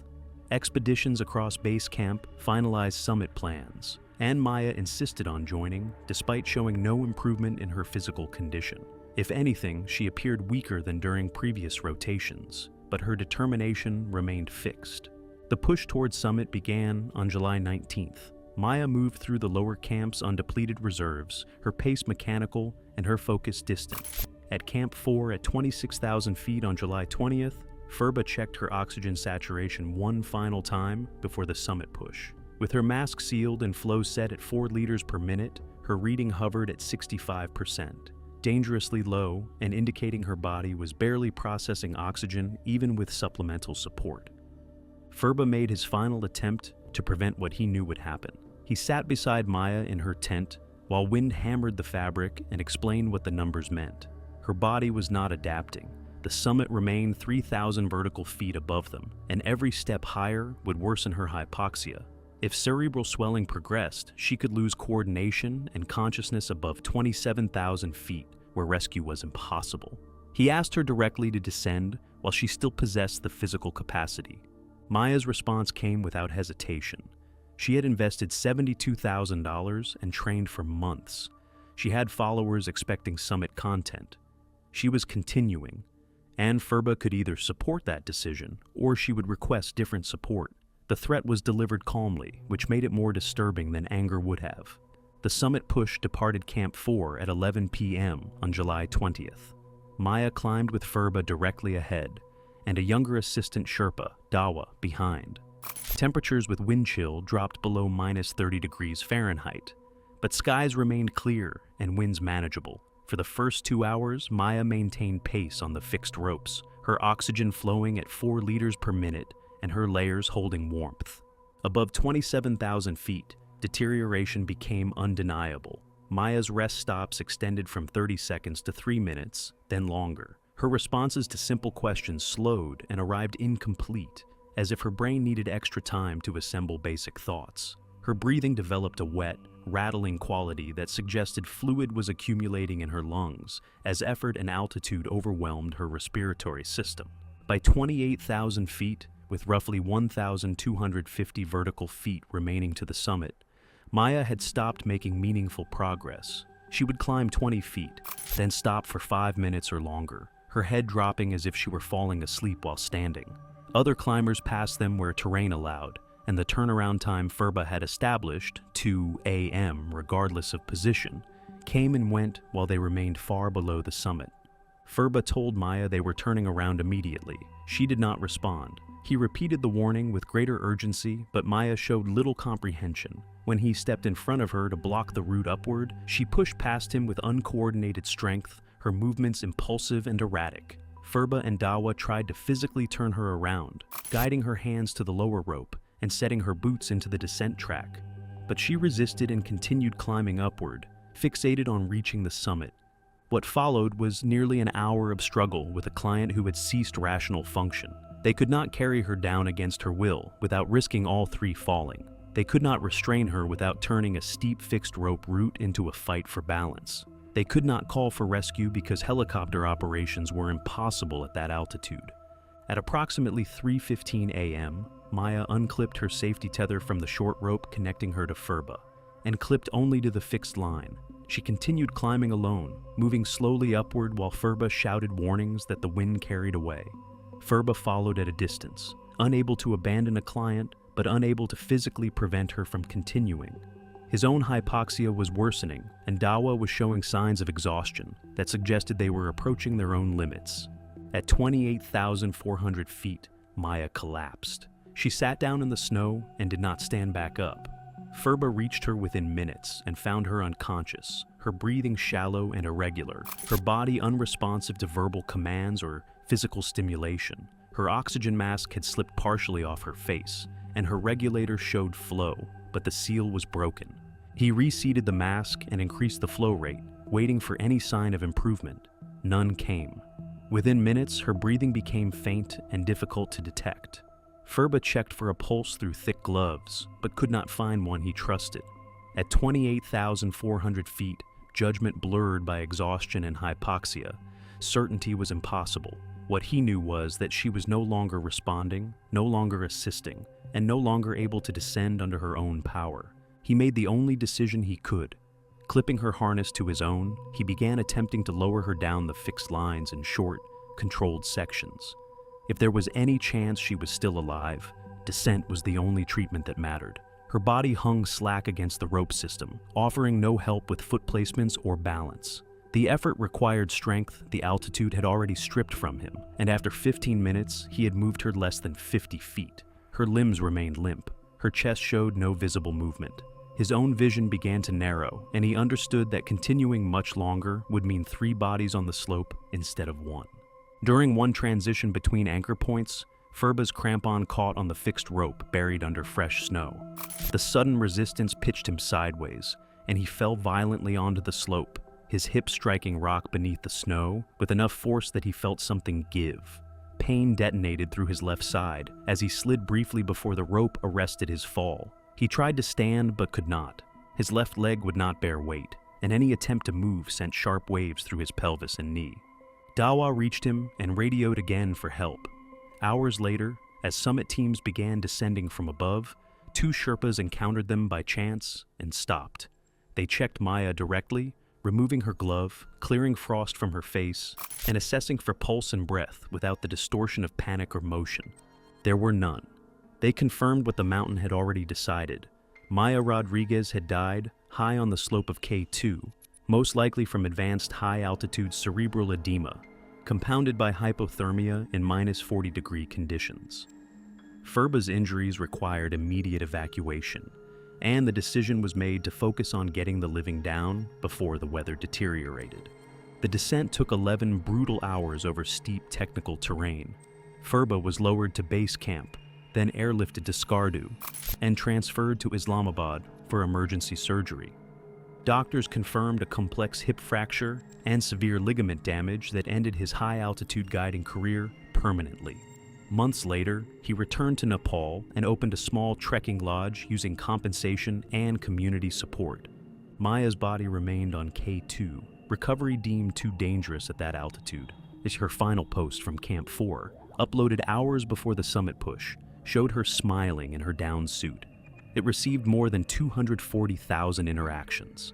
Expeditions across base camp finalized summit plans, and Maya insisted on joining despite showing no improvement in her physical condition. If anything, she appeared weaker than during previous rotations, but her determination remained fixed. The push towards summit began on July 19th. Maya moved through the lower camps on depleted reserves, her pace mechanical and her focus distant. At Camp 4 at 26,000 feet on July 20th, Furba checked her oxygen saturation one final time before the summit push. With her mask sealed and flow set at 4 liters per minute, her reading hovered at 65%, dangerously low and indicating her body was barely processing oxygen even with supplemental support. Furba made his final attempt to prevent what he knew would happen. He sat beside Maya in her tent while wind hammered the fabric and explained what the numbers meant. Her body was not adapting. The summit remained 3,000 vertical feet above them, and every step higher would worsen her hypoxia. If cerebral swelling progressed, she could lose coordination and consciousness above 27,000 feet, where rescue was impossible. He asked her directly to descend while she still possessed the physical capacity. Maya's response came without hesitation. She had invested $72,000 and trained for months. She had followers expecting summit content. She was continuing, and Furba could either support that decision or she would request different support. The threat was delivered calmly, which made it more disturbing than anger would have. The summit push departed Camp 4 at 11 p.m. on July 20th. Maya climbed with Furba directly ahead, and a younger assistant Sherpa, Dawa, behind. Temperatures with wind chill dropped below -30 degrees Fahrenheit, but skies remained clear and winds manageable. For the first 2 hours, Maya maintained pace on the fixed ropes, her oxygen flowing at 4 liters per minute and her layers holding warmth. Above 27,000 feet, deterioration became undeniable. Maya's rest stops extended from 30 seconds to 3 minutes, then longer. Her responses to simple questions slowed and arrived incomplete, as if her brain needed extra time to assemble basic thoughts. Her breathing developed a wet, rattling quality that suggested fluid was accumulating in her lungs as effort and altitude overwhelmed her respiratory system. By 28,000 feet, with roughly 1,250 vertical feet remaining to the summit, Maya had stopped making meaningful progress. She would climb 20 feet, then stop for 5 minutes or longer, her head dropping as if she were falling asleep while standing. Other climbers passed them where terrain allowed, and the turnaround time Furba had established, 2 a.m. regardless of position, came and went while they remained far below the summit. Furba told Maya they were turning around immediately. She did not respond. He repeated the warning with greater urgency, but Maya showed little comprehension. When he stepped in front of her to block the route upward, she pushed past him with uncoordinated strength, her movements impulsive and erratic. Furba and Dawa tried to physically turn her around, guiding her hands to the lower rope and setting her boots into the descent track. But she resisted and continued climbing upward, fixated on reaching the summit. What followed was nearly an hour of struggle with a client who had ceased rational function. They could not carry her down against her will without risking all 3 falling. They could not restrain her without turning a steep fixed rope route into a fight for balance. They could not call for rescue because helicopter operations were impossible at that altitude. At approximately 3:15 a.m., Maya unclipped her safety tether from the short rope connecting her to Furba, and clipped only to the fixed line. She continued climbing alone, moving slowly upward while Furba shouted warnings that the wind carried away. Furba followed at a distance, unable to abandon a client, but unable to physically prevent her from continuing. His own hypoxia was worsening, and Dawa was showing signs of exhaustion that suggested they were approaching their own limits. At 28,400 feet, Maya collapsed. She sat down in the snow and did not stand back up. Furba reached her within minutes and found her unconscious, her breathing shallow and irregular, her body unresponsive to verbal commands or physical stimulation. Her oxygen mask had slipped partially off her face, and her regulator showed flow, but the seal was broken. He reseated the mask and increased the flow rate, waiting for any sign of improvement. None came. Within minutes, her breathing became faint and difficult to detect. Furba checked for a pulse through thick gloves, but could not find one he trusted. At 28,400 feet, judgment blurred by exhaustion and hypoxia, certainty was impossible. What he knew was that she was no longer responding, no longer assisting, and no longer able to descend under her own power. He made the only decision he could. Clipping her harness to his own, he began attempting to lower her down the fixed lines in short, controlled sections. If there was any chance she was still alive, descent was the only treatment that mattered. Her body hung slack against the rope system, offering no help with foot placements or balance. The effort required strength the altitude had already stripped from him, and after 15 minutes, he had moved her less than 50 feet. Her limbs remained limp. Her chest showed no visible movement. His own vision began to narrow, and he understood that continuing much longer would mean 3 bodies on the slope instead of 1. During one transition between anchor points, Furba's crampon caught on the fixed rope buried under fresh snow. The sudden resistance pitched him sideways, and he fell violently onto the slope, his hip striking rock beneath the snow with enough force that he felt something give. Pain detonated through his left side as he slid briefly before the rope arrested his fall. He tried to stand but could not. His left leg would not bear weight, and any attempt to move sent sharp waves through his pelvis and knee. Dawa reached him and radioed again for help. Hours later, as summit teams began descending from above, 2 Sherpas encountered them by chance and stopped. They checked Maya directly, removing her glove, clearing frost from her face, and assessing for pulse and breath without the distortion of panic or motion. There were none. They confirmed what the mountain had already decided. Maya Rodriguez had died high on the slope of K2, most likely from advanced high-altitude cerebral edema, compounded by hypothermia in -40-degree conditions. Furba's injuries required immediate evacuation, and the decision was made to focus on getting the living down before the weather deteriorated. The descent took 11 brutal hours over steep technical terrain. Furba was lowered to base camp, then airlifted to Skardu, and transferred to Islamabad for emergency surgery. Doctors confirmed a complex hip fracture and severe ligament damage that ended his high-altitude guiding career permanently. Months later, he returned to Nepal and opened a small trekking lodge using compensation and community support. Maya's body remained on K2, recovery deemed too dangerous at that altitude. Her final post from Camp 4, uploaded hours before the summit push, showed her smiling in her down suit. It received more than 240,000 interactions.